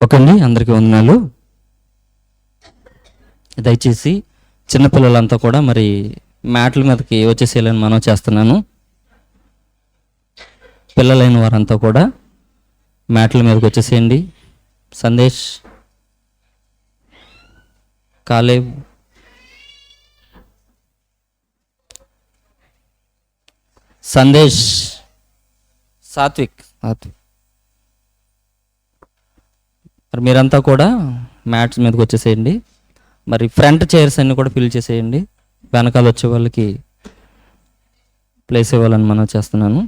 Okay అండి, అందరికీ వందనాలు. దయచేసి చిన్నపిల్లలంతా కూడా మరి మ్యాట్ల మీదకి వచ్చేసేయాలని మనం చేస్తున్నాను. పిల్లలైన వారంతా కూడా మ్యాట్ల మీదకి వచ్చేసేయండి. సందేశ్, కాలేబ్, సందేశ్, సాత్విక్ మరి మీరంతా కూడా మ్యాట్స్ మీదకి వచ్చేసేయండి. మరి ఫ్రంట్ చైర్స్ అన్ని కూడా ఫిల్ చేసేయండి. వెనకాల వచ్చే వాళ్ళకి ప్లేస్ ఇవ్వాలని మనం చేస్తున్నాను.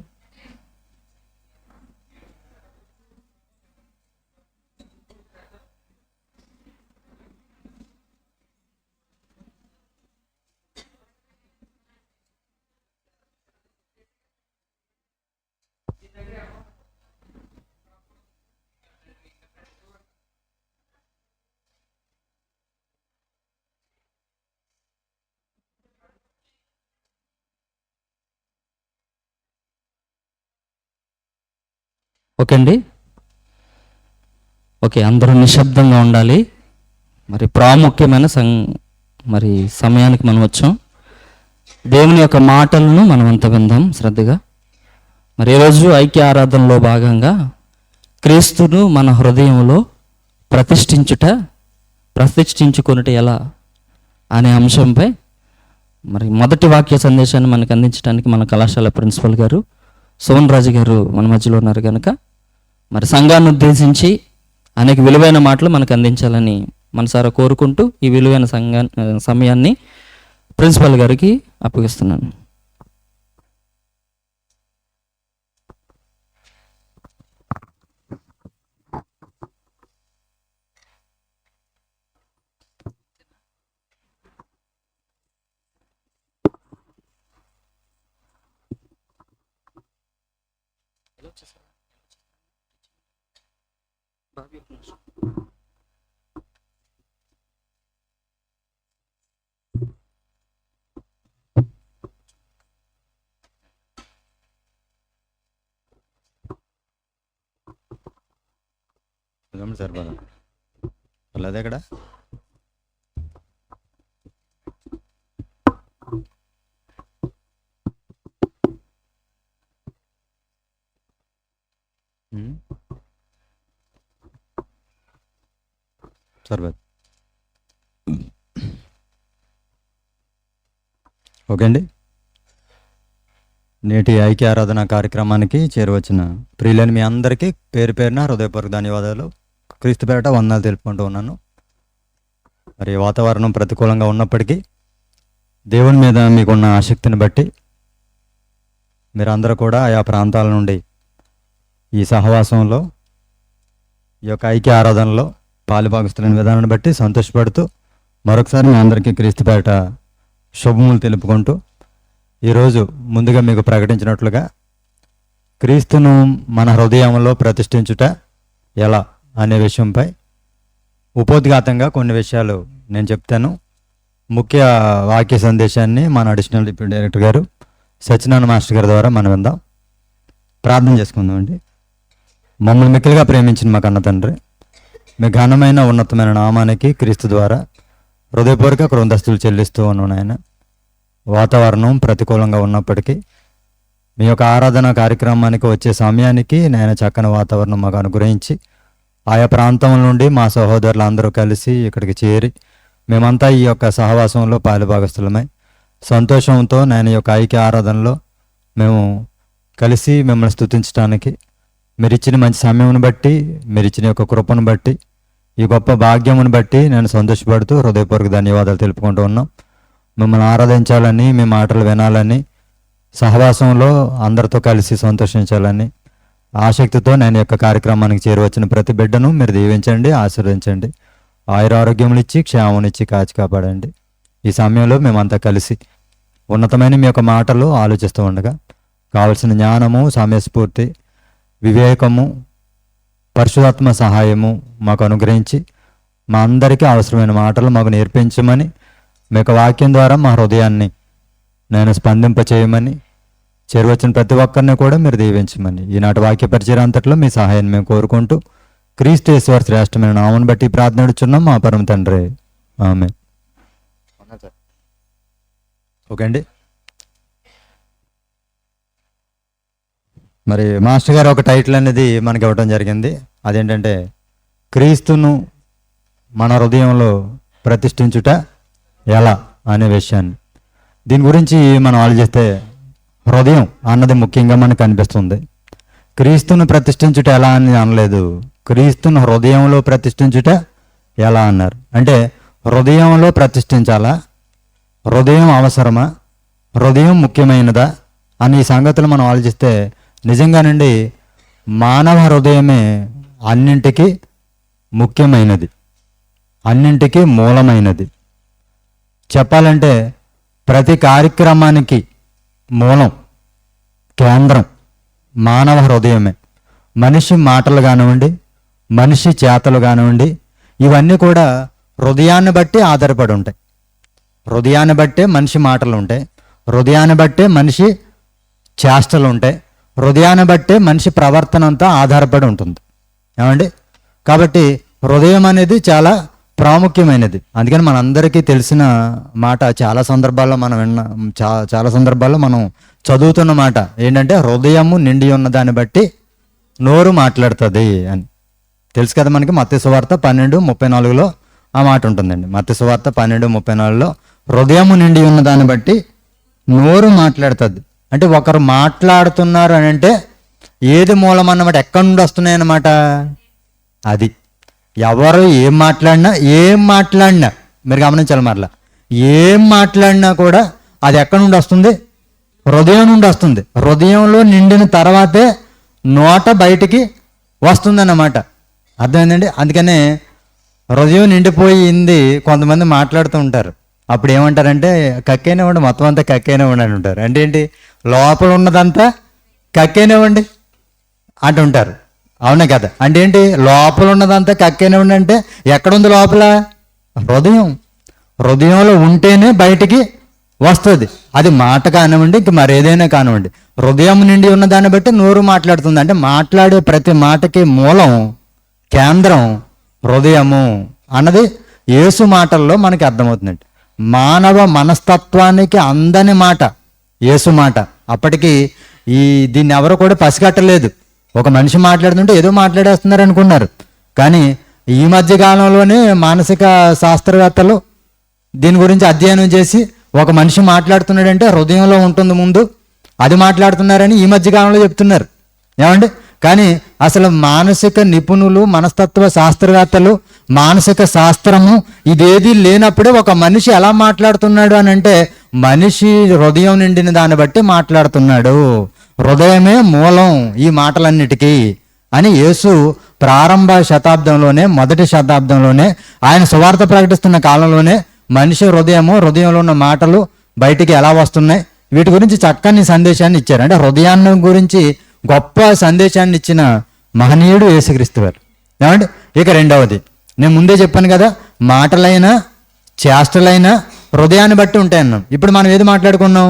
ఓకే అండి, ఓకే, అందరూ నిశ్శబ్దంగా ఉండాలి. మరి ప్రాముఖ్యమైన మరి సమయానికి మనం వచ్చాం. దేవుని యొక్క మాటలను మనం అంతా విందాం శ్రద్ధగా. మరి ఈరోజు ఐక్య ఆరాధనలో భాగంగా క్రీస్తును మన హృదయంలో ప్రతిష్ఠించుకొనుట ఎలా అనే అంశంపై మరి మొదటి వాక్య సందేశాన్ని మనకు అందించడానికి మన కళాశాల ప్రిన్సిపల్ గారు సోమన్ రాజు గారు మన మధ్యలో ఉన్నారు కనుక మరి సంఘాన్ని ఉద్దేశించి అనేక విలువైన మాటలు మనకు అందించాలని మనసారా కోరుకుంటూ ఈ విలువైన సమయాన్ని ప్రిన్సిపల్ గారికి అప్పగిస్తున్నాను. సరిపోదా అదే అక్కడ సరిపోదు. ఓకే అండి, నేటి ఐక్య ఆరాధన కార్యక్రమానికి చేరవచ్చిన ప్రియులని మీ అందరికీ పేరు పేరున హృదయపూర్వక ధన్యవాదాలు. క్రీస్తు పేరట వందనాలు తెలుపుకుంటూ ఉన్నాను. మరి వాతావరణం ప్రతికూలంగా ఉన్నప్పటికీ దేవుని మీద మీకున్న ఆసక్తిని బట్టి మీరందరూ కూడా ఆయా ప్రాంతాల నుండి ఈ సహవాసంలో ఈ యొక్క ఐక్య ఆరాధనలో పాలుభాగస్తులైన విధానాన్ని బట్టి సంతోషపడుతూ మరొకసారి మీ అందరికీ క్రీస్తు పేరట శుభములు తెలుపుకుంటూ ఈరోజు ముందుగా మీకు ప్రకటించినట్లుగా క్రీస్తును మన హృదయంలో ప్రతిష్ఠించుట ఎలా అనే విషయంపై ఉపోద్ఘాతంగా కొన్ని విషయాలు నేను చెప్తాను. ముఖ్య వాక్య సందేశాన్ని మన అడిషనల్ డిప్యూటీ డైరెక్టర్ గారు సత్యనారాయణ మాస్టర్ గారి ద్వారా మనం విందాం. ప్రార్థన చేసుకుందామండి. మమ్మల్ని మిక్కిలిగా ప్రేమించిన మా కన్న తండ్రి, మీ ఘనమైన ఉన్నతమైన నామానికి క్రీస్తు ద్వారా హృదయపూర్వక కృతజ్ఞతలు చెల్లిస్తూ ఉన్నాను ఆయన. వాతావరణం ప్రతికూలంగా ఉన్నప్పటికీ మీ యొక్క ఆరాధన కార్యక్రమానికి వచ్చే సమయానికి నేను చక్కని వాతావరణం మాకు అనుగ్రహించి ఆయా ప్రాంతం నుండి మా సహోదరులు అందరూ కలిసి ఇక్కడికి చేరి మేమంతా ఈ యొక్క సహవాసంలో పాలుభాగస్తులమై సంతోషంతో నేను యొక్క ఐక్య ఆరాధనలో మేము కలిసి మిమ్మల్ని స్తుతించడానికి మీరిచ్చిన మంచి సమయం బట్టి, మీరిచ్చిన యొక్క కృపను బట్టి, ఈ గొప్ప భాగ్యమును బట్టి నేను సంతోషపడుతూ హృదయపూర్వక ధన్యవాదాలు తెలుపుకుంటూ ఉన్నాం. మిమ్మల్ని ఆరాధించాలని, మీ మాటలు వినాలని, సహవాసంలో అందరితో కలిసి సంతోషించాలని ఆసక్తితో నేను యొక్క కార్యక్రమానికి చేరువచ్చిన ప్రతి బిడ్డను మీరు దీవించండి, ఆశీర్వదించండి, ఆయురారోగ్యములు ఇచ్చి క్షేమమునిచ్చి కాచి కాపాడండి. ఈ సమయంలో మేమంతా కలిసి ఉన్నతమైన మీ యొక్క మాటలు ఆలోచిస్తూ ఉండగా కావలసిన జ్ఞానము, సమయస్ఫూర్తి, వివేకము, పరిశుధాత్మ సహాయము మాకు అనుగ్రహించి మా అందరికీ అవసరమైన మాటలు మాకు నేర్పించమని, మీ యొక్క వాక్యం ద్వారా మా హృదయాన్ని నేను స్పందింపచేయమని, చేరువచ్చిన ప్రతి ఒక్కరిని కూడా మీరు దీవించమని ఈనాటి వాక్య పరిచయం అంతట్లో మీ సహాయాన్ని మేము కోరుకుంటూ క్రీస్తు యేసువారి శ్రేష్టమైన నామమును బట్టి ప్రార్థన అడుగుచున్నాం మా పరమ తండ్రి, ఆమేన్. ఓకే అండి. మరి మాస్టర్ గారు ఒక టైటిల్ అనేది మనకి ఇవ్వడం జరిగింది. అదేంటంటే క్రీస్తును మన హృదయంలో ప్రతిష్ఠించుట ఎలా అనే విషయాన్ని. దీని గురించి మనం ఆలోచిస్తే హృదయం అన్నది ముఖ్యంగా మనకు అనిపిస్తుంది. క్రీస్తును ప్రతిష్ఠించుట ఎలా అని అనలేదు, క్రీస్తును హృదయంలో ప్రతిష్ఠించుట ఎలా అన్నారు. అంటే హృదయంలో ప్రతిష్ఠించాలా, హృదయం అవసరమా, హృదయం ముఖ్యమైనదా అని ఈ సంగతులు మనం ఆలోచిస్తే నిజంగానండి మానవ హృదయమే అన్నింటికీ ముఖ్యమైనది, అన్నింటికీ మూలమైనది. చెప్పాలంటే ప్రతి కార్యక్రమానికి మూలం, కేంద్రం మానవ హృదయమే. మనిషి మాటలు కానివ్వండి, మనిషి చేతలు కానివ్వండి, ఇవన్నీ కూడా హృదయాన్ని బట్టి ఆధారపడి ఉంటాయి. హృదయాన్ని బట్టే మనిషి మాటలు ఉంటాయి, హృదయాన్ని బట్టే మనిషి చేష్టలు ఉంటాయి, హృదయాన్ని బట్టే మనిషి ప్రవర్తన అంతా ఆధారపడి ఉంటుంది. ఏమండి? కాబట్టి హృదయం అనేది చాలా ప్రాముఖ్యమైనది. అందుకని మనందరికీ తెలిసిన మాట, చాలా సందర్భాల్లో మనం చాలా సందర్భాల్లో మనం చదువుతున్న మాట ఏంటంటే హృదయము నిండి ఉన్న దాన్ని బట్టి నోరు మాట్లాడుతుంది అని. తెలుసు కదా మనకి. మత్తయి సువార్త 12:34 ఆ మాట ఉంటుందండి. మత్తయి సువార్త 12:34 హృదయము నిండి ఉన్న దాన్ని బట్టి నోరు మాట్లాడుతుంది. అంటే ఒకరు మాట్లాడుతున్నారు అని అంటే ఏది మూలం అన్నమాట, ఎక్కడి నుండి వస్తున్నాయి అన్నమాట. అది ఎవరు ఏం మాట్లాడినా మీరు గమనించాలి. మరలా ఏం మాట్లాడినా కూడా అది ఎక్కడి నుండి వస్తుంది, హృదయం నుండి వస్తుంది. హృదయంలో నిండిన తర్వాతే నోట బయటికి వస్తుందన్నమాట. అర్థమైందండి? అందుకనే హృదయం నిండిపోయింది కొంతమంది మాట్లాడుతూ ఉంటారు. అప్పుడు ఏమంటారంటే కక్కేనివ్వండి, మొత్తం అంతా కక్కేనివ్వండి అని ఉంటారు. అంటే ఏంటి, లోపల ఉన్నదంతా కక్కేనివ్వండి అంటుంటారు. అవునా కదా? అంటే ఏంటి, లోపల ఉన్నదంతా కక్కేనివ్వండి అంటే ఎక్కడుంది లోపల? హృదయంలో ఉంటేనే బయటికి వస్తుంది. అది మాట కానివ్వండి, ఇంక మరేదైనా కానివ్వండి. హృదయం నిండి ఉన్న దాన్ని బట్టి నోరు మాట్లాడుతుంది. అంటే మాట్లాడే ప్రతి మాటకి మూలం, కేంద్రం హృదయము అన్నది యేసు మాటల్లో మనకి అర్థమవుతుందండి. మానవ మనస్తత్వానికి అందని మాట యేసు మాట. అప్పటికి దీన్ని ఎవరు కూడా పసిగట్టలేదు. ఒక మనిషి మాట్లాడుతుంటే ఏదో మాట్లాడేస్తున్నారు అనుకున్నారు. కానీ ఈ మధ్య కాలంలోనే మానసిక శాస్త్రవేత్తలు దీని గురించి అధ్యయనం చేసి ఒక మనిషి మాట్లాడుతున్నాడంటే హృదయంలో ఉంటుంది ముందు, అది మాట్లాడుతున్నారని ఈ మధ్య కాలంలో చెప్తున్నారు. ఏమండి? కానీ అసలు మానసిక నిపుణులు, మనస్తత్వ శాస్త్రవేత్తలు, మానసిక శాస్త్రము ఇదేది లేనప్పుడే ఒక మనిషి ఎలా మాట్లాడుతున్నాడు అని అంటే మనిషి హృదయం నిండిన దాన్ని బట్టి మాట్లాడుతున్నాడు. హృదయమే మూలం ఈ మాటలన్నిటికీ అని యేసు ప్రారంభ శతాబ్దంలోనే, మొదటి శతాబ్దంలోనే, ఆయన సువార్త ప్రకటిస్తున్న కాలంలోనే మనిషి హృదయంలో ఉన్న మాటలు బయటికి ఎలా వస్తున్నాయి, వీటి గురించి చక్కని సందేశాన్ని ఇచ్చారు. అంటే హృదయాన్ని గురించి గొప్ప సందేశాన్ని ఇచ్చిన మహనీయుడు యేసుక్రీస్తు వారు. ఏమంటే ఇక రెండవది, నేను ముందే చెప్పాను కదా, మాటలైనా చేష్టలైనా హృదయాన్ని బట్టి ఉంటాయన్నాం. ఇప్పుడు మనం ఏది మాట్లాడుకున్నాం?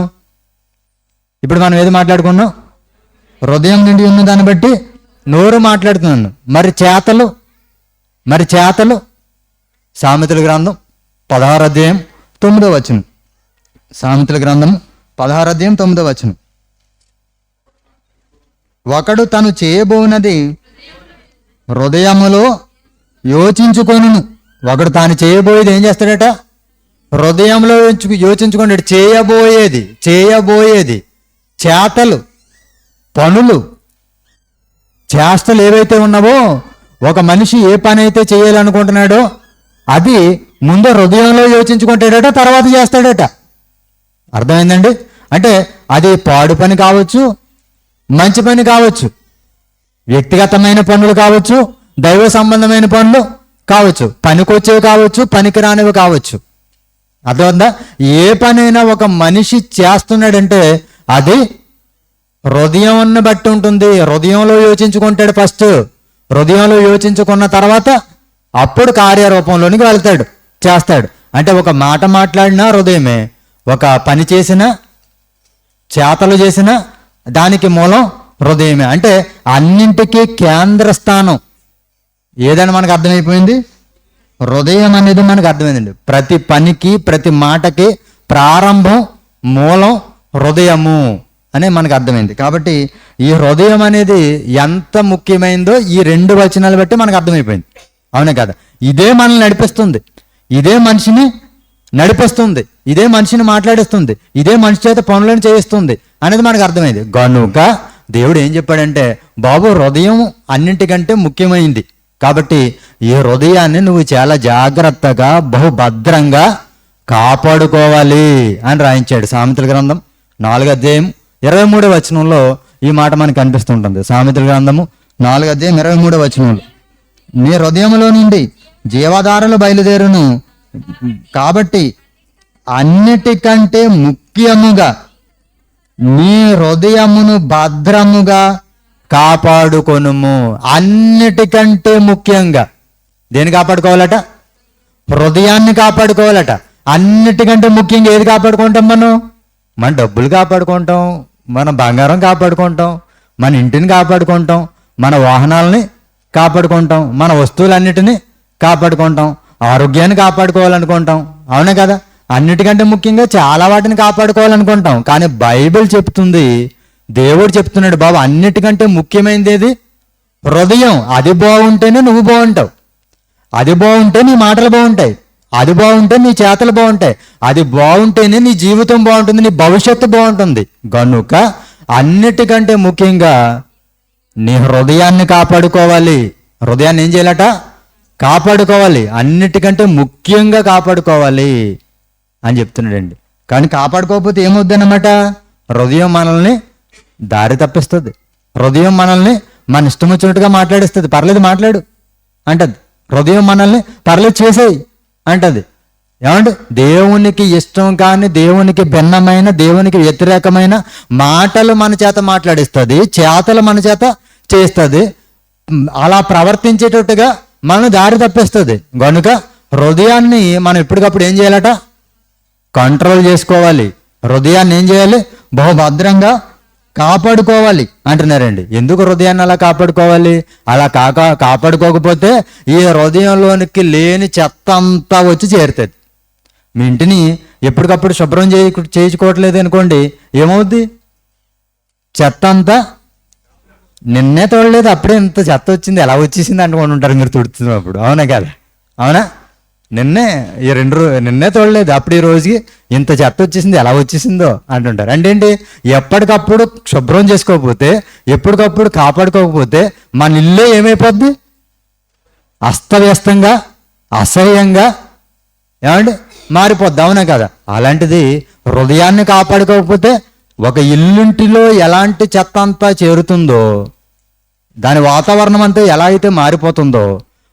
హృదయం నుండి ఉన్న దాన్ని బట్టి నోరు మాట్లాడుతున్నాను. మరి చేతలు సామెతల గ్రంథం 16:9. సామెతల గ్రంథం 16:9. ఒకడు తను చేయబోనది హృదయములో యోచించుకొనును. ఒకడు తాను చేయబోయేది ఏం చేస్తాడట? హృదయంలో యోచించుకున్నాడు. చేయబోయేది చేతలు, పనులు, చేష్టలు ఏవైతే ఉన్నావో, ఒక మనిషి ఏ పని అయితే చేయాలనుకుంటున్నాడో అది ముందు హృదయంలో యోచించుకుంటాడట, తర్వాత చేస్తాడట. అర్థమైందండి? అంటే అది పాడు పని కావచ్చు, మంచి పని కావచ్చు, వ్యక్తిగతమైన పనులు కావచ్చు, దైవ సంబంధమైన పనులు కావచ్చు, పనికొచ్చేవి కావచ్చు, పనికిరానివి కావచ్చు. అర్థమైందా? ఏ పనైనా ఒక మనిషి చేస్తున్నాడంటే అది హృదయాన్ని బట్టి ఉంటుంది. హృదయంలో యోచించుకుంటాడు ఫస్ట్. హృదయంలో యోచించుకున్న తర్వాత అప్పుడు కార్యరూపంలోనికి వెళ్తాడు, చేస్తాడు. అంటే ఒక మాట మాట్లాడినా హృదయమే, ఒక పని చేసినా, చేతలు చేసినా దానికి మూలం హృదయమే. అంటే అన్నింటికీ కేంద్ర స్థానం ఏదని మనకు అర్థమైపోయింది? హృదయం అనేది మనకు అర్థమైందండి. ప్రతి పనికి ప్రతి మాటకి ప్రారంభం మూలం హృదయము అనే మనకు అర్థమైంది. కాబట్టి ఈ హృదయం అనేది ఎంత ముఖ్యమైందో ఈ 2 వచనాలు బట్టి మనకు అర్థమైపోయింది. అవునే కదా? ఇదే మనల్ని నడిపిస్తుంది, ఇదే మనిషిని నడిపిస్తుంది, ఇదే మనిషిని మాట్లాడిస్తుంది, ఇదే మనిషి చేత పనులను చేయిస్తుంది అనేది మనకు అర్థమైంది. కనుక దేవుడు ఏం చెప్పాడంటే, బాబు హృదయం అన్నింటికంటే ముఖ్యమైంది, కాబట్టి ఈ హృదయాన్ని నువ్వు చాలా జాగ్రత్తగా బహుభద్రంగా కాపాడుకోవాలి అని రాయించాడు. సామెతల గ్రంథం 4వ అధ్యాయం 23వ వచనంలో ఈ మాట మనకు కనిపిస్తుంటుంది. సామెతల గ్రంథము 4వ అధ్యాయం 23వ వచనంలో, నీ హృదయంలో నుండి జీవధారలు బయలుదేరును, కాబట్టి అన్నిటికంటే ముఖ్యముగా నీ హృదయమును భద్రముగా కాపాడుకొనుము. అన్నిటికంటే ముఖ్యంగా దేన్ని కాపాడుకోవాలట? హృదయాన్ని కాపాడుకోవాలట. అన్నిటికంటే ముఖ్యంగా ఏది కాపాడుకుంటాం? మన డబ్బులు కాపాడుకుంటాం, మన బంగారం కాపాడుకుంటాం, మన ఇంటిని కాపాడుకుంటాం, మన వాహనాలని కాపాడుకుంటాం, మన వస్తువులన్నిటినీ కాపాడుకుంటాం, ఆరోగ్యాన్ని కాపాడుకోవాలనుకుంటాం. అవునే కదా? అన్నిటికంటే ముఖ్యంగా చాలా వాటిని కాపాడుకోవాలనుకుంటాం. కానీ బైబిల్ చెప్తుంది, దేవుడు చెప్తున్నాడు, బాబు అన్నిటికంటే ముఖ్యమైనది ఏది? హృదయం. అది బాగుంటేనే నువ్వు బాగుంటావు, అది బాగుంటే నీ మాటలు బాగుంటాయి, అది బాగుంటే నీ చేతలు బాగుంటాయి, అది బాగుంటేనే నీ జీవితం బాగుంటుంది, నీ భవిష్యత్తు బాగుంటుంది. కనుక అన్నిటికంటే ముఖ్యంగా నీ హృదయాన్ని కాపాడుకోవాలి. హృదయాన్ని ఏం చేయాలట? కాపాడుకోవాలి. అన్నిటికంటే ముఖ్యంగా కాపాడుకోవాలి అని చెప్తున్నాడండి. కానీ కాపాడుకోకపోతే ఏమవుద్దన్నమాట? హృదయం మనల్ని దారి తప్పిస్తుంది, హృదయం మనల్ని మన ఇష్టం వచ్చినట్టుగా మాట్లాడిస్తుంది. పర్లేదు మాట్లాడు అంటది. హృదయం మనల్ని పర్లేదు చేసేయి అంటది. ఏమంటే దేవునికి ఇష్టం కానీ దేవునికి భిన్నమైన, దేవునికి వ్యతిరేకమైన మాటలు మన చేత మాట్లాడిస్తుంది, చేతలు మన చేత చేస్తుంది. అలా ప్రవర్తించేటట్టుగా మనం దారి తప్పిస్తుంది. కనుక హృదయాన్ని మనం ఎప్పటికప్పుడు ఏం చేయాలట? కంట్రోల్ చేసుకోవాలి. హృదయాన్ని ఏం చేయాలి? బహుభద్రంగా కాపాడుకోవాలి అంటున్నారండి. ఎందుకు హృదయాన్ని అలా కాపాడుకోవాలి? అలా కాపాడుకోకపోతే ఈ హృదయంలోనికి లేని చెత్త అంతా వచ్చి చేరుతుంది. మీ ఇంటిని ఎప్పటికప్పుడు శుభ్రం చేయించుకోవట్లేదు అనుకోండి, ఏమవుద్ది? చెత్త అంతా నిన్నే తోడలేదు, అప్పుడే ఇంత చెత్త వచ్చింది, ఎలా వచ్చేసింది అనుకోని ఉంటారు మీరు తుడుతున్నప్పుడు. అవునా కదా? అవునా? నిన్నే తోడలేదు, అప్పుడు ఈ రోజుకి ఇంత చెత్త వచ్చేసింది, ఎలా వచ్చేసిందో అంటుంటారు. అంటే ఏంటి? ఎప్పటికప్పుడు శుభ్రం చేసుకోకపోతే, ఎప్పటికప్పుడు కాపాడుకోకపోతే మన ఇల్లే ఏమైపోద్ది? అస్తవ్యస్తంగా, అసహ్యంగా ఏమండి మారిపోద్ది. అవునా కదా? అలాంటిది హృదయాన్ని కాపాడుకోకపోతే ఒక ఇల్లుంటిలో ఎలాంటి చెత్త అంతా చేరుతుందో, దాని వాతావరణం అంతా ఎలా అయితే మారిపోతుందో,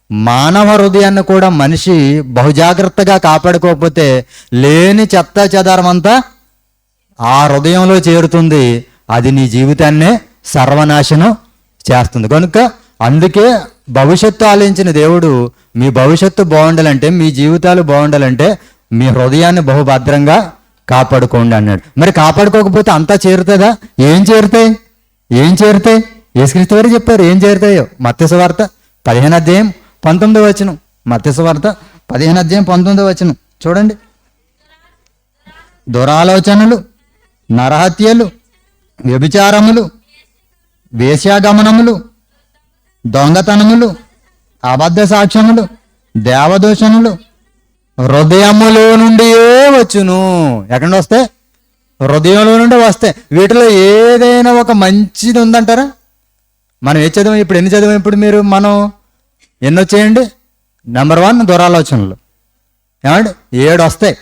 మానవ హృదయాన్ని కూడా మనిషి బహుజాగ్రత్తగా కాపాడుకోకపోతే లేని చెత్త చెదారం అంతా ఆ హృదయంలో చేరుతుంది. అది నీ జీవితాన్నే సర్వనాశనం చేస్తుంది. కనుక అందుకే భవిష్యత్తు ఆలోచించిన దేవుడు, మీ భవిష్యత్తు బాగుండాలంటే, మీ జీవితాలు బాగుండాలంటే మీ హృదయాన్ని బహుభద్రంగా కాపాడుకోండి అన్నాడు. మరి కాపాడుకోకపోతే అంతా చేరుతుందా? ఏం చేరుతాయి? యేసుక్రీస్తు వారు చెప్పారు ఏం చేరుతాయో. మత్తయి సువార్త 15వ అధ్యాయం 19వ వచనం. మత్తయి సువార్త 15వ అధ్యాయం 19వ వచనం చూడండి. దురాలోచనలు, నరహత్యలు, వ్యభిచారములు, వేశ్యాగమనములు, దొంగతనములు, అబద్ధ సాక్ష్యములు, దేవదూషణలు హృదయములో నుండియే వచ్చును. ఎక్కడి నుండి వస్తాయి? హృదయంలో నుండి వస్తాయి. వీటిలో ఏదైనా ఒక మంచిది ఉందంటారా? మనం ఏ చదివాం ఇప్పుడు? ఎన్ని చదివాం ఇప్పుడు మీరు? మనం ఎన్ని వచ్చాయండి? నెంబర్ 1 దురాలోచనలు. ఏమండి 7 వస్తాయి.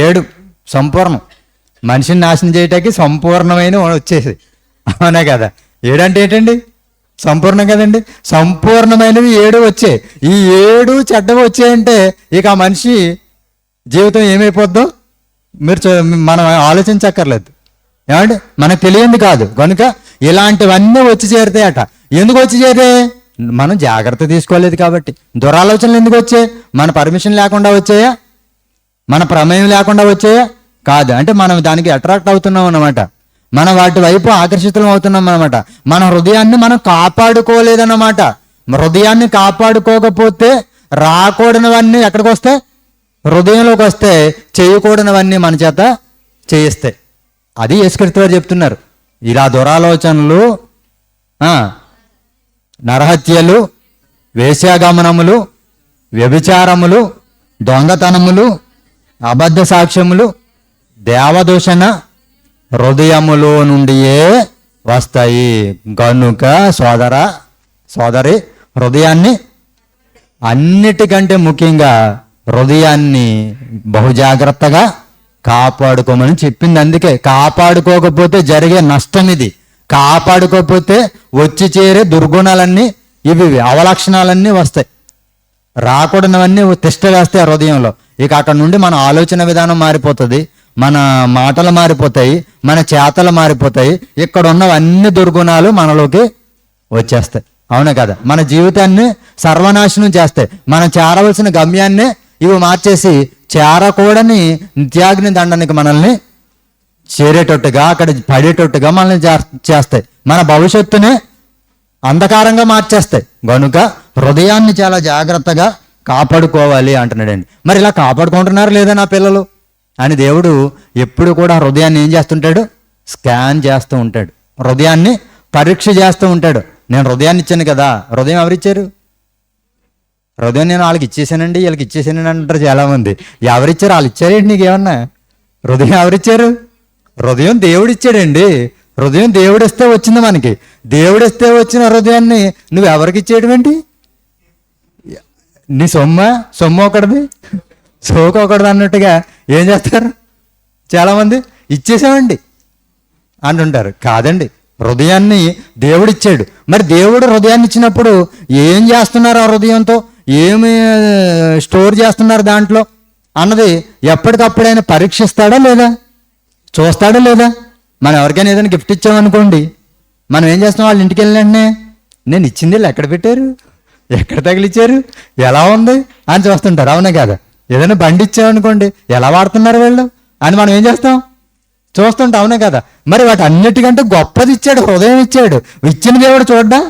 7 సంపూర్ణం. మనిషిని నాశనం చేయటానికి సంపూర్ణమైన వచ్చేసి. అవునా కదా? 7 అంటే ఏంటండి? సంపూర్ణం కదండి. సంపూర్ణమైనవి 7 వచ్చాయి. ఈ 7 చెడ్డవి వచ్చాయంటే ఇక ఆ మనిషి జీవితం ఏమైపోద్దో మనం ఆలోచించక్కర్లేదు. ఏమంటే మనకు తెలియంది కాదు. కనుక ఇలాంటివన్నీ వచ్చి చేరుతాయట. ఎందుకు వచ్చి చేరాయి? మనం జాగ్రత్త తీసుకోలేదు కాబట్టి. దురాలోచనలు ఎందుకు వచ్చాయి? మన పర్మిషన్ లేకుండా వచ్చాయా? మన ప్రమేయం లేకుండా వచ్చాయా? కాదు. అంటే మనం దానికి అట్రాక్ట్ అవుతున్నాం అన్నమాట. మనం వాటి వైపు ఆకర్షితులం అవుతున్నాం అన్నమాట. మన హృదయాన్ని మనం కాపాడుకోలేదన్నమాట. హృదయాన్ని కాపాడుకోకపోతే రాకూడనివన్నీ ఎక్కడికి వస్తాయి? హృదయంలోకి వస్తే. చేయకూడనివన్నీ మన చేత చేయిస్తాయి. అది యేసుక్రీస్తు వారు చెప్తున్నారు. ఇలా దురాలోచనలు, నరహత్యలు, వేశ్యాగమనములు, వ్యభిచారములు, దొంగతనములు, అబద్ధ సాక్ష్యములు, దేవదూషణ హృదయములో నుండియే వస్తాయి. కనుక సోదరి హృదయాన్ని, అన్నిటికంటే ముఖ్యంగా హృదయాన్ని బహుజాగ్రత్తగా కాపాడుకోమని చెప్పింది. అందుకే కాపాడుకోకపోతే జరిగే నష్టం ఇది. కాపాడుకోకపోతే వచ్చి చేరే దుర్గుణాలన్నీ, ఇవి అవలక్షణాలన్నీ వస్తాయి. రాకూడనివన్నీ తిష్టవేస్తాయి హృదయంలో. ఇక అక్కడ నుండి మన ఆలోచన విధానం మారిపోతుంది, మన మాటలు మారిపోతాయి, మన చేతలు మారిపోతాయి. ఇక్కడ ఉన్నవన్నీ దుర్గుణాలు మనలోకి వచ్చేస్తాయి. అవునా కదా? మన జీవితాన్ని సర్వనాశనం చేస్తాయి. మనం చేరవలసిన గమ్యాన్నే ఇవి మార్చేసి చేరకూడని నిత్యాగ్ని దండానికి మనల్ని చేరేటట్టుగా, అక్కడ పడేటట్టుగా మనల్ని చేస్తాయి. మన భవిష్యత్తునే అంధకారంగా మార్చేస్తాయి. కనుక హృదయాన్ని చాలా జాగ్రత్తగా కాపాడుకోవాలి అంటున్నాడండి. మరి ఇలా కాపాడుకుంటున్నారు లేదా నా పిల్లలు అని దేవుడు ఎప్పుడు కూడా హృదయాన్ని ఏం చేస్తుంటాడు? స్కాన్ చేస్తూ ఉంటాడు. హృదయాన్ని పరీక్ష చేస్తూ ఉంటాడు. నేను హృదయాన్ని ఇచ్చాను కదా. హృదయం ఎవరిచ్చారు? హృదయం నేను వాళ్ళకి ఇచ్చేసానండి, వీళ్ళకి ఇచ్చేసానండి అంటారు చాలామంది. ఎవరిచ్చారు? వాళ్ళు ఇచ్చారేంటి నీకేమన్నా? హృదయం ఎవరిచ్చారు? హృదయం దేవుడిచ్చాడండి. హృదయం దేవుడిస్తే వచ్చింది మనకి. దేవుడిస్తే వచ్చిన హృదయాన్ని నువ్వు ఎవరికి ఇచ్చేయడం ఏంటి? నీ సొమ్ము ఒకటిది, సోకు ఒకటిది అన్నట్టుగా ఏం చేస్తారు చాలామంది? ఇచ్చేసామండి అంటుంటారు. కాదండి, హృదయాన్ని దేవుడిచ్చాడు. మరి దేవుడు హృదయాన్ని ఇచ్చినప్పుడు ఏం చేస్తున్నారు ఆ హృదయంతో, ఏమి స్టోర్ చేస్తున్నారు దాంట్లో అన్నది ఎప్పటికప్పుడైనా పరీక్షిస్తాడా లేదా? చూస్తాడా లేదా? మనం ఎవరికైనా ఏదైనా గిఫ్ట్ ఇచ్చామనుకోండి, మనం ఏం చేస్తాం? వాళ్ళ ఇంటికి వెళ్ళినట్నే నేను ఇచ్చింది వీళ్ళు ఎక్కడ పెట్టారు, ఎక్కడ తగిలిచ్చారు, ఎలా ఉంది అని చూస్తుంటారు. అవునా కదా? ఏదైనా బండి ఇచ్చామనుకోండి, ఎలా వాడుతున్నారు వీళ్ళు అని మనం ఏం చేస్తాం? చూస్తుంటాం. అవునా కదా? మరి వాటి అన్నిటికంటే గొప్పది ఇచ్చాడు, హృదయం ఇచ్చాడు. ఇచ్చిన దేవుడు చూడ్డా?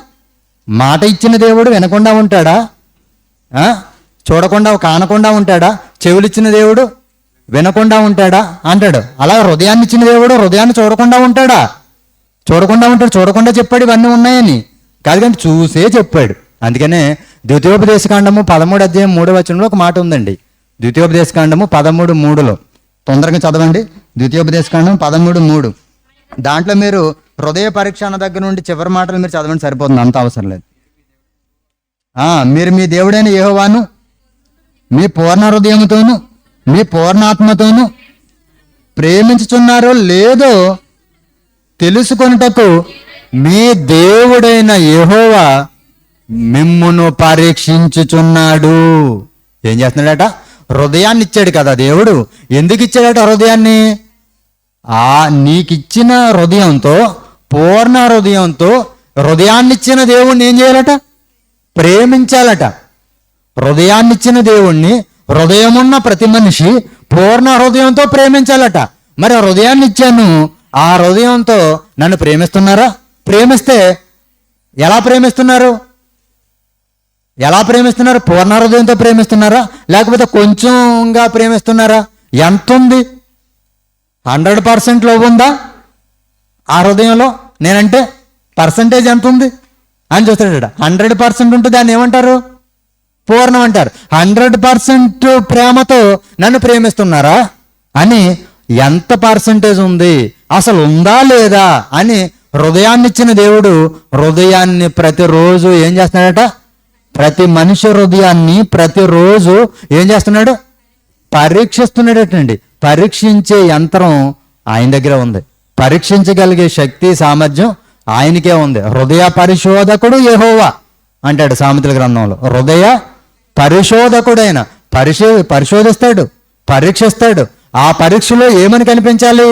మాట ఇచ్చిన దేవుడు వినకుండా ఉంటాడా? చూడకుండా కానకుండా ఉంటాడా? చెవులు ఇచ్చిన దేవుడు వినకుండా ఉంటాడా అంటాడు. అలా హృదయాన్ని ఇచ్చిన దేవుడు హృదయాన్ని చూడకుండా ఉంటాడా? చూడకుండా ఉంటాడు. చూడకుండా చెప్పాడు ఇవన్నీ ఉన్నాయని కాదు, కానీ చూసే చెప్పాడు. అందుకనే ద్వితీయోపదేశకాండము 13:3 ఒక మాట ఉందండి. ద్వితీయోపదేశకాండము 13:3 తొందరగా చదవండి. ద్వితీయోపదేశకాండం 13:3 దాంట్లో మీరు హృదయ పరీక్ష అన్న దగ్గర నుండి చివరి మాటలు మీరు చదవండి, సరిపోతుంది, అంత అవసరం లేదు. మీరు మీ దేవుడైన యెహోవాను మీ పూర్ణ హృదయముతోను మీ పూర్ణాత్మతోను ప్రేమించుచున్నారో లేదో తెలుసుకొనుటకు మీ దేవుడైన యెహోవా మిమ్మును పరీక్షించుచున్నాడు. ఏం చేస్తున్నాడట? హృదయాన్ని ఇచ్చాడు కదా దేవుడు. ఎందుకు ఇచ్చాడట హృదయాన్ని? నీకిచ్చిన హృదయంతో, పూర్ణ హృదయంతో హృదయాన్నిచ్చిన దేవుణ్ణి ఏం చేయాలట? ప్రేమించాలట. హృదయాన్నిచ్చిన దేవుణ్ణి హృదయమున్న ప్రతి మనిషి పూర్ణ హృదయంతో ప్రేమించాలట. మరి ఆ హృదయాన్ని ఇచ్చాను, ఆ హృదయంతో నన్ను ప్రేమిస్తున్నారా? ప్రేమిస్తే ఎలా ప్రేమిస్తున్నారు? ఎలా ప్రేమిస్తున్నారు? పూర్ణ హృదయంతో ప్రేమిస్తున్నారా, లేకపోతే కొంచెంగా ప్రేమిస్తున్నారా? ఎంత ఉంది? 100% లవ్ ఉందా ఆ హృదయంలో? నేనంటే పర్సంటేజ్ ఎంత ఉంది అని చూస్తాడు. 100% ఉంటే దాన్ని ఏమంటారు? పూర్ణం అంటారు. 100% ప్రేమతో నన్ను ప్రేమిస్తున్నారా అని ఎంత పర్సంటేజ్ ఉంది, అసలు ఉందా లేదా అని హృదయాన్ని ఇచ్చిన దేవుడు హృదయాన్ని ప్రతిరోజు ఏం చేస్తున్నాడట? ప్రతి మనిషి హృదయాన్ని ప్రతిరోజు ఏం చేస్తున్నాడు? పరీక్షిస్తున్నాడటండి. పరీక్షించే యంత్రం ఆయన దగ్గర ఉంది. పరీక్షించగలిగే శక్తి సామర్థ్యం ఆయనకే ఉంది. హృదయ పరిశోధకుడు యెహోవా అంటాడు సామెతల గ్రంథంలో. హృదయ పరిశోధకుడైన పరిశోధిస్తాడు, పరీక్షిస్తాడు. ఆ పరీక్షలో ఏమని కనిపించాలి?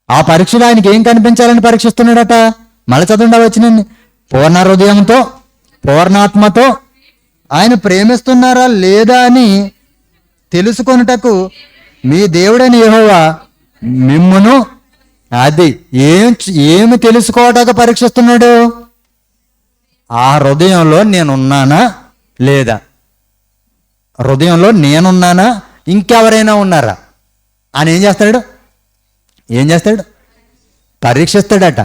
ఆ పరీక్షలో ఆయనకి ఏం కనిపించాలని పరీక్షిస్తున్నాడట? మళ్ళీ చదువుండా వచ్చినండి. పూర్ణ హృదయంతో పూర్ణాత్మతో ఆయన ప్రేమిస్తున్నారా లేదా అని తెలుసుకొనుటకు మీ దేవుడైన యెహోవా మిమ్మును, అది ఏమి తెలుసుకోవటానికి పరీక్షిస్తున్నాడు? ఆ హృదయంలో నేనున్నానా లేదా, హృదయంలో నేనున్నానా ఇంకెవరైనా ఉన్నారా అని ఏం చేస్తాడు పరీక్షిస్తాడట.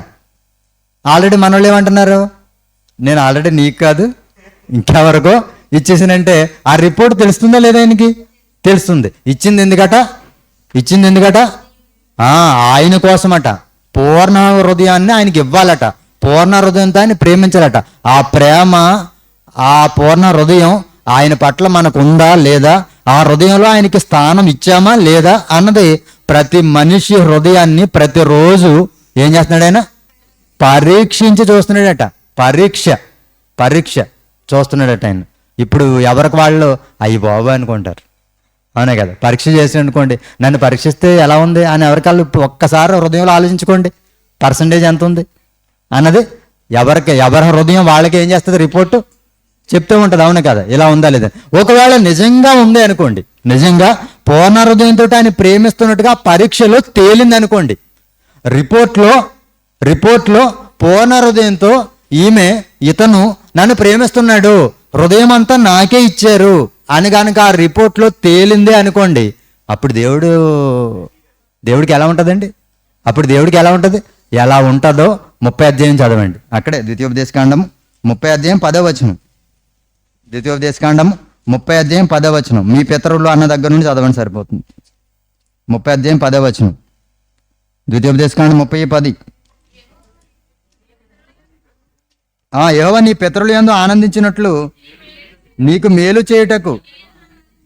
ఆల్రెడీ మనోళ్ళు ఏమంటున్నారు, నేను ఆల్రెడీ నీకు కాదు ఇంకెవరికో ఇచ్చేసినంటే ఆ రిపోర్ట్ తెలుస్తుందా లేదా ఆయనకి? తెలుస్తుంది. ఇచ్చింది ఎందుకట? ఆయన కోసమట. పూర్ణ హృదయాన్ని ఆయనకి ఇవ్వాలట, పూర్ణ హృదయంతో ఆయన ప్రేమించాలట. ఆ ప్రేమ, ఆ పూర్ణ హృదయం ఆయన పట్ల మనకు ఉందా లేదా, ఆ హృదయంలో ఆయనకి స్థానం ఇచ్చామా లేదా అన్నది ప్రతి మనిషి హృదయాన్ని ప్రతిరోజు ఏం చేస్తున్నాడు ఆయన? పరీక్షించి చూస్తున్నాడట. పరీక్ష చూస్తున్నాడట ఆయన. ఇప్పుడు ఎవరికి వాళ్ళు అయ్యి బాబు అనుకుంటారు, అవునే కదా? పరీక్ష చేసి అనుకోండి, నన్ను పరీక్షిస్తే ఎలా ఉంది అని ఎవరికాళ్ళు ఒక్కసారి హృదయంలో ఆలోచించుకోండి, పర్సంటేజ్ ఎంత ఉంది అన్నది. ఎవరి హృదయం వాళ్ళకి ఏం చేస్తుంది, రిపోర్టు చెప్తూ ఉంటుంది, అవును కదా? ఇలా ఉందా లేదా. ఒకవేళ నిజంగా ఉంది అనుకోండి, నిజంగా పూర్ణ హృదయంతో ఆయన ప్రేమిస్తున్నట్టుగా పరీక్షలో తేలింది అనుకోండి, రిపోర్ట్లో పూర్ణ హృదయంతో ఇతను నన్ను ప్రేమిస్తున్నాడు, హృదయం అంతా నాకే ఇచ్చారు అని కనుక ఆ రిపోర్ట్లో తేలిందే అనుకోండి, అప్పుడు దేవుడికి ఎలా ఉంటుందండి? అప్పుడు దేవుడికి ఎలా ఉంటుంది? ఎలా ఉంటుందో 30 అధ్యాయం చదవండి. అక్కడే ద్వితీయోపదేశకాండము 30 అధ్యాయం 10వ వచనం. ద్వితీయోపదేశకాండము 30 అధ్యాయం 10వ వచనం. మీ పితరులు అన్న దగ్గర నుండి చదవండి, సరిపోతుంది. 30 అధ్యాయం 10వ వచనం. ద్వితీయోపదేశకాండం 30:10. యెహోవా నీ పితరుల యందు ఆనందించినట్లు నీకు మేలు చేయుటకు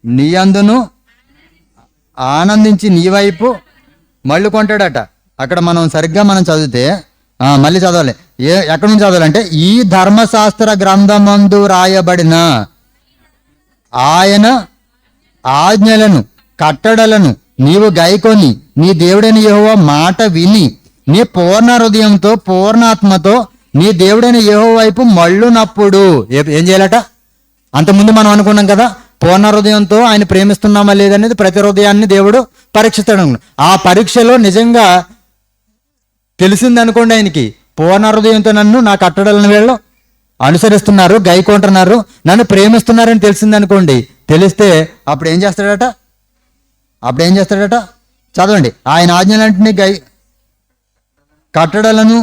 నీ అందును ఆనందించి నీ వైపు మళ్ళీ కొంటాడట. అక్కడ మనం సరిగ్గా చదివితే మళ్ళీ చదవాలి. ఎక్కడి నుంచి చదవాలంటే, ఈ ధర్మశాస్త్ర గ్రంథమందు రాయబడిన ఆయన ఆజ్ఞలను కట్టడలను నీవు గైకొని నీ దేవుడైన యెహోవా మాట విని నీ పూర్ణ హృదయంతో పూర్ణాత్మతో నీ దేవుడైన యెహోవా వైపు మళ్ళునప్పుడు ఏం చేయాలట? అంతకుముందు మనం అనుకున్నాం కదా, పూర్ణ హృదయంతో ఆయన ప్రేమిస్తున్నామా లేదనేది ప్రతి హృదయాన్ని దేవుడు పరీక్షిస్తాడు. ఆ పరీక్షలో నిజంగా తెలిసింది అనుకోండి, ఆయనకి పూర్ణ హృదయంతో నన్ను నా కట్టడలను వీళ్ళు అనుసరిస్తున్నారు, గైకొంటున్నారు, నన్ను ప్రేమిస్తున్నారని తెలిసింది అనుకోండి, తెలిస్తే అప్పుడు ఏం చేస్తాడట? చదవండి. ఆయన ఆజ్ఞలంటే కట్టడలను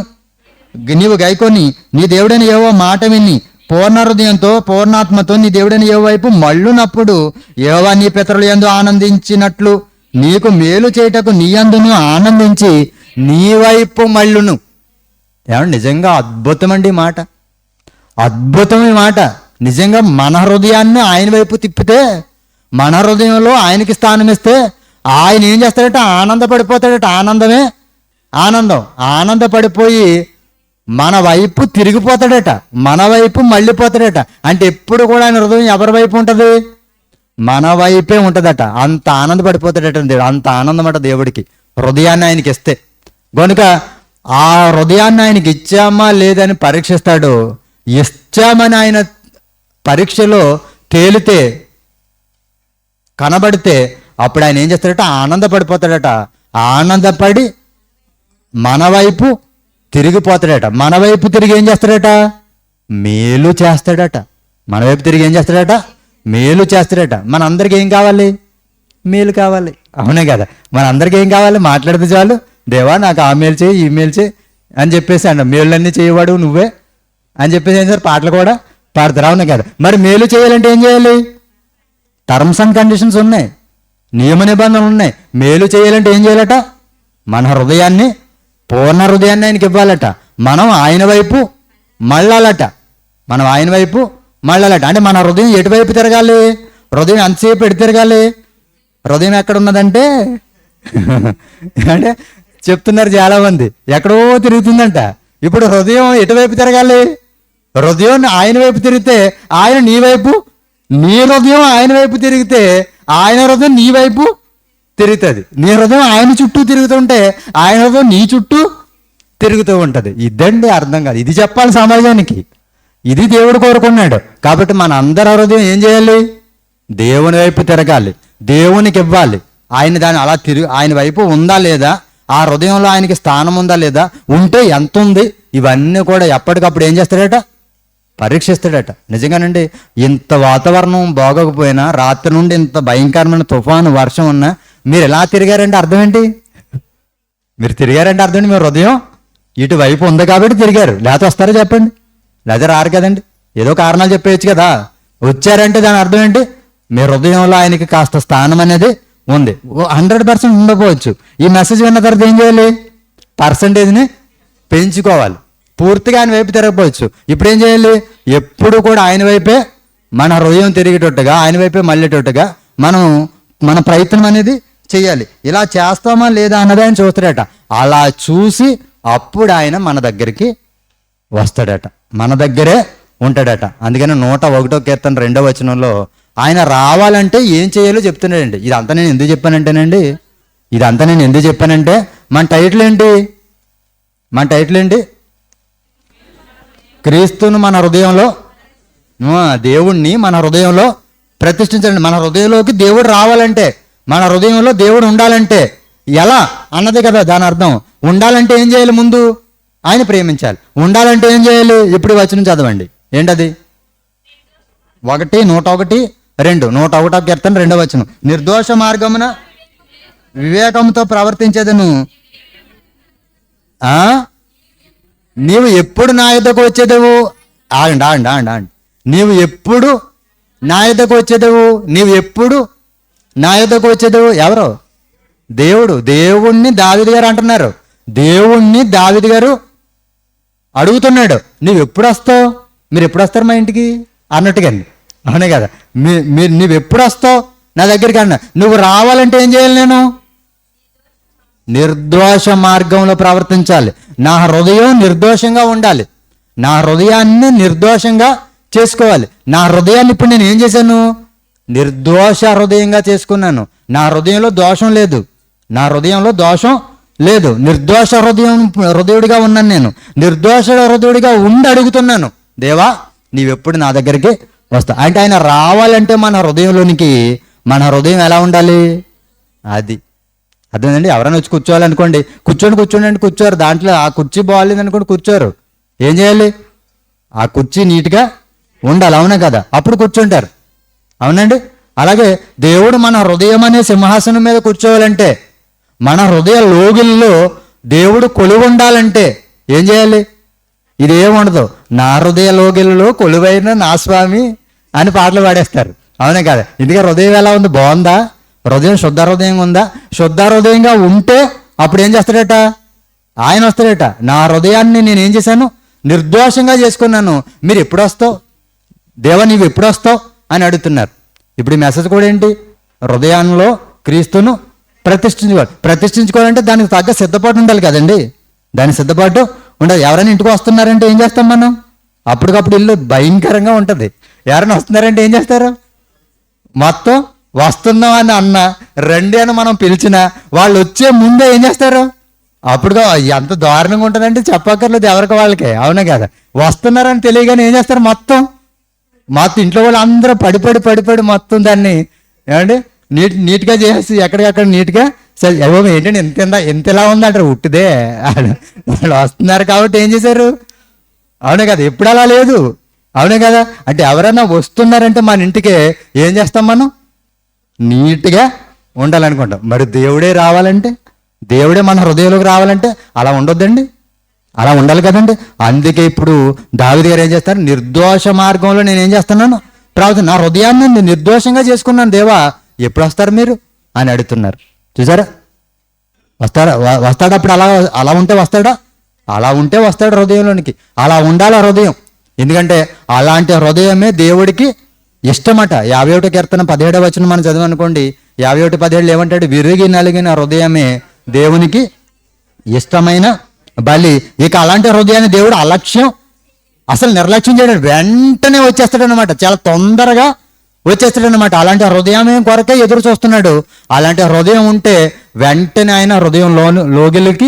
నీవు గైకొని నీ దేవుడైన యెహోవా మాట విని పూర్ణ హృదయంతో పూర్ణాత్మతో నీ దేవుడైన యెహోవా వైపు మళ్ళునప్పుడు యెహోవా నీ పితరుల యందు ఆనందించినట్లు నీకు మేలు చేయుటకు నీ యందును ఆనందించి నీ వైపు మళ్ళును. ఏమంటే నిజంగా అద్భుతం అండి మాట, అద్భుతం ఈ మాట. నిజంగా మన హృదయాన్ని ఆయన వైపు తిప్పితే, మన హృదయంలో ఆయనకి స్థానం ఇస్తే ఆయన ఏం చేస్తాడట? ఆనందపడిపోతాడట. ఆనందపడిపోయి మన వైపు తిరిగిపోతాడట, మన వైపు మళ్ళీపోతాడట. అంటే ఎప్పుడు కూడా ఆయన హృదయం ఎవరి వైపు ఉంటుంది? మన వైపే ఉంటుందట. అంత ఆనందపడిపోతాడట దేవుడు. అంత ఆనందం అట దేవుడికి హృదయాన్ని ఆయనకి ఇస్తే. కనుక ఆ హృదయాన్ని ఆయనకి ఇచ్చామా లేదని పరీక్షిస్తాడు. ఇచ్చామని ఆయన పరీక్షలో తేలితే, కనబడితే అప్పుడు ఆయన ఏం చేస్తాడట? ఆనందపడిపోతాడట. ఆనందపడి మన వైపు తిరిగిపోతాడట. మన వైపు తిరిగి ఏం చేస్తాడట? మేలు చేస్తాడట. మన వైపు తిరిగి ఏం చేస్తాడట? మేలు చేస్తాడట. మనందరికి ఏం కావాలి? మేలు కావాలి, అవునే కదా? మనందరికి ఏం కావాలి? మాట్లాడితే చాలు, దేవా నాకు ఆ మేలు చేయి, ఈ మేలు చేయి అని చెప్పేసి అన్న, మేళ్ళన్నీ చేయవాడు నువ్వే అని చెప్పేసి ఏం సార్ పాటలు కూడా పాడతారు, అవునే కదా? మరి మేలు చేయాలంటే ఏం చేయాలి? టర్మ్స్ అండ్ కండిషన్స్ ఉన్నాయి, నియమ నిబంధనలు ఉన్నాయి. మేలు చేయాలంటే ఏం చేయాలట? మన హృదయాన్ని, పూర్ణ హృదయాన్ని ఆయనకి ఇవ్వాలట. మనం ఆయన వైపు మళ్ళాలట. అంటే మన హృదయం ఎటువైపు తిరగాలి? హృదయం అంతసేపు ఎటు తిరగాలి? హృదయం ఎక్కడున్నదంటే అంటే చెప్తున్నారు చాలామంది, ఎక్కడో తిరుగుతుందంట. ఇప్పుడు హృదయం ఎటువైపు తిరగాలి? హృదయం ఆయన వైపు తిరిగితే ఆయన నీ వైపు, నీ హృదయం ఆయన వైపు తిరిగితే ఆయన హృదయం నీ వైపు తిరుగుతుంది. నీ హృదయం ఆయన చుట్టూ తిరుగుతుంటే ఆయన హృదయం నీ చుట్టూ తిరుగుతూ ఉంటుంది. ఇదండి అర్థం కాదు. ఇది చెప్పాలి సమాజానికి, ఇది దేవుడు కోరుకున్నాడు. కాబట్టి మన అందరి హృదయం ఏం చేయాలి? దేవుని వైపు తిరగాలి, దేవునికి ఇవ్వాలి. ఆయన దాన్ని అలా ఆయన వైపు ఉందా లేదా, ఆ హృదయంలో ఆయనకి స్థానం ఉందా లేదా, ఉంటే ఎంత ఉంది, ఇవన్నీ కూడా ఎప్పటికప్పుడు ఏం చేస్తాడట? పరీక్షిస్తాడట. నిజంగానండి, ఇంత వాతావరణం బాగోకపోయినా, రాత్రి నుండి ఇంత భయంకరమైన తుఫాను వర్షం ఉన్నా మీరు ఎలా తిరిగారంటే అర్థం ఏంటి? మీరు తిరిగారంటే అర్థం ఏంటి? మీరు హృదయం ఇటువైపు ఉంది కాబట్టి తిరిగారు. లేకపోతే వస్తారా చెప్పండి? లేకపోతే రారు కదండి. ఏదో కారణాలు చెప్పేయచ్చు కదా. వచ్చారంటే దాని అర్థం ఏంటి? మీ హృదయంలో ఆయనకి కాస్త స్థానం అనేది ఉంది. 100% ఉండకపోవచ్చు. ఈ మెసేజ్ విన్న తర్వాత ఏం చేయాలి? పర్సంటేజ్ని పెంచుకోవాలి. పూర్తిగా ఆయన వైపు తిరగకపోవచ్చు. ఇప్పుడు ఏం చేయాలి? ఎప్పుడు కూడా ఆయన వైపే మన హృదయం తిరిగేటట్టుగా, ఆయన వైపే మళ్ళేటట్టుగా మన ప్రయత్నం అనేది చేయాలి. ఇలా చేస్తామా లేదా అన్నది ఆయన చూస్తాడట. అలా చూసి అప్పుడు ఆయన మన దగ్గరికి వస్తాడట, మన దగ్గరే ఉంటాడట. అందుకని 101వ కీర్తన 2వ వచనంలో ఆయన రావాలంటే ఏం చేయాలో చెప్తున్నాడండి. ఇదంతా నేను ఎందుకు చెప్పానంటే మన టైటిల్ ఏంటి? క్రీస్తును మన హృదయంలో, దేవుణ్ణి మన హృదయంలో ప్రతిష్ఠించండి. మన హృదయంలోకి దేవుడు రావాలంటే, మన హృదయంలో దేవుడు ఉండాలంటే ఎలా అన్నది కదా దాని అర్థం. ఉండాలంటే ఏం చేయాలి? ముందు ఆయన ప్రేమించాలి. ఉండాలంటే ఏం చేయాలి? ఇప్పుడు వచనం చదవండి. ఏంటది? 101 కీర్తన 2వ వచనం. నిర్దోష మార్గమున వివేకంతో ప్రవర్తించేదను. నీవు ఎప్పుడు నా యొద్దకు వచ్చేదేవు? ఆగండి. నీవు ఎప్పుడు నా యొద్దకు వచ్చేదేవు? ఎవరు? దేవుణ్ణి దావీదు గారు అంటున్నారు. దేవుణ్ణి దావీదు గారు అడుగుతున్నాడు, నువ్వు ఎప్పుడు వస్తావు? మీరు ఎప్పుడు వస్తారు మా ఇంటికి అన్నట్టుగా. అవునే కదా? నువ్వు ఎప్పుడు వస్తావు నా దగ్గరికి అన్నా. నువ్వు రావాలంటే ఏం చేయాలి? నేను నిర్దోష మార్గంలో ప్రవర్తించాలి. నా హృదయం నిర్దోషంగా ఉండాలి. నా హృదయాన్ని నిర్దోషంగా చేసుకోవాలి. నా హృదయాన్ని ఇప్పుడు నేను ఏం చేశాను? నిర్దోష హృదయంగా చేసుకున్నాను. నా హృదయంలో దోషం లేదు. నిర్దోష హృదయుడిగా ఉన్నాను. నేను నిర్దోష హృదయుడిగా ఉండి అడుగుతున్నాను, దేవా నీవెప్పుడు నా దగ్గరికి వస్తా అంటే. ఆయన రావాలంటే మన హృదయంలోనికి, మన హృదయం ఎలా ఉండాలి? అది అదేనండి. ఎవరైనా వచ్చి కూర్చోవాలనుకోండి, కూర్చోండి అంటే కూర్చోరు. దాంట్లో ఆ కుర్చీ బాగాలేదు అనుకోండి, కూర్చోరు. ఏం చేయాలి? ఆ కుర్చీ నీట్గా ఉండాలి. అవునా కదా? అప్పుడు కూర్చుంటారు. అవునండి. అలాగే దేవుడు మన హృదయం అనే సింహాసనం మీద కూర్చోవాలంటే, మన హృదయ లోగిల్లో దేవుడు కొలువు ఉండాలంటే ఏం చేయాలి? ఇదేముండదు. నా హృదయ లోగిల్లో కొలువైన నా స్వామి అని పాటలు పాడేస్తారు. అవునే కదా? ఇందుకే హృదయం ఎలా ఉంది? బాగుందా? హృదయం శుద్ధ హృదయంగా ఉందా? శుద్ధ హృదయంగా ఉంటే అప్పుడు ఏం చేస్తాడట? ఆయన వస్తాడట. నా హృదయాన్ని నేను ఏం చేశాను? నిర్దోషంగా చేసుకున్నాను. మీరు ఎప్పుడు వస్తావు దేవా, నీవు ఎప్పుడు వస్తావు అని అడుగుతున్నారు. ఇప్పుడు ఈ మెసేజ్ కూడా ఏంటి? హృదయంలో క్రీస్తును ప్రతిష్ఠించుకోవాలంటే దానికి తగ్గ సిద్ధపాటు ఉండాలి కదండి. దాని సిద్ధపాటు ఉండదు. ఎవరైనా ఇంటికి వస్తున్నారంటే ఏం చేస్తాం మనం? అప్పటికప్పుడు ఇల్లు భయంకరంగా ఉంటుంది. ఎవరైనా వస్తున్నారంటే ఏం చేస్తారు? మొత్తం వస్తున్నాం అని అన్న, రండి అని మనం పిలిచినా వాళ్ళు వచ్చే ముందే ఏం చేస్తారు? అప్పుడుగా ఎంత దారుణంగా ఉంటుందంటే చెప్పక్కర్లేదు ఎవరికి వాళ్ళకే. అవునా కదా? వస్తున్నారని తెలియగానే ఏం చేస్తారు? మొత్తం ఇంట్లో వాళ్ళు అందరూ పడిపడి మొత్తం దాన్ని ఏమండి నీట్గా చేసి ఎక్కడికక్కడ నీట్గా ఏంటంటే ఎంత ఎలా ఉందంటారు. ఉట్టిదే వాళ్ళు వస్తున్నారు కాబట్టి ఏం చేశారు? అవునే కదా? ఎప్పుడు అలా లేదు. అవునే కదా? అంటే ఎవరైనా వస్తున్నారంటే మన ఇంటికే ఏం చేస్తాం? మనం నీట్గా ఉండాలనుకుంటాం. మరి దేవుడే రావాలంటే, దేవుడే మన హృదయంలోకి రావాలంటే అలా ఉండొద్దండి, అలా ఉండాలి కదండి. అందుకే ఇప్పుడు దావీదు గారు ఏం చేస్తారు? నిర్దోష మార్గంలో నేను ఏం చేస్తున్నాను? నా హృదయాన్ని నేను నిర్దోషంగా చేసుకున్నాను, దేవా ఎప్పుడు వస్తారు మీరు అని అడుగుతున్నారు. చూసారా? వస్తాడు అప్పుడు. అలా ఉంటే వస్తాడా? అలా ఉంటే వస్తాడు హృదయంలోనికి. అలా ఉండాలి హృదయం. ఎందుకంటే అలాంటి హృదయమే దేవుడికి ఇష్టమట. 51 కీర్తన 17వ వచనం మనం చదివనుకోండి. 51:17 ఏమంటాడు? విరిగి నలిగిన హృదయమే దేవునికి ఇష్టమైన బలి. ఇక అలాంటి హృదయాన్ని దేవుడు అసలు నిర్లక్ష్యం చేయడాడు. వెంటనే వచ్చేస్తాడనమాట. చాలా తొందరగా వచ్చేస్తాడనమాట. అలాంటి హృదయం కొరకే ఎదురు చూస్తున్నాడు. అలాంటి హృదయం ఉంటే వెంటనే ఆయన హృదయం లోగిలికి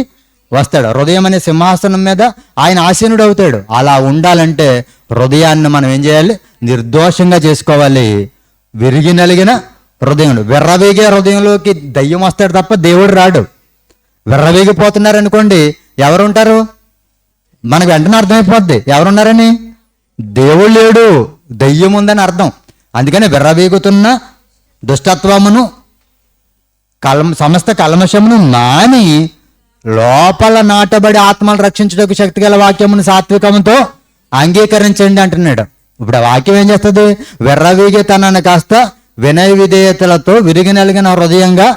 వస్తాడు. హృదయం అనే సింహాసనం మీద ఆయన ఆసీనుడు అవుతాడు. అలా ఉండాలంటే హృదయాన్ని మనం ఏం చేయాలి? నిర్దోషంగా చేసుకోవాలి. విరిగి నలిగిన హృదయం, విర్రవీగే హృదయంలోకి దయ్యం వస్తాడు తప్ప దేవుడు రాడు. విర్రవీగిపోతున్నారు అనుకోండి, ఎవరు ఉంటారు? మనకు వెంటనే అర్థమైపోద్ది ఎవరున్నారని. దేవుడు లేడు, దయ్యం ఉందని అర్థం. అందుకని విర్రవీగుతున్న దుష్టత్వమును సమస్త కల్మషమును మాని లోపల నాటబడి ఆత్మలు రక్షించుటకు శక్తి గల వాక్యమును సాత్వికముతో అంగీకరించండి అంటున్నాడు. ఇప్పుడు ఆ వాక్యం ఏం చేస్తుంది? విర్రవీగితనాన్ని కాస్త వినయ విధేయతలతో విరిగి నలిగిన హృదయంగా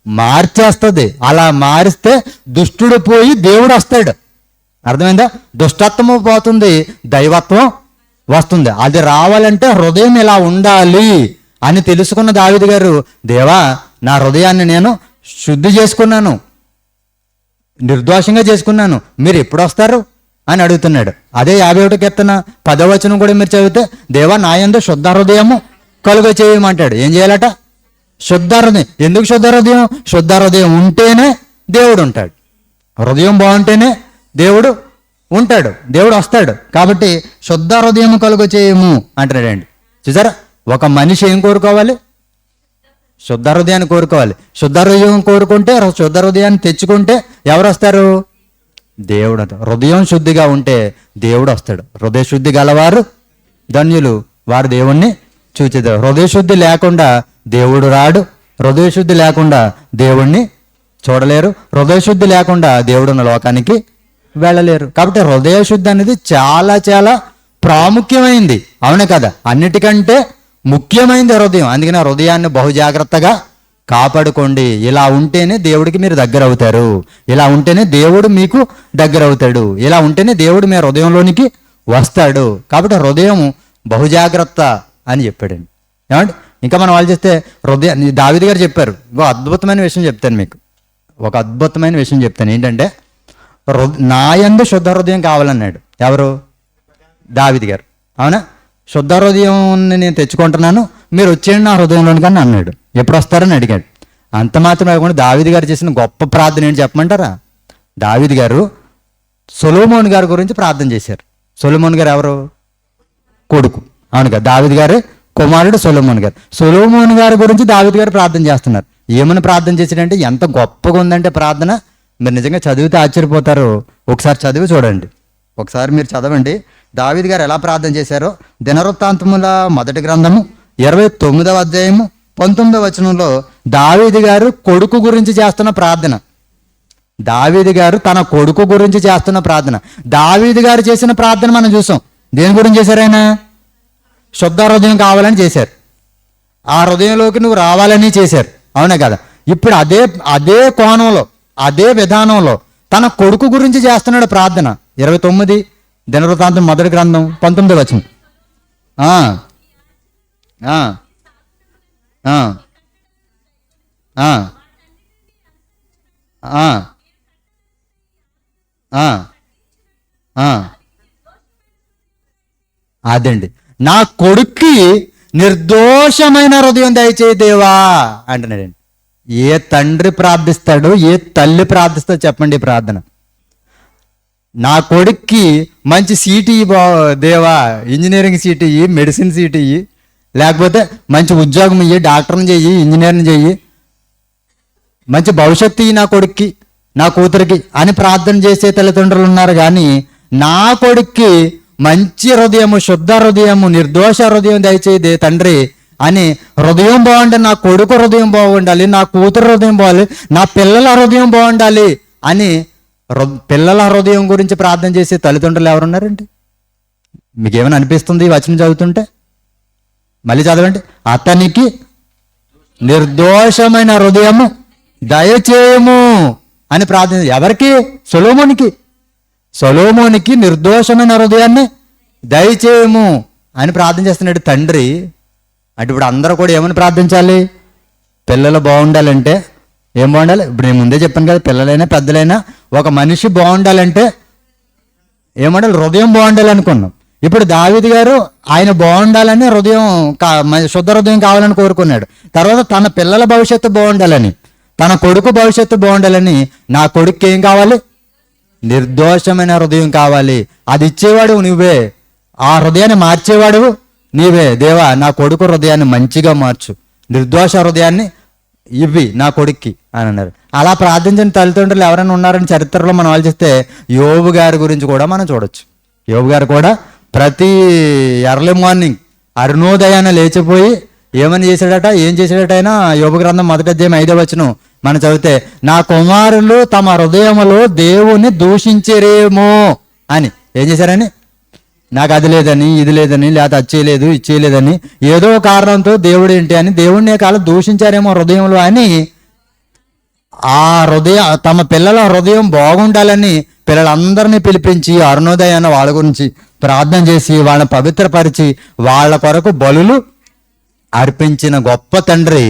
మార్చేస్తుంది. అలా మారిస్తే దుష్టుడు పోయి దేవుడు వస్తాడు. అర్థమైందా? దుష్టత్వము పోతుంది, దైవత్వం వస్తుంది. అది రావాలంటే హృదయం ఇలా ఉండాలి అని తెలుసుకున్న దావీదు గారు, దేవా నా హృదయాన్ని నేను శుద్ధి చేసుకున్నాను, నిర్దోషంగా చేసుకున్నాను, మీరు ఎప్పుడు వస్తారు అని అడుగుతున్నాడు. అదే 51 కీర్తన 10వ వచనం కూడా మీరు చదివితే, దేవా నా యందు శుద్ధ హృదయము కలుగ చేయమంటాడు. ఏం చేయాలట? శుద్ధ హృదయం. ఎందుకు శుద్ధ హృదయం? శుద్ధ హృదయం ఉంటేనే దేవుడు ఉంటాడు. హృదయం బాగుంటేనే దేవుడు ఉంటాడు, దేవుడు వస్తాడు. కాబట్టి శుద్ధ హృదయం కలుగ చేయము అంటున్నాడండి. చూసారా, ఒక మనిషి ఏం కోరుకోవాలి? శుద్ధ హృదయాన్ని కోరుకోవాలి. శుద్ధ హృదయం కోరుకుంటే, శుద్ధ హృదయాన్ని తెచ్చుకుంటే ఎవరు వస్తారు? దేవుడు అంట. హృదయం శుద్ధిగా ఉంటే దేవుడు వస్తాడు. హృదయ శుద్ధి గలవారు ధన్యులు, వారు దేవుణ్ణి చూచేదారు. హృదయ శుద్ధి లేకుండా దేవుడు రాడు. హృదయ శుద్ధి లేకుండా దేవుణ్ణి చూడలేరు. హృదయ శుద్ధి లేకుండా దేవుడున్న లోకానికి వెళ్ళలేరు. కాబట్టి హృదయ శుద్ధి అనేది చాలా చాలా ప్రాముఖ్యమైంది. అవునే కదా? అన్నిటికంటే ముఖ్యమైనది హృదయం. అందుకని హృదయాన్ని బహుజాగ్రత్తగా కాపాడుకోండి. ఇలా ఉంటేనే దేవుడికి మీరు దగ్గర అవుతారు. ఇలా ఉంటేనే దేవుడు మీకు దగ్గర అవుతాడు. ఇలా ఉంటేనే దేవుడు మీ హృదయంలోనికి వస్తాడు. కాబట్టి హృదయం బహుజాగ్రత్త అని చెప్పాడండి. ఏమంటే ఇంకా మనం వాళ్ళు చేస్తే దావీదు గారు చెప్పారు. ఒక అద్భుతమైన విషయం చెప్తాను మీకు. ఒక అద్భుతమైన విషయం చెప్తాను. ఏంటంటే నా యందు శుద్ధ హృదయం కావాలన్నాడు. ఎవరు? దావీదు గారు. అవునా? శుద్ధ హృదయం నేను తెచ్చుకుంటున్నాను, మీరు వచ్చేయండి నా హృదయంలోని కానీ అన్నాడు. ఎప్పుడు వస్తారని అడిగాడు. అంత మాత్రం కాకుండా దావీదు గారు చేసిన గొప్ప ప్రార్థన ఏంటి చెప్పమంటారా? దావీదు గారు సొలొమోను గారి గురించి ప్రార్థన చేశారు. సొలొమోను గారు ఎవరు? కొడుకు. అవును కదా, దావీదు గారు కుమారుడు సొలొమోను గారు. సొలొమోను గారి గురించి దావీదు గారు ప్రార్థన చేస్తున్నారు. ఏమని ప్రార్థన చేశాడంటే, ఎంత గొప్పగా ఉందంటే ప్రార్థన, మీరు నిజంగా చదివితే ఆశ్చర్యపోతారు. ఒకసారి చదివి చూడండి. ఒకసారి మీరు చదవండి దావీదు గారు ఎలా ప్రార్థన చేశారో. దినవృత్తాంతముల మొదటి గ్రంథము 29వ అధ్యాయము 19వ వచనంలో దావీదు గారు కొడుకు గురించి చేస్తున్న ప్రార్థన. దావీదు గారు తన కొడుకు గురించి చేస్తున్న ప్రార్థన. దావీదు గారు చేసిన ప్రార్థన మనం చూసాం. దేని గురించి చేశారు? ఆయన శుద్ధ హృదయం కావాలని చేశారు. ఆ హృదయంలోకి నువ్వు రావాలని చేశారు. అవునే కదా? ఇప్పుడు అదే కోణంలో, అదే విధానంలో తన కొడుకు గురించి చేస్తున్నాడు ప్రార్థన. 29 దినవృత్తాంతం మొదటి గ్రంథం 19వ వచనం. అదండి, నా కొడుక్కి నిర్దోషమైన హృదయం దయచేయి దేవా అంటున్నాడండి. ఏ తండ్రి ప్రార్థిస్తాడు, ఏ తల్లి ప్రార్థిస్తాడో చెప్పండి ఈ ప్రార్థన. నా కొడుక్కి మంచి సీట్ ఇయ్యి దేవా, ఇంజనీరింగ్ సీట్ ఇయ్యి, మెడిసిన్ సీట్ ఇయ్యి, లేకపోతే మంచి ఉద్యోగం ఇయ్యి, డాక్టర్ని చెయ్యి, ఇంజనీర్ని చెయ్యి, మంచి భవిష్యత్తు ఇయ్యి నా కొడుక్కి, నా కూతురికి అని ప్రార్థన చేసే తల్లిదండ్రులు ఉన్నారు. కానీ నా కొడుక్కి మంచి హృదయము, శుద్ధ హృదయము, నిర్దోష హృదయం దయచేయి తండ్రి అని హృదయం బాగుండాలి, నా కొడుకు హృదయం బాగుండాలి, నా కూతురు హృదయం బాగుండాలి, నా పిల్లల హృదయం బాగుండాలి అని పిల్లల హృదయం గురించి ప్రార్థన చేసే తల్లిదండ్రులు ఎవరున్నారండి? మీకేమైనా అనిపిస్తుంది ఈ వచనం చదువుతుంటే? మళ్ళీ చదవండి. అతనికి నిర్దోషమైన హృదయము దయచేయము అని ప్రార్థన. ఎవరికి? సొలొమోనికి. సొలొమోనికి నిర్దోషమైన హృదయాన్ని దయచేయము అని ప్రార్థన చేస్తున్నాడు తండ్రి. అంటే ఇప్పుడు అందరూ కూడా ఏమని ప్రార్థించాలి? పిల్లలు బాగుండాలంటే ఏం బాగుండాలి? ఇప్పుడు నేను ముందే చెప్పాను కదా, పిల్లలైనా పెద్దలైనా ఒక మనిషి బాగుండాలంటే ఏమండాలి? హృదయం బాగుండాలి అనుకున్నాం. ఇప్పుడు దావీదు గారు ఆయన బాగుండాలని హృదయం, శుద్ధ హృదయం కావాలని కోరుకున్నాడు. తర్వాత తన పిల్లల భవిష్యత్తు బాగుండాలని, తన కొడుకు భవిష్యత్తు బాగుండాలని, నా కొడుకు ఏం కావాలి? నిర్దోషమైన హృదయం కావాలి. అది ఇచ్చేవాడు నువ్వే, ఆ హృదయాన్ని మార్చేవాడు నీవే. దేవా నా కొడుకు హృదయాన్ని మంచిగా మార్చు, నిర్దోష హృదయాన్ని ఇవ్వి నా కొడుక్కి అని అన్నారు. అలా ప్రార్థించిన తల్లిదండ్రులు ఎవరైనా ఉన్నారని చరిత్రలో మనం ఆలోచిస్తే యోబు గారి గురించి కూడా మనం చూడొచ్చు. యోబు గారు కూడా ప్రతి ఎర్లీ మార్నింగ్ అరుణోదయాన లేచిపోయి ఏమని చేశాడట, ఏం చేశాడట ఆయన? యోబు గ్రంథం 1వ అధ్యాయం 5వ వచనం మనం చదివితే, నా కుమారులు తమ హృదయములో దేవుని దూషించరేమో అని. ఏం చేశారని? నాకు అది లేదని, ఇది లేదని, లేకపోతే అది చేయలేదు, ఇది చేయలేదని, ఏదో కారణంతో దేవుడు ఏంటి అని దేవుడిని కాలం దూషించారేమో హృదయంలో అని, ఆ తమ పిల్లల హృదయం బాగుండాలని పిల్లలందరినీ పిలిపించి అరుణోదయాన వాళ్ళ గురించి ప్రార్థన చేసి వాళ్ళని పవిత్రపరిచి వాళ్ళ కొరకు బలులు అర్పించిన గొప్ప తండ్రి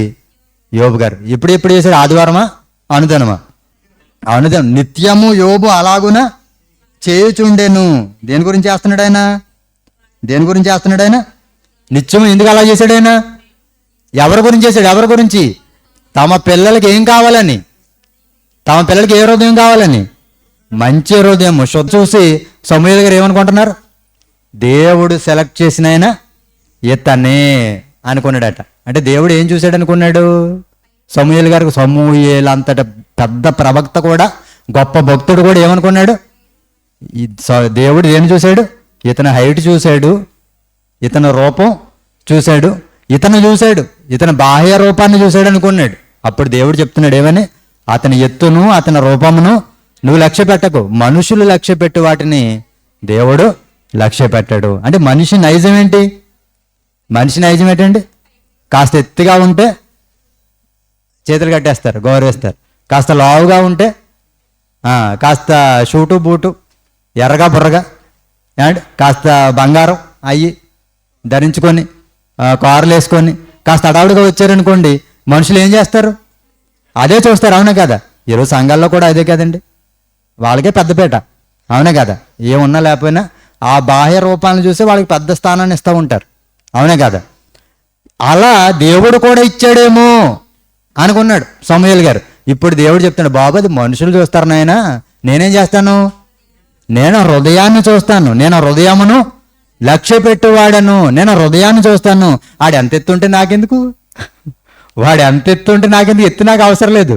యోబు గారు. ఇప్పుడు చేశాడు? ఆదివారమా అనుదినమా? అనుదినం. నిత్యము యోబు అలాగున చేయుచుండెను. దేని గురించి చేస్తున్నాడు ఆయన? దేని గురించి చేస్తున్నాడు ఆయన? నిత్యము ఎందుకు అలా చేశాడు ఆయన? ఎవరి గురించి చేశాడు? ఎవరి గురించి? తమ పిల్లలకి ఏం కావాలని? తమ పిల్లలకి ఏ హృదయం కావాలని? మంచి హృదయం. చూసి సమూయేలు గారు ఏమనుకుంటున్నారు? దేవుడు సెలెక్ట్ చేసిన ఆయన ఇతనే అనుకున్నాడట. అంటే దేవుడు ఏం చూశాడు అనుకున్నాడు? సమూయేలు గారికి, సమూయేలు అంతట పెద్ద ప్రవక్త కూడా, గొప్ప భక్తుడు కూడా ఏమనుకున్నాడు? దేవుడు ఏం చూశాడు? ఇతని హైట్ చూశాడు, ఇతని రూపం చూశాడు, ఇతని బాహ్య రూపాన్ని చూశాడు అనుకున్నాడు. అప్పుడు దేవుడు చెప్తున్నాడు ఏమని? అతని ఎత్తును అతని రూపమును నువ్వు లక్ష్య పెట్టకు, మనుషులు లక్ష్య పెట్టు వాటిని దేవుడు లక్ష్య పెట్టాడు. అంటే మనిషి నైజం ఏంటి? మనిషి నైజం ఏంటండి? కాస్త ఎత్తుగా ఉంటే చేతులు కట్టేస్తారు, గౌరవిస్తారు. కాస్త లావుగా ఉంటే కాస్త షూటు బూటు, ఎర్రగా బుర్రగా, అండ్ కాస్త బంగారం అయ్యి ధరించుకొని కారులు వేసుకొని కాస్త అడావుడిగా వచ్చారనుకోండి, మనుషులు ఏం చేస్తారు? అదే చూస్తారు. అవునా కదా? ఈరోజు సంఘాల్లో కూడా అదే కదండి, వాళ్ళకే పెద్దపేట. అవునే కదా? ఏమున్నా లేకపోయినా ఆ బాహ్య రూపాలను చూసి వాళ్ళకి పెద్ద స్థానాన్ని ఇస్తూ ఉంటారు. అవునే కదా? అలా దేవుడు కూడా ఇచ్చాడేమో అనుకున్నాడు సమూయేలు గారు. ఇప్పుడు దేవుడు చెప్తున్నాడు, బాబు అది మనుషులు చూస్తారు నాయనా, నేనేం చేస్తాను? నేను హృదయాన్ని చూస్తాను, నేను హృదయమును లక్ష్య పెట్టువాడను, నేను హృదయాన్ని చూస్తాను. వాడు ఎంత ఎత్తుంటే నాకెందుకు? వాడు ఎంత ఎత్తుంటే నాకెందుకు? ఎత్తు నాకు అవసరం లేదు.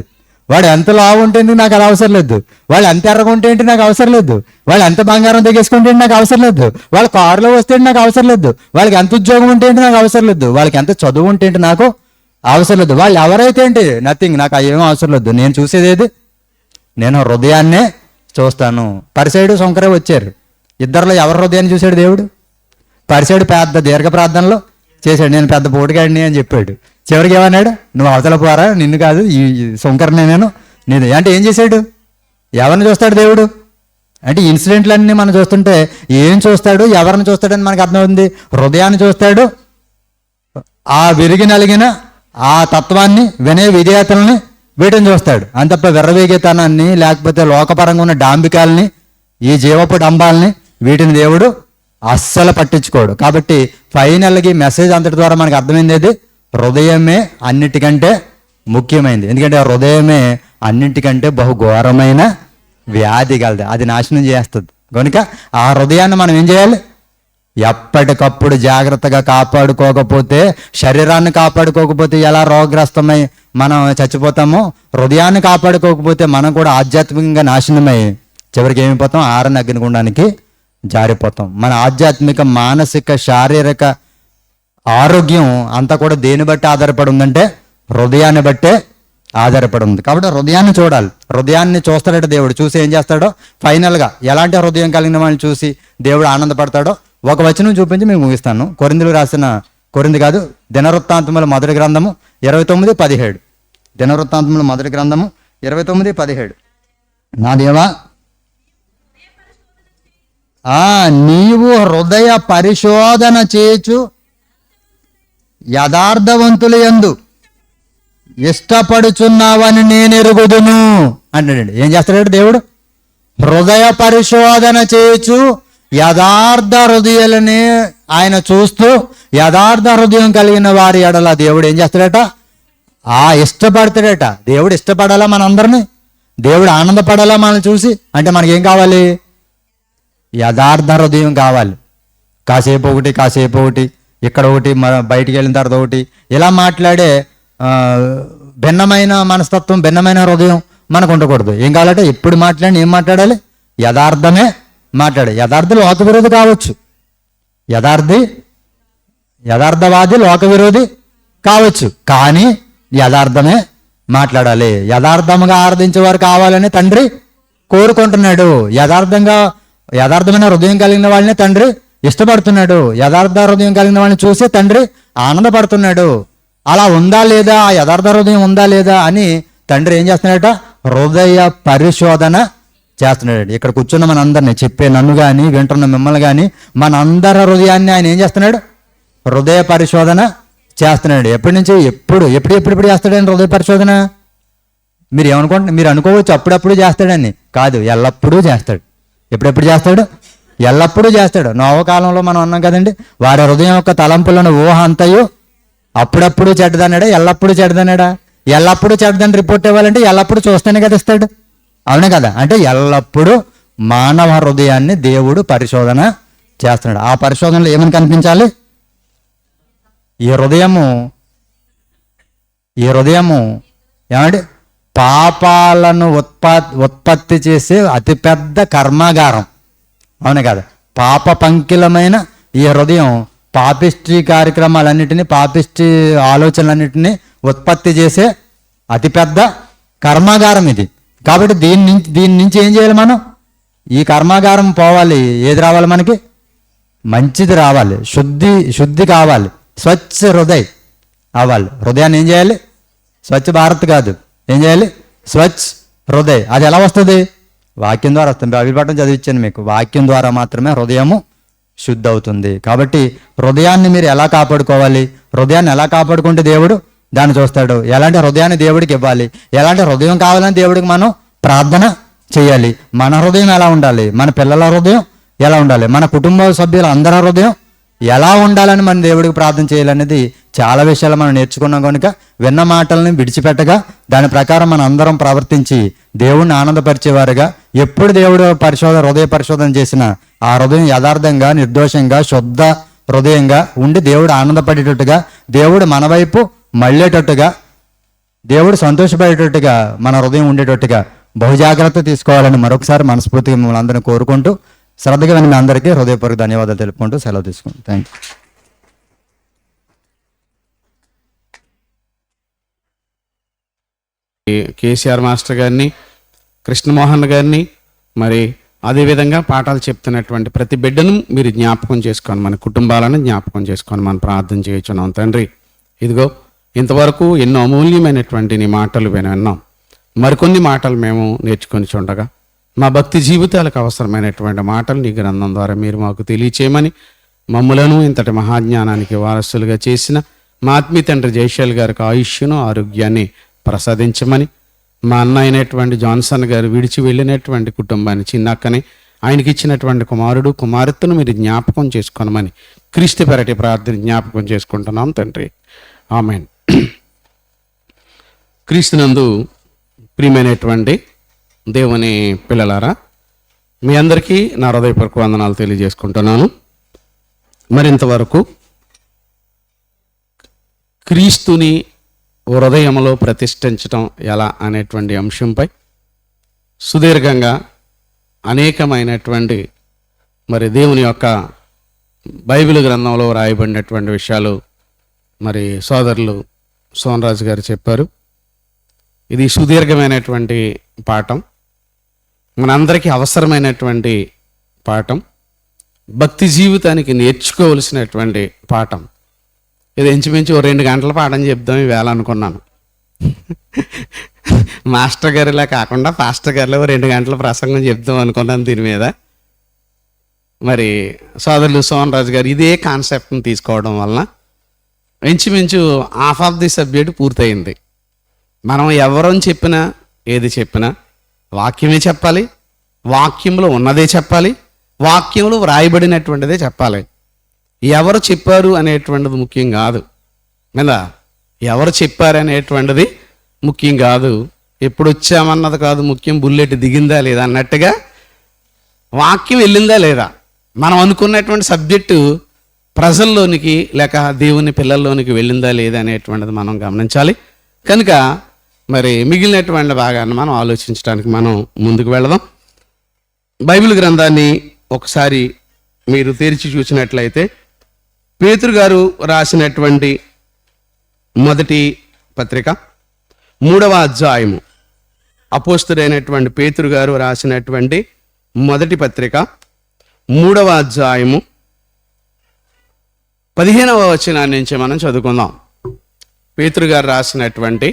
వాడు ఎంత లావు ఉంటే నాకు అది అవసరం లేదు. వాళ్ళు ఎంత ఎర్రగా ఉంటే ఏంటి నాకు అవసరం లేదు. వాళ్ళు ఎంత బంగారం తెగేసుకుంటే నాకు అవసరం లేదు. వాళ్ళ కారులో వస్తే నాకు అవసరం లేదు. వాళ్ళకి ఎంత ఉద్యోగం ఉంటే ఏంటి నాకు అవసరం లేదు. వాళ్ళకి ఎంత చదువు ఉంటే ఏంటి నాకు అవసరం లేదు. వాళ్ళు ఎవరైతే ఏంటి నథింగ్, నాకు ఏమీ అవసరం లేదు. నేను చూసేది ఏది? నేను హృదయాన్నే చూస్తాను. పరిసైడు శంకరే వచ్చారు. ఇద్దరిలో ఎవరి హృదయాన్ని చూశాడు దేవుడు? పరిసైడు పెద్ద దీర్ఘ ప్రార్థనలో చేశాడు, నేను పెద్ద పోటుగాడిని అని చెప్పాడు. చివరికి ఏమన్నాడు? నువ్వు అవతల పోరా, నిన్ను కాదు, ఈ శంకర్నే నేను నీది అంటే ఏం చేశాడు? ఎవరిని చూస్తాడు దేవుడు? అంటే ఇన్సిడెంట్లన్నీ మనం చూస్తుంటే ఏం చూస్తాడు, ఎవరిని చూస్తాడని మనకు అర్థమవుతుంది. హృదయాన్ని చూస్తాడు, ఆ విరిగి నలిగిన ఆ తత్వాన్ని, వినయ విధేయతల్ని, వీటిని చూస్తాడు. అంతప్ప విర్రవేగితనాన్ని, లేకపోతే లోకపరంగా ఉన్న డాంబికాలని, ఈ జీవపు డంబాలని, వీటిని దేవుడు అస్సలు పట్టించుకోడు. కాబట్టి ఫైనల్గా ఈ మెసేజ్ అంతటి ద్వారా మనకు అర్థమైంది, హృదయమే అన్నిటికంటే ముఖ్యమైనది. ఎందుకంటే హృదయమే అన్నింటికంటే బహుఘోరమైన వ్యాధి కలదు, అది నాశనం చేస్తుంది. కనుక ఆ హృదయాన్ని మనం ఏం చేయాలి? ఎప్పటికప్పుడు జాగ్రత్తగా కాపాడుకోకపోతే, శరీరాన్ని కాపాడుకోకపోతే ఎలా రోగగ్రస్తమై మనం చచ్చిపోతామో, హృదయాన్ని కాపాడుకోకపోతే మనం కూడా ఆధ్యాత్మికంగా నాశనమై చివరికి ఏమైపోతాం? ఆరని అగ్నిగుండానికి జారిపోతాం. మన ఆధ్యాత్మిక, మానసిక, శారీరక ఆరోగ్యం అంతా కూడా దేని బట్టి ఆధారపడి ఉందంటే హృదయాన్ని బట్టే ఆధారపడి ఉంది. కాబట్టి హృదయాన్ని చూడాలి. హృదయాన్ని చూస్తాడట దేవుడు. చూసి ఏం చేస్తాడో ఫైనల్గా ఎలాంటి హృదయం కలిగిన వాళ్ళని చూసి దేవుడు ఆనందపడతాడో ఒక వచనం చూపించి మేము ముగిస్తాను. దినవృత్తాంతముల మొదటి గ్రంథము 29:17. దినవృత్తాంతముల మొదటి గ్రంథము 29:17. నా దేవా, నీవు హృదయ పరిశోధన చేచు యథార్థవంతుల యందు ఇష్టపడుచున్నావని నేను ఎరుగుదును అంటాడండి. ఏం చేస్తాడు దేవుడు? హృదయ పరిశోధన చేయొచ్చు, యథార్థ హృదయాలని ఆయన చూస్తూ, యథార్థ హృదయం కలిగిన వారి ఎడల దేవుడు ఏం చేస్తాడట? ఇష్టపడతాడట. దేవుడు ఇష్టపడాలా మనందరినీ? దేవుడు ఆనందపడాలా మనం చూసి? అంటే మనకేం కావాలి? యథార్థ హృదయం కావాలి. కాసేపు ఒకటి, ఇక్కడ ఒకటి, బయటికి వెళ్ళిన తర్వాత ఒకటి, ఇలా మాట్లాడే భిన్నమైన మనస్తత్వం, భిన్నమైన హృదయం మనకు ఉండకూడదు. ఏం కావాలంటే ఎప్పుడు ఏం మాట్లాడాలి? యథార్థమే మాట్లాడాలి. యథార్థం లోక విరోధి కావచ్చు, యథార్థవాది లోక విరోధి కావచ్చు, కానీ యథార్థమే మాట్లాడాలి. యథార్థంగా ఆరాధించేవారు కావాలని తండ్రి కోరుకుంటున్నాడు. యథార్థమైన హృదయం కలిగిన వాళ్ళని తండ్రి ఇష్టపడుతున్నాడు. యథార్థ హృదయం కలిగిన వాళ్ళని చూసి తండ్రి ఆనందపడుతున్నాడు. అలా ఉందా లేదా, ఆ యథార్థ హృదయం ఉందా లేదా అని తండ్రి ఏం చేస్తున్నాడట? హృదయ పరిశోధన చేస్తున్నాడు. ఇక్కడ కూర్చున్న మన అందరినీ, చెప్పే నన్ను కానీ వింటున్న మిమ్మల్ని కానీ, మన అందరి హృదయాన్ని ఆయన ఏం చేస్తున్నాడు? హృదయ పరిశోధన చేస్తున్నాడు. ఎప్పటి నుంచి? ఎప్పుడు చేస్తాడండి హృదయ పరిశోధన? మీరు అనుకోవచ్చు అప్పుడప్పుడు చేస్తాడని. కాదు, ఎల్లప్పుడూ చేస్తాడు. ఎప్పుడెప్పుడు చేస్తాడు? ఎల్లప్పుడూ చేస్తాడు. నోవ కాలంలో మనం అన్నాం కదండి, వారి హృదయం యొక్క తలంపులను ఊహ అంతయు అప్పుడప్పుడు చెడ్డదన్నాడా, ఎల్లప్పుడూ చెడ్డదన్నాడా? ఎల్లప్పుడూ చెడ్డదని రిపోర్ట్ ఇవ్వాలంటే ఎల్లప్పుడూ చూస్తేనే కదా ఇస్తాడు. అవునే కదా? అంటే ఎల్లప్పుడూ మానవ హృదయాన్ని దేవుడు పరిశోధన చేస్తున్నాడు. ఆ పరిశోధనలో ఏమని కనిపించాలి? ఈ హృదయము ఏమంటే పాపాలను ఉత్పత్తి చేసే అతిపెద్ద కర్మాగారం. అవునే కదా? పాప పంకిలమైన ఈ హృదయం పాపిష్టి కార్యక్రమాలన్నిటినీ, పాపిష్టి ఆలోచనలన్నిటినీ ఉత్పత్తి చేసే అతిపెద్ద కర్మాగారం ఇది. కాబట్టి దీని నుంచి ఏం చేయాలి మనం? ఈ కర్మాగారం పోవాలి. ఏది రావాలి మనకి? మంచిది రావాలి, శుద్ధి కావాలి, స్వచ్ఛ హృదయ్ అవ్వాలి. హృదయాన్ని ఏం చేయాలి? స్వచ్ఛ భారత్ కాదు, ఏం చేయాలి? స్వచ్ఛ హృదయ్. అది ఎలా వస్తుంది? వాక్యం ద్వారా వస్తుంది. బైబిల్ పాఠం చదివించాను మీకు. వాక్యం ద్వారా మాత్రమే హృదయము శుద్ధి అవుతుంది. కాబట్టి హృదయాన్ని మీరు ఎలా కాపాడుకోవాలి? హృదయాన్ని ఎలా కాపాడుకుంటే దేవుడు దాన్ని చూస్తాడు. ఎలాంటి హృదయాన్ని దేవుడికి ఇవ్వాలి, ఎలాంటి హృదయం కావాలని దేవుడికి మనం ప్రార్థన చేయాలి. మన హృదయం ఎలా ఉండాలి, మన పిల్లల హృదయం ఎలా ఉండాలి, మన కుటుంబ సభ్యుల అందరి హృదయం ఎలా ఉండాలని మన దేవుడికి ప్రార్థన చేయాలనేది చాలా విషయాలు మనం నేర్చుకున్నాం. కనుక విన్న మాటల్ని విడిచిపెట్టగా దాని ప్రకారం మనం అందరం ప్రవర్తించి దేవుడిని ఆనందపరిచేవారుగా, ఎప్పుడు దేవుడు హృదయ పరిశోధన చేసినా ఆ హృదయం యథార్థంగా, నిర్దోషంగా, శుద్ధ హృదయంగా ఉండి దేవుడు ఆనందపడేటట్టుగా, దేవుడు మన వైపు మళ్ళేటట్టుగా, దేవుడు సంతోషపడేటట్టుగా మన హృదయం ఉండేటట్టుగా బహుజాగ్రత్త తీసుకోవాలని మరొకసారి మనస్ఫూర్తిగా మిమ్మల్ని అందరినీ కోరుకుంటూ, శ్రద్ధగా విని మీ అందరికీ హృదయపూర్వక ధన్యవాదాలు తెలుపుకుంటూ సెలవు తీసుకుంటాం. Thank you. కేసీఆర్ మాస్టర్ గారిని, కృష్ణమోహన్ గారిని, మరి అదేవిధంగా పాఠాలు చెప్తున్నటువంటి ప్రతి బిడ్డను మీరు జ్ఞాపకం చేసుకొని, మన కుటుంబాలను జ్ఞాపకం చేసుకొని మనం ప్రార్థన చేయించున్నాం. తండ్రి, ఇదిగో ఇంతవరకు ఎన్నో అమూల్యమైనటువంటి నీ మాటలు విన్నాం. మరికొన్ని మాటలు మేము నేర్చుకొని చూడగా మా భక్తి జీవితాలకు అవసరమైనటువంటి మాటలు నీ గ్రంథం ద్వారా మీరు మాకు తెలియచేయమని, మమ్ములను ఇంతటి మహాజ్ఞానానికి వారసులుగా చేసిన మా ఆత్మీయ తండ్రి జయశాల్ గారికి ఆయుష్ను, ఆరోగ్యాన్ని ప్రసాదించమని, మా అన్న అయినటువంటి జాన్సన్ గారు విడిచి వెళ్ళినటువంటి కుటుంబాన్ని, చిన్నక్కని, ఆయనకి ఇచ్చినటువంటి కుమారుడు, కుమార్తెను మీరు జ్ఞాపకం చేసుకోనమని క్రీస్తు పెరటి ప్రార్థన జ్ఞాపకం చేసుకుంటున్నాం తండ్రి. ఆమేన్. క్రీస్తునందు ప్రియమైనటువంటి దేవుని పిల్లలారా, మీ అందరికీ నా హృదయపూర్వక వందనాలు తెలియజేసుకుంటున్నాను. మరింతవరకు క్రీస్తుని హృదయంలో ప్రతిష్ఠించటం ఎలా అనేటువంటి అంశంపై సుదీర్ఘంగా అనేకమైనటువంటి మరి దేవుని యొక్క బైబిల్ గ్రంథంలో రాయబడినటువంటి విషయాలు మరి సోదరులు సోనరాజు గారు చెప్పారు. ఇది సుదీర్ఘమైనటువంటి పాఠం, మనందరికీ అవసరమైనటువంటి పాఠం, భక్తి జీవితానికి నేర్చుకోవలసినటువంటి పాఠం. ఇది ఇంచుమించు 2 గంటల పాఠం చెప్దాం ఈవేళ అనుకున్నాను. మాస్టర్ గారిలా కాకుండా పాస్టర్ గారిలో 2 గంటల ప్రసంగం చెప్దాం అనుకున్నాను దీని మీద. మరి సోదరులు సోనరాజు గారు ఇదే కాన్సెప్ట్ని తీసుకోవడం వలన ఇంచుమించు హాఫ్ ఆఫ్ ది సబ్జెక్ట్ పూర్తయింది. మనం ఎవరని చెప్పినా, ఏది చెప్పినా వాక్యమే చెప్పాలి, వాక్యంలో ఉన్నదే చెప్పాలి, వాక్యంలో వ్రాయబడినటువంటిదే చెప్పాలి. ఎవరు చెప్పారు అనేటువంటిది ముఖ్యం కాదు కదా, ఎవరు చెప్పారు అనేటువంటిది ముఖ్యం కాదు, ఎప్పుడు వచ్చామన్నది కాదు ముఖ్యం, బుల్లెట్ దిగిందా లేదా అన్నట్టుగా వాక్యం వెళ్ళిందా లేదా, మనం అనుకున్నటువంటి సబ్జెక్టు ప్రజల్లోనికి లేక దేవుని పిల్లల్లోనికి వెళ్ళిందా లేదా అనేటువంటిది మనం గమనించాలి. కనుక మరి మిగిలినటువంటి భాగాన్ని మనం ఆలోచించడానికి మనం ముందుకు వెళదాం. బైబిల్ గ్రంథాన్ని ఒకసారి మీరు తెరిచి చూసినట్లయితే పేతురు గారు రాసినటువంటి మొదటి పత్రిక 3వ అధ్యాయము, అపోస్తలుడైనటువంటి పేతురు గారు రాసినటువంటి మొదటి పత్రిక 3వ అధ్యాయము 15వ వచనాన్ని నుంచి మనం చదువుకుందాం. పేతురు గారు రాసినటువంటి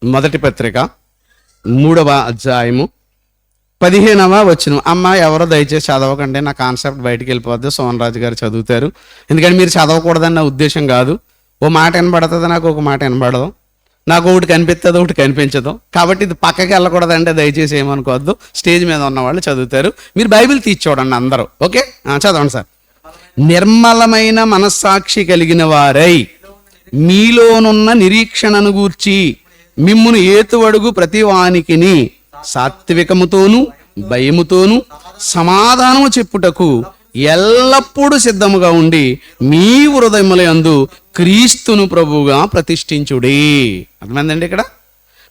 మొదటి పత్రిక 3వ అధ్యాయము 15వ వచనం. అమ్మ ఎవరో దయచేసి చదవకండి, నా కాన్సెప్ట్ బయటికి వెళ్ళిపోద్ది, సోమన్ రాజు గారు చదువుతారు. ఎందుకంటే మీరు చదవకూడదని నా ఉద్దేశం కాదు. ఓ మాట వినబడుతుంది, నాకు ఒక మాట వినబడదు, నాకు ఒకటి కనిపిస్తుంది, ఒకటి కనిపించదు. కాబట్టి ఇది పక్కకి వెళ్ళకూడదంటే దయచేసి ఏమనుకోవద్దు. స్టేజ్ మీద ఉన్న వాళ్ళు చదువుతారు, మీరు బైబిల్ తీసి చూడండి అందరూ. ఓకే, చదవండి సార్. నిర్మలమైన మనస్సాక్షి కలిగిన వారై మీలోనున్న నిరీక్షణను గూర్చి మిమ్మును ఏతువడుగు ప్రతి వానికిని సాత్వికముతోను భయముతోను సమాధానము చెప్పుటకు ఎల్లప్పుడూ సిద్ధముగా ఉండి మీ హృదయములందు క్రీస్తును ప్రభువుగా ప్రతిష్ఠించుడి. అర్థమైందండి? ఇక్కడ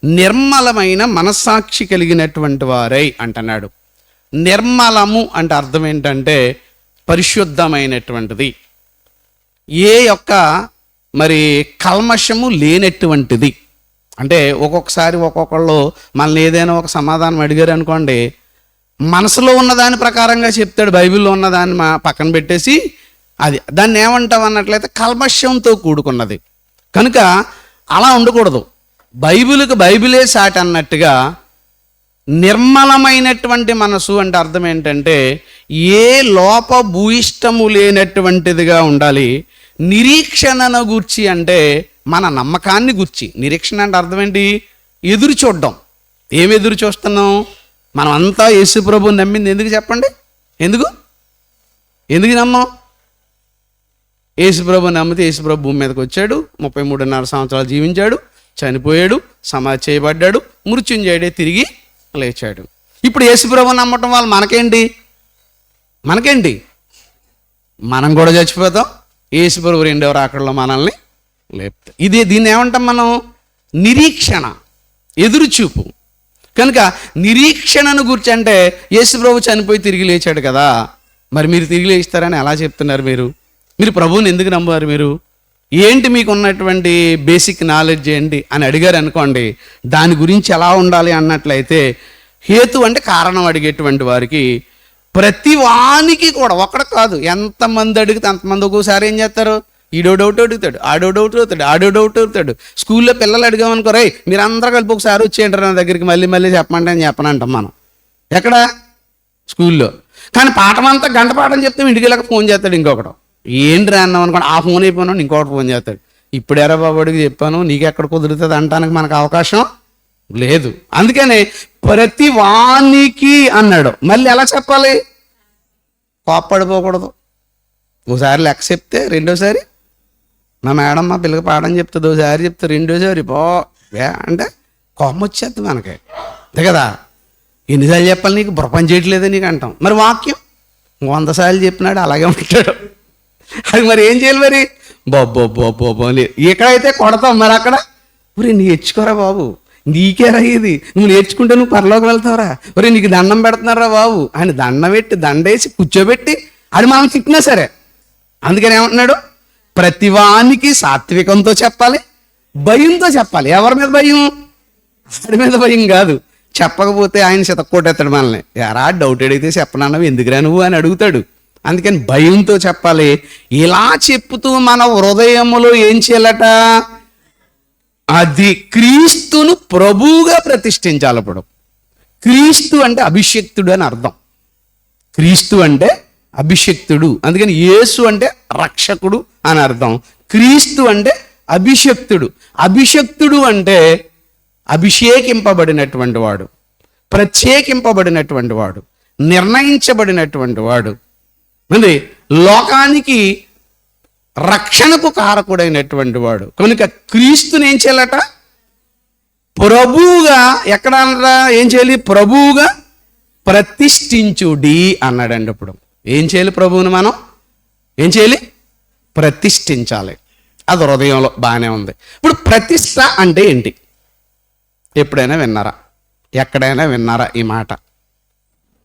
నిర్మలమైన మనస్సాక్షి కలిగినటువంటి వారై అంటున్నాడు. నిర్మలము అంటే అర్థం ఏంటంటే పరిశుద్ధమైనటువంటిది, ఏ యొక్క మరి కల్మషము లేనటువంటిది. అంటే ఒక్కొక్కసారి ఒక్కొక్కళ్ళు మనల్ని ఏదైనా ఒక సమాధానం అడిగారు అనుకోండి, మనసులో ఉన్న దాని ప్రకారంగా చెప్తాడు, బైబిల్లో ఉన్న దాన్ని పక్కన పెట్టేసి దాన్ని ఏమంటాం అన్నట్లయితే కల్మషంతో కూడుకున్నది. కనుక అలా ఉండకూడదు. బైబిల్కి బైబిలే సాటి అన్నట్టుగా నిర్మలమైనటువంటి మనసు అంటే అర్థం ఏంటంటే ఏ లోప భూయిష్టము లేనటువంటిదిగా ఉండాలి. నిరీక్షణను గూర్చి అంటే మన నమ్మకాన్ని గూర్చి. నిరీక్షణ అంటే అర్థం ఏంటి? ఎదురు చూడడం. ఏం ఎదురు చూస్తున్నాం? మనం అంతా యేసు ప్రభువుని నమ్మింది ఎందుకు చెప్పండి? ఎందుకు నమ్మాం? యేసు ప్రభువుని నమ్మితే యేసు ప్రభు భూమి మీదకి వచ్చాడు, 33.5 సంవత్సరాలు జీవించాడు, చనిపోయాడు, సమాధి చేయబడ్డాడు, మృత్యుంజయుడే తిరిగి లేచాడు. ఇప్పుడు యేసు ప్రభువుని నమ్మటం వల్ల మనకేంటి? మనం కూడా చచ్చిపోతాం, యేసు ప్రభు రెండవ రాకడలో మనల్ని లేపుతాం. దీన్ని ఏమంటాం మనం? నిరీక్షణ, ఎదురుచూపు. కనుక నిరీక్షణను గురించి అంటే యేసు ప్రభు చనిపోయి తిరిగి లేచాడు కదా, మరి మీరు తిరిగి లేస్తారని ఎలా చెప్తున్నారు? మీరు ప్రభువుని ఎందుకు నమ్మారు? మీరు ఏంటి, మీకు ఉన్నటువంటి బేసిక్ నాలెడ్జ్ ఏంటి అని అడిగారు అనుకోండి, దాని గురించి ఎలా ఉండాలి అన్నట్లయితే హేతు అంటే కారణం అడిగేటువంటి వారికి ప్రతి వానికి కూడా ఒక్కడ కాదు, ఎంతమంది అడిగితే అంతమంది ఒక్కోసారి ఏం చేస్తారు? ఈడో డౌట్ అడుగుతాడు, ఆడో డౌట్ అడుగుతాడు. స్కూల్లో పిల్లలు అడిగామనుకో, రే మీరు అందరూ కలిపి ఒకసారి వచ్చేయండి నా దగ్గరికి, మళ్ళీ చెప్పమంటే అని చెప్పనంటాం మనం. ఎక్కడ? స్కూల్లో. కానీ పాఠం అంతా గంట పాఠం చెప్తే ఇంటికి వెళ్ళక ఫోన్ చేస్తాడు ఇంకొకడు. ఏంటి అన్నాం అనుకోండి, ఆ ఫోన్ అయిపోయినా ఇంకొకటి ఫోన్ చేస్తాడు. ఇప్పుడెరా బాబుడికి చెప్పాను, నీకు ఎక్కడ కుదురుతుంది అంటానికి మనకు అవకాశం లేదు. అందుకనే ప్రతి వానికి అన్నాడు. మళ్ళీ ఎలా చెప్పాలి? కోప్పడిపోకూడదు. ఒకసారి లెక్క చెప్తే రెండోసారి, మా మేడం మా పిల్లకి పాఠం చెప్తుంది, ఒకసారి చెప్తే రెండోసారి అంటే కోపం వచ్చేస్తుంది మనకి, అంతే కదా. ఎన్నిసార్లు చెప్పాలి నీకు, బుర్రపని చేయట్లేదే నీకు అంటాం. మరి వాక్యం 100 సార్లు చెప్పినాడు అలాగే ఉంటాడు. అది మరి ఏం చేయాలి? మరి బాబో ఎక్కడైతే కొడతాం, మరి అక్కడ నేర్చుకోరా బాబు, నీకేరా ఇది, నువ్వు నేర్చుకుంటే నువ్వు పరలోకి వెళ్తావురా, నీకు దండం పెడుతున్నారా బాబు ఆయన దండం పెట్టి దండేసి కూర్చోబెట్టి అది మనం తిట్టినా సరే. అందుకని ఏమంటున్నాడు? ప్రతివానికి సాత్వికంతో చెప్పాలి, భయంతో చెప్పాలి. ఎవరి మీద భయం? వాడి మీద భయం కాదు. చెప్పకపోతే ఆయన చితక్కొట్టేస్తాడు మనల్ని. ఎరా డౌట్ అడిగితే చెప్పనన్నావు, ఎందుకురా నువ్వు అని అడుగుతాడు. అందుకని భయంతో చెప్పాలి. ఇలా చెప్తూ మన హృదయములో ఏం చేయాలట? అది క్రీస్తును ప్రభువుగా ప్రతిష్ఠించాలి. ఇప్పుడు క్రీస్తు అంటే అభిషిక్తుడు అని అర్థం. క్రీస్తు అంటే అభిషిక్తుడు, అందుకని యేసు అంటే రక్షకుడు అని అర్థం. క్రీస్తు అంటే అభిషిక్తుడు. అభిషిక్తుడు అంటే అభిషేకింపబడినటువంటి వాడు, ప్రత్యేకింపబడినటువంటి వాడు, నిర్ణయించబడినటువంటి వాడు, మరి లోకానికి రక్షణకు కారకుడైనటువంటి వాడు. కనుక క్రీస్తుని ఏం చేయాలట? ప్రభువుగా, ఎక్కడ అన్నరా ఏం చేయాలి? ప్రభువుగా ప్రతిష్ఠించుడి అన్నాడండి. ఇప్పుడు ఏం చేయాలి? ప్రభువుని మనం ఏం చేయాలి? ప్రతిష్ఠించాలి. అది హృదయంలో బాగానే ఉంది. ఇప్పుడు ప్రతిష్ఠ అంటే ఏంటి? ఎప్పుడైనా విన్నారా? ఎక్కడైనా విన్నారా ఈ మాట?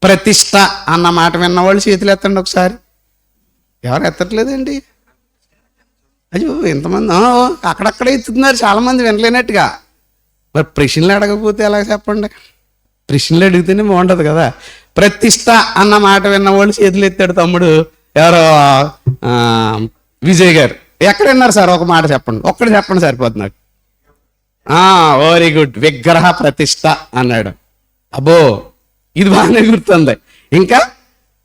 ప్రతిష్ట అన్న మాట విన్నవాళ్ళు చేతులు ఎత్తండి ఒకసారి. ఎవరు ఎత్తట్లేదండి? అయ్యో ఎంతమంది అక్కడక్కడ ఎత్తుతున్నారు, చాలామంది వినలేనట్టుగా. మరి ప్రశ్నలు అడగకపోతే ఎలా చెప్పండి? ప్రశ్నలు అడిగితేనే బాగుంటుంది కదా. ప్రతిష్ట అన్న మాట విన్నవాళ్ళు చేతులు ఎత్తాడు తమ్ముడు ఎవరో విజయ్ గారు. ఎక్కడ విన్నారు సార్? ఒక మాట చెప్పండి, ఒక్కటి చెప్పండి సరిపోతుంది నాకు. వెరీ గుడ్, విగ్రహ ప్రతిష్ట అన్నాడు. అబ్బో ఇది బాగానే గుర్తుంది. ఇంకా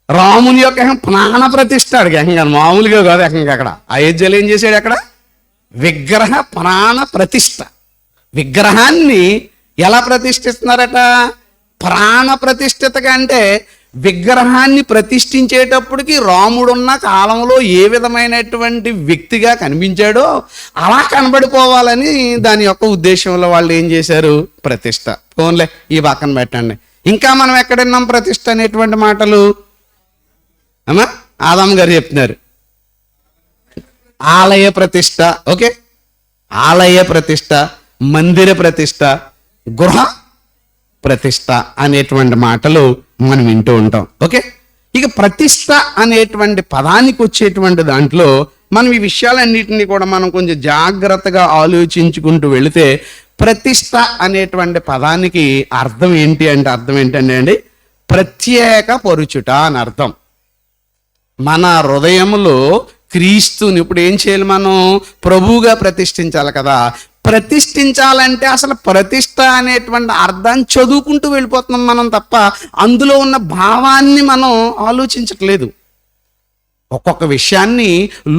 రాముని యొక్క ప్రాణ ప్రతిష్ట అడిగా, మామూలుగా కాదు. అక్కడ అయోధ్యలో ఏం చేశాడు? అక్కడ విగ్రహ ప్రాణ ప్రతిష్ట. విగ్రహాన్ని ఎలా ప్రతిష్ఠిస్తున్నారట? ప్రాణ ప్రతిష్ఠితగా. అంటే విగ్రహాన్ని ప్రతిష్ఠించేటప్పటికి రాముడున్న కాలంలో ఏ విధమైనటువంటి వ్యక్తిగా కనిపించాడో అలా కనబడిపోవాలని దాని యొక్క ఉద్దేశంలో వాళ్ళు ఏం చేశారు? ప్రతిష్ట. ఫోన్లే ఈ పక్కన పెట్టండి. ఇంకా మనం ఎక్కడ విన్నాం ప్రతిష్ట అనేటువంటి మాటలు? అమ్మా ఆదాం గారు చెప్తున్నారు ఆలయ ప్రతిష్ట. ఓకే, ఆలయ ప్రతిష్ట, మందిర ప్రతిష్ట, గృహ ప్రతిష్ట అనేటువంటి మాటలు మనం వింటూ ఉంటాం. ఓకే, ఇక ప్రతిష్ట అనేటువంటి పదానికి వచ్చేటువంటి దాంట్లో మనం ఈ విషయాలన్నింటినీ కూడా మనం కొంచెం జాగ్రత్తగా ఆలోచించుకుంటూ వెళితే ప్రతిష్ట అనేటువంటి పదానికి అర్థం ఏంటంటే అండి, ప్రత్యేక పరుచుట అని అర్థం. మన హృదయంలో క్రీస్తుని ఇప్పుడు ఏం చేయాలి? మనం ప్రభువుగా ప్రతిష్ఠించాలి కదా. ప్రతిష్ఠించాలంటే అసలు ప్రతిష్ట అనేటువంటి అర్థాన్ని చదువుకుంటూ వెళ్ళిపోతున్నాం మనం తప్ప అందులో ఉన్న భావాన్ని మనం ఆలోచించట్లేదు. ఒక్కొక్క విషయాన్ని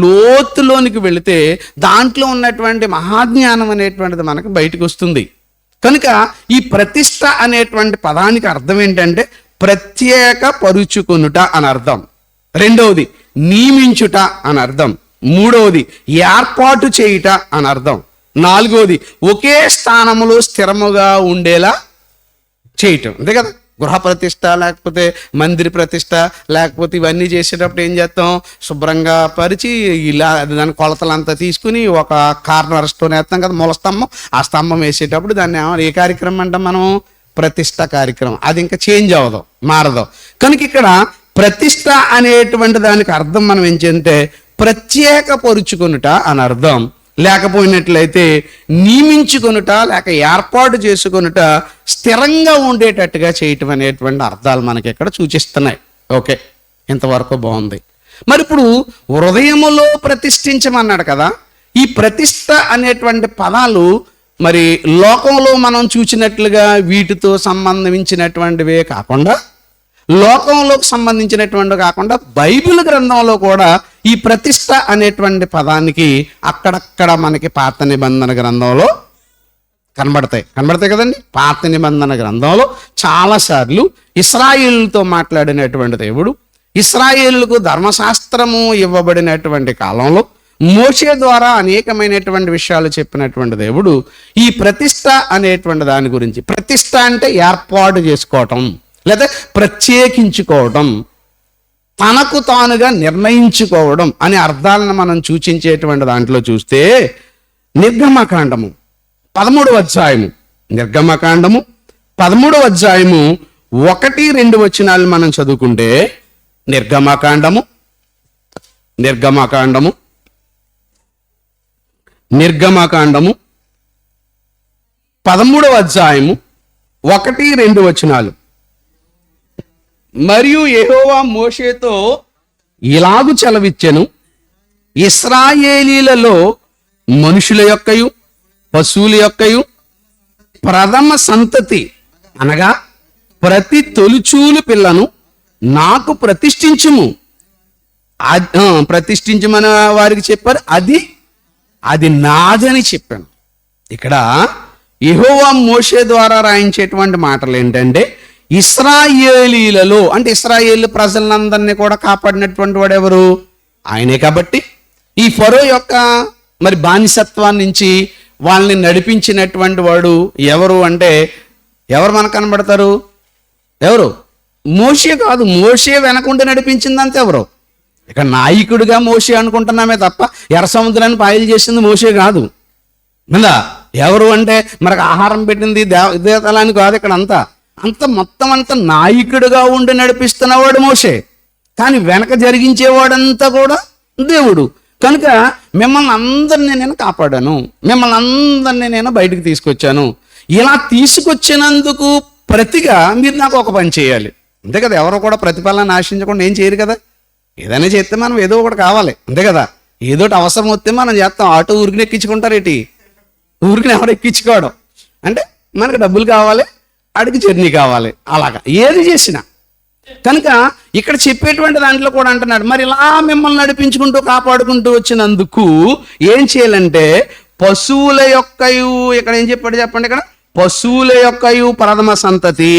లోతులోనికి వెళితే దాంట్లో ఉన్నటువంటి మహాజ్ఞానం అనేటువంటిది మనకు బయటకు వస్తుంది. కనుక ఈ ప్రతిష్ట అనేటువంటి పదానికి అర్థం ఏంటంటే ప్రత్యేక పరుచుకొనుట అని అర్థం. రెండవది నియమించుట అని అర్థం. మూడవది ఏర్పాటు చేయుట అని అర్థం. నాలుగవది ఒకే స్థానములో స్థిరముగా ఉండేలా చేయటం. అంతే కదా. గృహ ప్రతిష్ట లేకపోతే మందిర ప్రతిష్ట లేకపోతే ఇవన్నీ చేసేటప్పుడు ఏం చేస్తాం? శుభ్రంగా పరిచి ఇలా దాని కొలతలంతా తీసుకుని ఒక కార్నర్ స్టోన్ వేస్తాం కదా, మూల స్తంభం. ఆ స్తంభం వేసేటప్పుడు దాన్ని ఏ కార్యక్రమం అంటాం మనం? ప్రతిష్ట కార్యక్రమం. అది ఇంకా చేంజ్ అవ్వదు, మారదు. కనుక ఇక్కడ ప్రతిష్ట అనేటువంటి దానికి అర్థం మనం ఏం చేయంటే ప్రత్యేక పరుచుకొనుట అని అర్థం. లేకపోయినట్లయితే నియమించుకొనుట లేక ఏర్పాటు చేసుకొనుట, స్థిరంగా ఉండేటట్టుగా చేయటం అనేటువంటి అర్థాలు మనకి ఇక్కడ సూచిస్తున్నాయి. ఓకే, ఇంతవరకు బాగుంది. మరి ఇప్పుడు హృదయములో ప్రతిష్ఠించమన్నాడు కదా. ఈ ప్రతిష్ట అనేటువంటి పదాలు మరి లోకంలో మనం చూసినట్లుగా వీటితో సంబంధించినటువంటివే కాకుండా, లోకంలోకి సంబంధించినటువంటి కాకుండా బైబిల్ గ్రంథంలో కూడా ఈ ప్రతిష్ట అనేటువంటి పదానికి అక్కడక్కడ మనకి పాత నిబంధన గ్రంథంలో కనబడతాయి కదండి. పాత నిబంధన గ్రంథంలో చాలాసార్లు ఇశ్రాయేలుతో మాట్లాడినటువంటి దేవుడు, ఇశ్రాయేలుకు ధర్మశాస్త్రము ఇవ్వబడినటువంటి కాలంలో మోషే ద్వారా అనేకమైనటువంటి విషయాలు చెప్పినటువంటి దేవుడు ఈ ప్రతిష్ట అనేటువంటి దాని గురించి, ప్రతిష్ట అంటే ఏర్పాటు చేసుకోవటం లేదా ప్రత్యేకించుకోవడం, తనకు తానుగా నిర్ణయించుకోవడం అనే అర్థాలను మనం సూచించేటువంటి దాంట్లో చూస్తే నిర్గమకాండము 13వ అధ్యాయము, నిర్గమకాండము 13వ అధ్యాయము 1-2 వచనాలు మనం చదువుకుంటే, నిర్గమకాండము 13వ అధ్యాయము 1-2 వచనాలు. మరియు యెహోవా మోషేతో ఇలాగు సెలవిచ్చెను, ఇశ్రాయేలీలలో మనుషుల యొక్కయు పశువుల యొక్కయు ప్రథమ సంతతి అనగా ప్రతి తొలిచూలు పిల్లను నాకు ప్రతిష్ఠించుము. ప్రతిష్ఠించమని వారికి చెప్పారు. అది నాదని చెప్పాను. ఇక్కడ యెహోవా మోషే ద్వారా రాయించేటువంటి మాటలు ఏంటంటే ఇశ్రాయేలీలలో, అంటే ఇశ్రాయేలు ప్రజలందరినీ కూడా కాపాడినటువంటి వాడు ఎవరు? ఆయనే. కాబట్టి ఈ ఫరో యొక్క మరి బానిసత్వాన్ని నుంచి వాళ్ళని నడిపించినటువంటి వాడు ఎవరు అంటే ఎవరు మనకు కనబడతారు? ఎవరు? మోషే కాదు. మోషే వెనకుండి నడిపించిందంతే ఎవరు? ఇక నాయకుడిగా మోషే అనుకుంటున్నామే తప్ప ఎర్ర సముద్రాన్ని పాయలు చేసింది మోషే కాదు. మళ్ళా ఎవరు అంటే మనకు ఆహారం పెట్టింది దేవతలని కాదు. ఇక్కడ అంతా మొత్తం అంతా నాయకుడిగా ఉండి నడిపిస్తున్నవాడు మోషే, కానీ వెనక జరిగించేవాడంతా కూడా దేవుడు. కనుక మిమ్మల్ని అందరినీ నేను కాపాడాను, మిమ్మల్ని అందరినీ నేను బయటికి తీసుకొచ్చాను. ఇలా తీసుకొచ్చినందుకు ప్రతిగా మీరు నాకు ఒక పని చేయాలి. అంతే కదా, ఎవరో కూడా ప్రతిఫలాన్ని ఆశించకుండా ఏం చేయరు కదా. ఏదైనా చేస్తే మనం ఏదో ఒకటి కావాలి, అంతే కదా. ఏదోటి అవసరం వస్తే మనం చేస్తాం. ఆటో ఊరికి ఎక్కించుకుంటారేటి, ఊరికి ఎవరు ఎక్కించుకోవడం అంటే మనకు డబ్బులు కావాలి, అడిగి జర్నీ కావాలి, అలాగా ఏది చేసినా. కనుక ఇక్కడ చెప్పేటువంటి దాంట్లో కూడా అంటున్నాడు, మరి ఇలా మిమ్మల్ని నడిపించుకుంటూ కాపాడుకుంటూ వచ్చినందుకు ఏం చేయాలంటే పశువుల యొక్కయు, ఇక్కడ ఏం చెప్పాడు చెప్పండి, ఇక్కడ పశువుల యొక్కయు ప్రథమ సంతతి,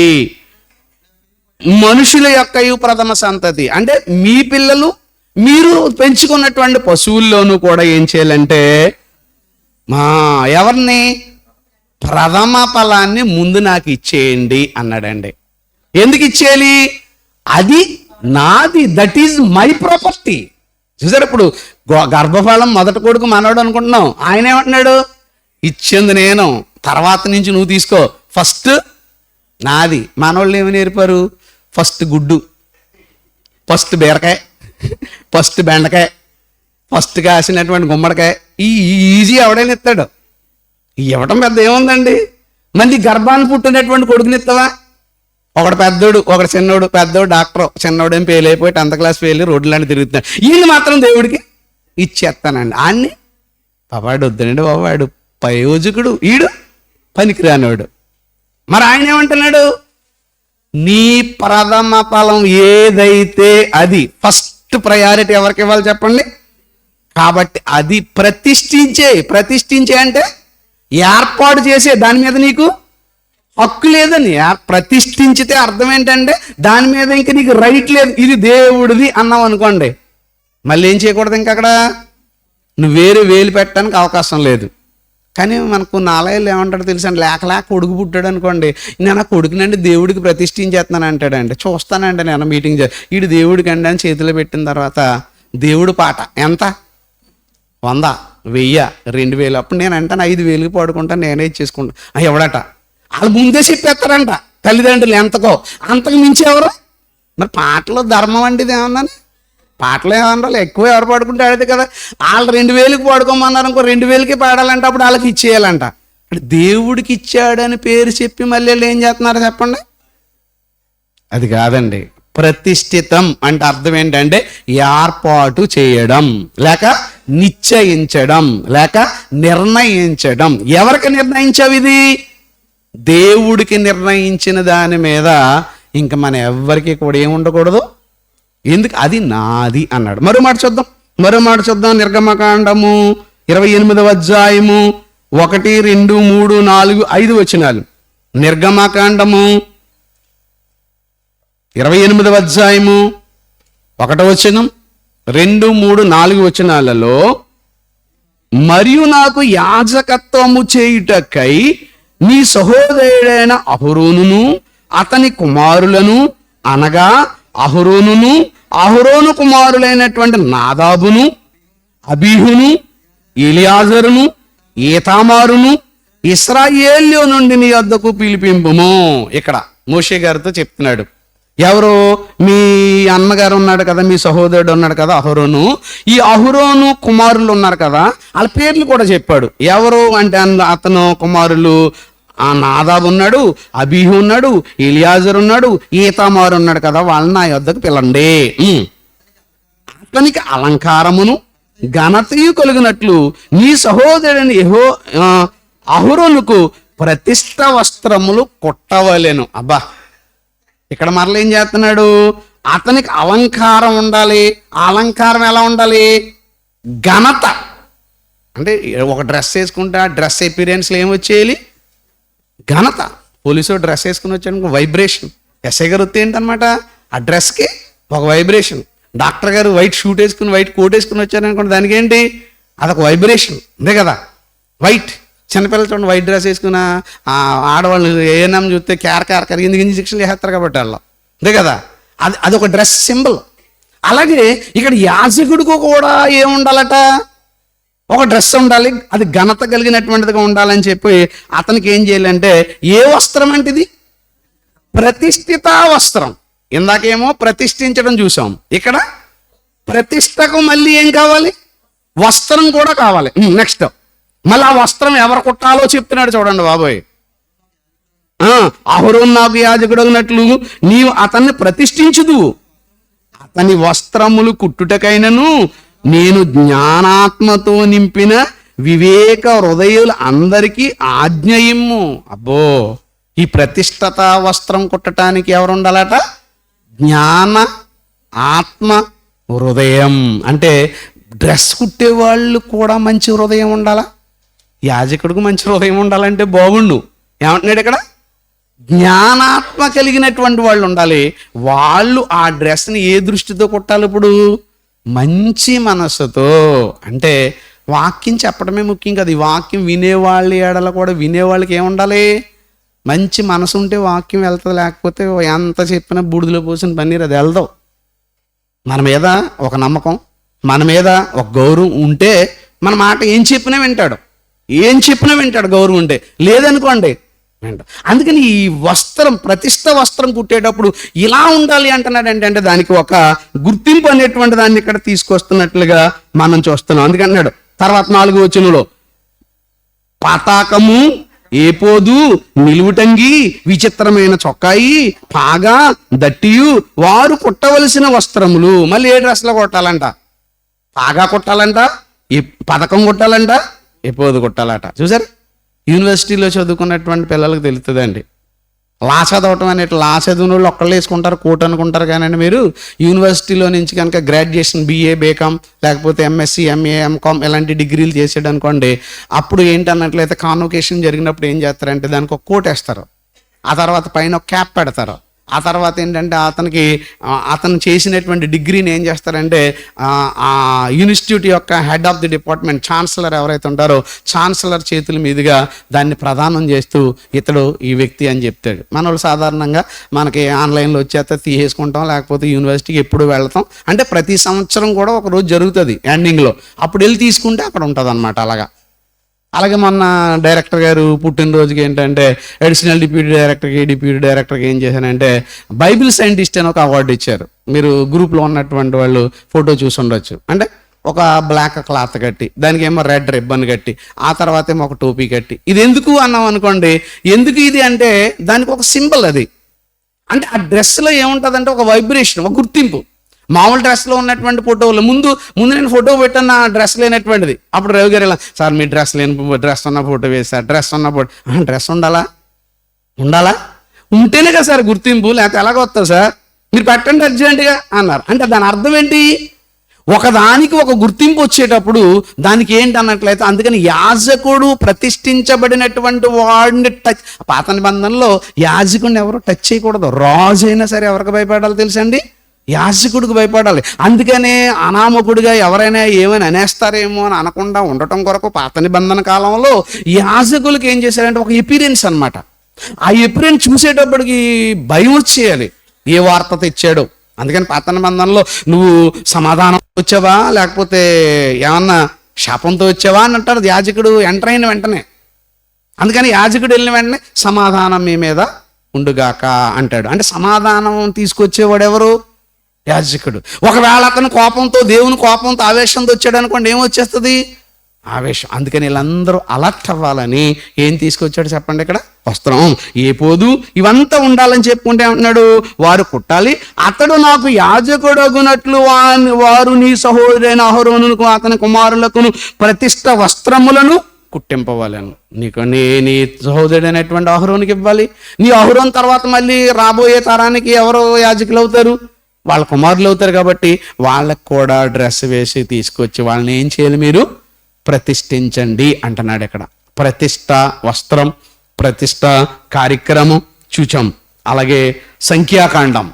మనుషుల యొక్కయు ప్రథమ సంతతి. అంటే మీ పిల్లలు మీరు పెంచుకున్నటువంటి పశువుల్లోనూ కూడా ఏం చేయాలంటే ఎవరిని ప్రథమ ఫలాన్ని ముందు నాకు ఇచ్చేయండి అన్నాడండి. ఎందుకు ఇచ్చేయాలి? అది నాది, దట్ ఈజ్ మై ప్రాపర్టీ. చూసారు, ఇప్పుడు గర్భఫలం మొదటి కొడుకు మనోడు అనుకుంటున్నాం, ఆయన ఏమంటున్నాడు, ఇచ్చింది నేను, తర్వాత నుంచి నువ్వు తీసుకో, ఫస్ట్ నాది. మనోళ్ళు ఏమి నేర్పారు? ఫస్ట్ గుడ్డు, ఫస్ట్ బీరకాయ, ఫస్ట్ బెండకాయ, ఫస్ట్ కాసినటువంటి గుమ్మడికాయ. ఈ ఈజీ ఎవడైనా ఇస్తాడు, ఇవ్వటం పెద్ద ఏముందండి. మళ్ళీ గర్భాన్ని పుట్టినటువంటి కొడుకుని ఇస్తావా? ఒకడు పెద్దోడు, ఒకడు చిన్నోడు. పెద్దోడు డాక్టర్, చిన్నోడు ఏం ఫెయిల్ అయిపోయి 10th క్లాస్ ఫెయిల్ రోడ్లన్నీ తిరుగుతున్నాడు. ఈయన మాత్రం దేవుడికి ఇచ్చేస్తానండి. ఆన్ని పాపాడు వద్దునండి బాబు, వాడు ప్రయోజకుడు, ఈడు పనికిరానివాడు. మరి ఆయన ఏమంటున్నాడు, నీ ప్రథమ ఫలం ఏదైతే అది ఫస్ట్ ప్రయారిటీ ఎవరికి ఇవ్వాలి చెప్పండి. కాబట్టి అది ప్రతిష్ఠించే అంటే ఏర్పాటు చేసే, దాని మీద నీకు హక్కు లేదని. ప్రతిష్ఠించితే అర్థం ఏంటంటే దాని మీద ఇంక నీకు రైట్ లేదు, ఇది దేవుడిది అన్నావు అనుకోండి, మళ్ళీ ఏం చేయకూడదు, ఇంక అక్కడ నువ్వు వేరే వేలు పెట్టడానికి అవకాశం లేదు. కానీ మనకు నాలయాలు ఏమంటాడు తెలుసా, లేక కొడుకు పుట్టాడు అనుకోండి, నేను ఆ కొడుకునండి దేవుడికి ప్రతిష్ఠించేస్తున్నాను అంటాడండి. చూస్తానండి నేను మీటింగ్ వీడు దేవుడికి అండి అని చేతిలో పెట్టిన తర్వాత దేవుడు పాట ఎంత 100, 1000, 2000. అప్పుడు నేను అంటాను 5000కి పడుకుంటాను, నేనే ఇచ్చేసుకుంటాను. ఎవడట వాళ్ళు ముందే చెప్పేస్తారంట తల్లిదండ్రులు, ఎంతకో అంతకు మించి ఎవరు. మరి పాటలో ధర్మం అంటే ఏమన్నా, పాటలు ఏమన్నా ఎక్కువ ఎవరు పాడుకుంటే ఆడితే కదా. వాళ్ళు 2000కి పాడుకోమన్నారు అనుకో, 2000కి పాడాలంటే అప్పుడు వాళ్ళకి ఇచ్చేయాలంట. అంటే దేవుడికి ఇచ్చాడని పేరు చెప్పి మళ్ళీ ఏం చేస్తున్నారు చెప్పండి. అది కాదండి. ప్రతిష్ఠితం అంటే అర్థం ఏంటంటే ఏర్పాటు చేయడం, లేక నిశ్చయించడం, లేక నిర్ణయించడం. ఎవరికి నిర్ణయించావు? ఇది దేవుడికి నిర్ణయించిన దాని మీద ఇంకా మన ఎవ్వరికి కూడా ఏముండకూడదు. ఎందుకు? అది నాది అన్నాడు. మరో మాట చూద్దాం. నిర్గమకాండము 28వ అధ్యాయము 1, 2, 3, 4, 5 వచనాలు. నిర్గమకాండము 28వ అధ్యాయము 1వ వచనం, 2, 3, 4 వచనాలలో, మరియు నాకు యాజకత్వము చేయుటకై నీ సహోదరుడైన అహరోనును అతని కుమారులను, అనగా అహరోను కుమారులైనటువంటి నాదాబును, అబీహును, ఎలియాజరును, ఈతామారును ఇశ్రాయేలు నుండి నీ వద్దకు పిలిపింపుము. ఇక్కడ మోషే గారితో చెప్తున్నాడు. ఎవరు? మీ అన్నగారు ఉన్నాడు కదా, మీ సహోదరుడు ఉన్నాడు కదా అహరోను. ఈ అహరోను కుమారులు ఉన్నారు కదా, వాళ్ళ పేర్లు కూడా చెప్పాడు. ఎవరు అంటే అతను కుమారులు ఆ నాదాబు ఉన్నాడు, అబీహు ఉన్నాడు, ఎలియాజరు ఉన్నాడు, ఈతామారు ఉన్నాడు కదా, వాళ్ళని నా యొద్దకు పిలండి. అతనికి అలంకారమును ఘనతయు కలిగినట్లు నీ సహోదరుని అహరోనుకు ప్రతిష్ట వస్త్రములు కుట్టవలెను. అబ్బా, ఇక్కడ మరలా ఏం చేస్తున్నాడు? అతనికి అలంకారం ఉండాలి. ఆ అలంకారం ఎలా ఉండాలి? ఘనత. అంటే ఒక డ్రెస్ వేసుకుంటే ఆ డ్రెస్ ఎపీరియన్స్లో ఏమొచ్చేయాలి? ఘనత. పోలీసు డ్రెస్ వేసుకుని వచ్చాడు, వైబ్రేషన్. ఎస్ఐ గారు వస్తే ఏంటనమాట, ఆ డ్రెస్కి ఒక వైబ్రేషన్. డాక్టర్ గారు వైట్ షూట్ వేసుకుని వైట్ కోట్ వేసుకుని వచ్చారనుకోండి, దానికి ఏంటి? అదొక వైబ్రేషన్, అంతే కదా. వైట్. చిన్నపిల్లలు చూడండి వైట్ డ్రెస్ వేసుకున్న ఆడవాళ్ళు ఏఎన్ఎం చూస్తే క్యార్ ఎందుకు ఇంజెక్షన్ చేస్తారు కాబట్టి వాళ్ళు, అంతే కదా. అదొక డ్రెస్ సింబల్. అలాగే ఇక్కడ యాజకుడికి కూడా ఏముండాలట? ఒక డ్రెస్ ఉండాలి, అది ఘనత కలిగినటువంటిదిగా ఉండాలని చెప్పి అతనికి ఏం చేయాలంటే, ఏ వస్త్రం అంటే ఇది? ప్రతిష్ఠిత వస్త్రం. ఇందాకేమో ప్రతిష్ఠించడం చూసాం, ఇక్కడ ప్రతిష్టకు మళ్ళీ ఏం కావాలి? వస్త్రం కూడా కావాలి. నెక్స్ట్ మళ్ళీ ఆ వస్త్రం ఎవరు కుట్టాలో చెప్తున్నాడు చూడండి బాబోయ్. అహరోను నాకు యాజకుడు అన్నట్లు నీవు అతన్ని ప్రతిష్ఠించుదు, అతని వస్త్రములు కుట్టుటకైనను నేను జ్ఞానాత్మతో నింపిన వివేక హృదయులు అందరికీ ఆజ్ఞయిమ్ము. అబ్బో, ఈ ప్రతిష్ఠత వస్త్రం కుట్టడానికి ఎవరు ఉండాలట? జ్ఞాన ఆత్మ హృదయం. అంటే డ్రెస్ కుట్టేవాళ్ళు కూడా మంచి హృదయం ఉండాలా? యాజకుడికి మంచి హృదయం ఉండాలంటే బాగుండు. ఏమంటున్నాడు ఇక్కడ? జ్ఞానాత్మ కలిగినటువంటి వాళ్ళు ఉండాలి. వాళ్ళు ఆ డ్రెస్ని ఏ దృష్టితో కుట్టాలి? ఇప్పుడు మంచి మనస్సుతో. అంటే వాక్యం చెప్పడమే ముఖ్యం కదా, ఈ వాక్యం వినేవాళ్ళ ఏడల కూడా వినేవాళ్ళకి ఏముండాలి? మంచి మనసు ఉంటే వాక్యం వెళ్తుంది. లేకపోతే ఎంత చెప్పినా బూడిదలో పోసిన పన్నీరు అది వెళ్దాం. మన మీద ఒక నమ్మకం, మన మీద ఒక గౌరవం ఉంటే మన మాట ఏం చెప్పినా వింటాడు, ఏం చెప్పినా వింటాడు గౌరవం ఉంటే. లేదనుకోండి వింటాడు. అందుకని ఈ వస్త్రం, ప్రతిష్ఠ వస్త్రం కుట్టేటప్పుడు ఇలా ఉండాలి అంటున్నాడు. అంటే దానికి ఒక గుర్తింపు అనేటువంటి దాన్ని ఇక్కడ తీసుకొస్తున్నట్లుగా మనం చూస్తున్నాం. అందుకన్నాడు తర్వాత 4వ వచనంలో పతాకము, ఏపోదు, నిలువుటంగి, విచిత్రమైన చొక్కాయి, పాగా, దట్టియు వారు కుట్టవలసిన వస్త్రములు. మళ్ళీ ఏ డ్రెస్లో కొట్టాలంట? పాగా కొట్టాలంట, పథకం కొట్టాలంట, ఏపోదు కొట్టాలట. చూసారు, యూనివర్సిటీలో చదువుకున్నటువంటి పిల్లలకు తెలుస్తుందండి. లా చదవటం అనేటి లా చదివిన వాళ్ళు ఒక్కళ్ళు వేసుకుంటారు, కోట్ అనుకుంటారు. కానీ మీరు యూనివర్సిటీలో నుంచి కనుక గ్రాడ్యుయేషన్ BA, BCom లేకపోతే MSc, MA, MCom ఇలాంటి డిగ్రీలు చేసాడు అనుకోండి, అప్పుడు ఏంటన్నట్లయితే కాన్వకేషన్ జరిగినప్పుడు ఏం చేస్తారంటే దానికి ఒక కోట్ వేస్తారు, ఆ తర్వాత పైన ఒక క్యాప్ పెడతారు. ఆ తర్వాత ఏంటంటే అతను చేసినటువంటి డిగ్రీని ఏం చేస్తారంటే ఆ ఇన్స్టిట్యూట్ యొక్క head of the department, chancellor ఎవరైతే ఉంటారో ఛాన్సలర్ చేతుల మీదుగా దాన్ని ప్రదానం చేస్తూ ఇతడు ఈ వ్యక్తి అని చెప్తాడు. మన వాళ్ళు సాధారణంగా మనకి ఆన్లైన్లో వచ్చేస్తే తీసేసుకుంటాం, లేకపోతే యూనివర్సిటీకి ఎప్పుడు వెళ్తాం. అంటే ప్రతి సంవత్సరం కూడా ఒక రోజు జరుగుతుంది ఎండింగ్లో, అప్పుడు వెళ్ళి తీసుకుంటే అక్కడ ఉంటుంది అనమాట. అలాగే మొన్న డైరెక్టర్ గారు పుట్టినరోజుకి ఏంటంటే అడిషనల్ డిప్యూటీ డైరెక్టర్కి ఏం చేశానంటే బైబిల్ సైంటిస్ట్ అని ఒక అవార్డు ఇచ్చారు. మీరు గ్రూప్లో ఉన్నటువంటి వాళ్ళు ఫోటో చూసి ఉండొచ్చు. అంటే ఒక బ్లాక్ క్లాత్ కట్టి దానికి ఏమో రెడ్ రిబ్బన్ కట్టి ఆ తర్వాత ఏమో ఒక టోపీ కట్టి. ఇది ఎందుకు అన్నాం అనుకోండి, ఎందుకు ఇది అంటే దానికి ఒక సింబల్. అది అంటే ఆ డ్రెస్లో ఏముంటుందంటే ఒక వైబ్రేషన్, ఒక గుర్తింపు. మామూలు డ్రెస్లో ఉన్నటువంటి ఫోటోలు ముందు నేను ఫోటో పెట్టాను, నా డ్రెస్ లేనటువంటిది. అప్పుడు రవి గారు ఇలా, సార్ మీ డ్రెస్ ఉన్న ఫోటో వేశారు, డ్రెస్ ఉండాలా ఉంటేనే కదా సార్ గుర్తింపు, లేకపోతే ఎలాగ వస్తుంది సార్, మీరు పెట్టండి అర్జెంటుగా అన్నారు. అంటే దాని అర్థం ఏంటి? ఒకదానికి ఒక గుర్తింపు వచ్చేటప్పుడు దానికి ఏంటి అన్నట్లయితే, అందుకని యాజకుడు ప్రతిష్ఠించబడినటువంటి వాడిని పాత నిబంధనలో యాజకుడిని ఎవరు టచ్ చేయకూడదు. రాజు అయినా సరే ఎవరికి భయపడాలి తెలుసండి? యాజకుడికి భయపడాలి. అందుకనే అనామకుడిగా ఎవరైనా ఏమైనా అనేస్తారేమో అని అనకుండా ఉండటం కొరకు పాత నిబంధన కాలంలో యాజకులకి ఏం చేశారంటే ఒక ఎపిరియన్స్ అనమాట. ఆ ఎపిరియన్స్ చూసేటప్పటికి భయం వచ్చేయాలి, ఏ వార్త తెచ్చాడు. అందుకని పాత నిబంధనలో నువ్వు సమాధానం వచ్చావా లేకపోతే ఏమన్నా శాపంతో వచ్చావా అని అంటారు యాజకుడు ఎంటర్ అయిన వెంటనే. అందుకని యాజకుడు వెళ్ళిన వెంటనే సమాధానం మీ మీద ఉండుగాక అంటాడు. అంటే సమాధానం తీసుకొచ్చేవాడు ఎవరు? యాజకుడు. ఒకవేళ అతను కోపంతో, దేవుని కోపంతో, ఆవేశంతో వచ్చాడు అనుకోండి, ఏమొచ్చేస్తుంది? ఆవేశం. అందుకని వీళ్ళందరూ అలర్ట్ అవ్వాలని ఏం తీసుకొచ్చాడు చెప్పండి ఇక్కడ? వస్త్రం, ఏపోదు, ఇవంతా ఉండాలని చెప్పుకుంటే అంటున్నాడు వారు కుట్టాలి. అతడు నాకు యాజకుడు అగునట్లు వారు నీ సహోదరైన అహరోనుకు అతని కుమారులకు ప్రతిష్ఠ వస్త్రములను కుట్టింపవాలను. నీ సహోదరుడైనటువంటి అహరోనుకి ఇవ్వాలి. నీ అహరోను తర్వాత మళ్ళీ రాబోయే తరానికి ఎవరో యాజకులు అవుతారు? వాళ్ళ కుమారులు అవుతారు. కాబట్టి వాళ్ళకు కూడా డ్రెస్ వేసి తీసుకొచ్చి వాళ్ళని ఏం చేయాలి? మీరు ప్రతిష్ఠించండి అంటున్నాడు ఇక్కడ. ప్రతిష్ఠ వస్త్రం, ప్రతిష్ఠ కార్యక్రమం చూచాం. అలాగే సంఖ్యాకాండము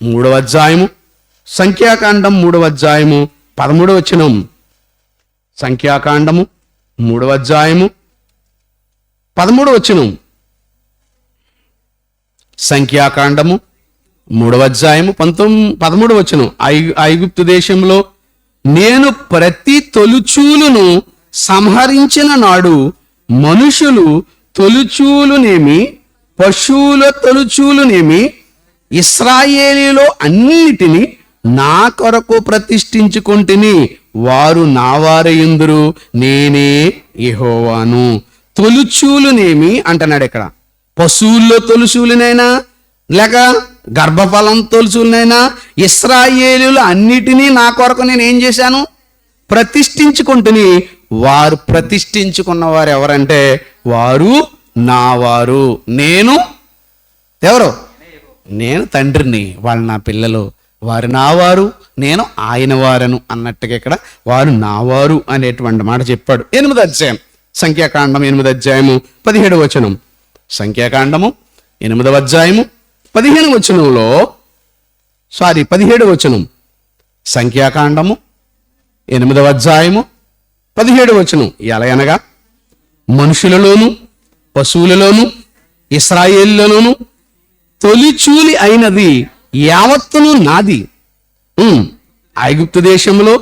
3వ అధ్యాయము, సంఖ్యాకాండం 3వ అధ్యాయము 13వ వచనం. సంఖ్యాకాండము 3వ అధ్యాయము 13వ వచనం. సంఖ్యాకాండము 3వ అధ్యాయము 13వ వచనం. ఐగుప్తు దేశంలో నేను ప్రతి తొలుచూలును సంహరించిన నాడు మనుషులు తొలుచూలునేమి పశువుల తొలుచూలునేమి ఇశ్రాయేలీలో అన్నిటిని నా కొరకు ప్రతిష్ఠించుకొంటిని, వారు నా వారయుందురు, నేనే యెహోవాను. తొలుచూలునేమి అంటున్నాడు ఇక్కడ. పశువుల్లో తొలుచూలునైనా లేక గర్భఫలం తొలుచూలునైనా ఇశ్రాయేలీలు అన్నిటినీ నా కొరకు నేను ఏం చేశాను? ప్రతిష్ఠించుకుంటుని. వారు ప్రతిష్ఠించుకున్న వారు ఎవరంటే వారు నా వారు. నేను ఎవరు? నేను తండ్రిని, వాళ్ళు నా పిల్లలు. వారు నావారు, నేను ఆయన వారను అన్నట్టుగా ఇక్కడ వారు నావారు అనేటువంటి మాట చెప్పాడు. 8వ అధ్యాయం సంఖ్యాకాండం 8వ అధ్యాయము 17వ వచనం. సంఖ్యాకాండము 8వ అధ్యాయము 15వ వచనంలో 17వ వచనం. సంఖ్యాకాండము 8వ అధ్యాయము 17వ వచనం. ఎలా అనగా మనుషులలోను పశువులలోను ఇశ్రాయేలులోను తొలిచూలి అయినది యావత్తును నాది. ఐగుప్తు దేశంలో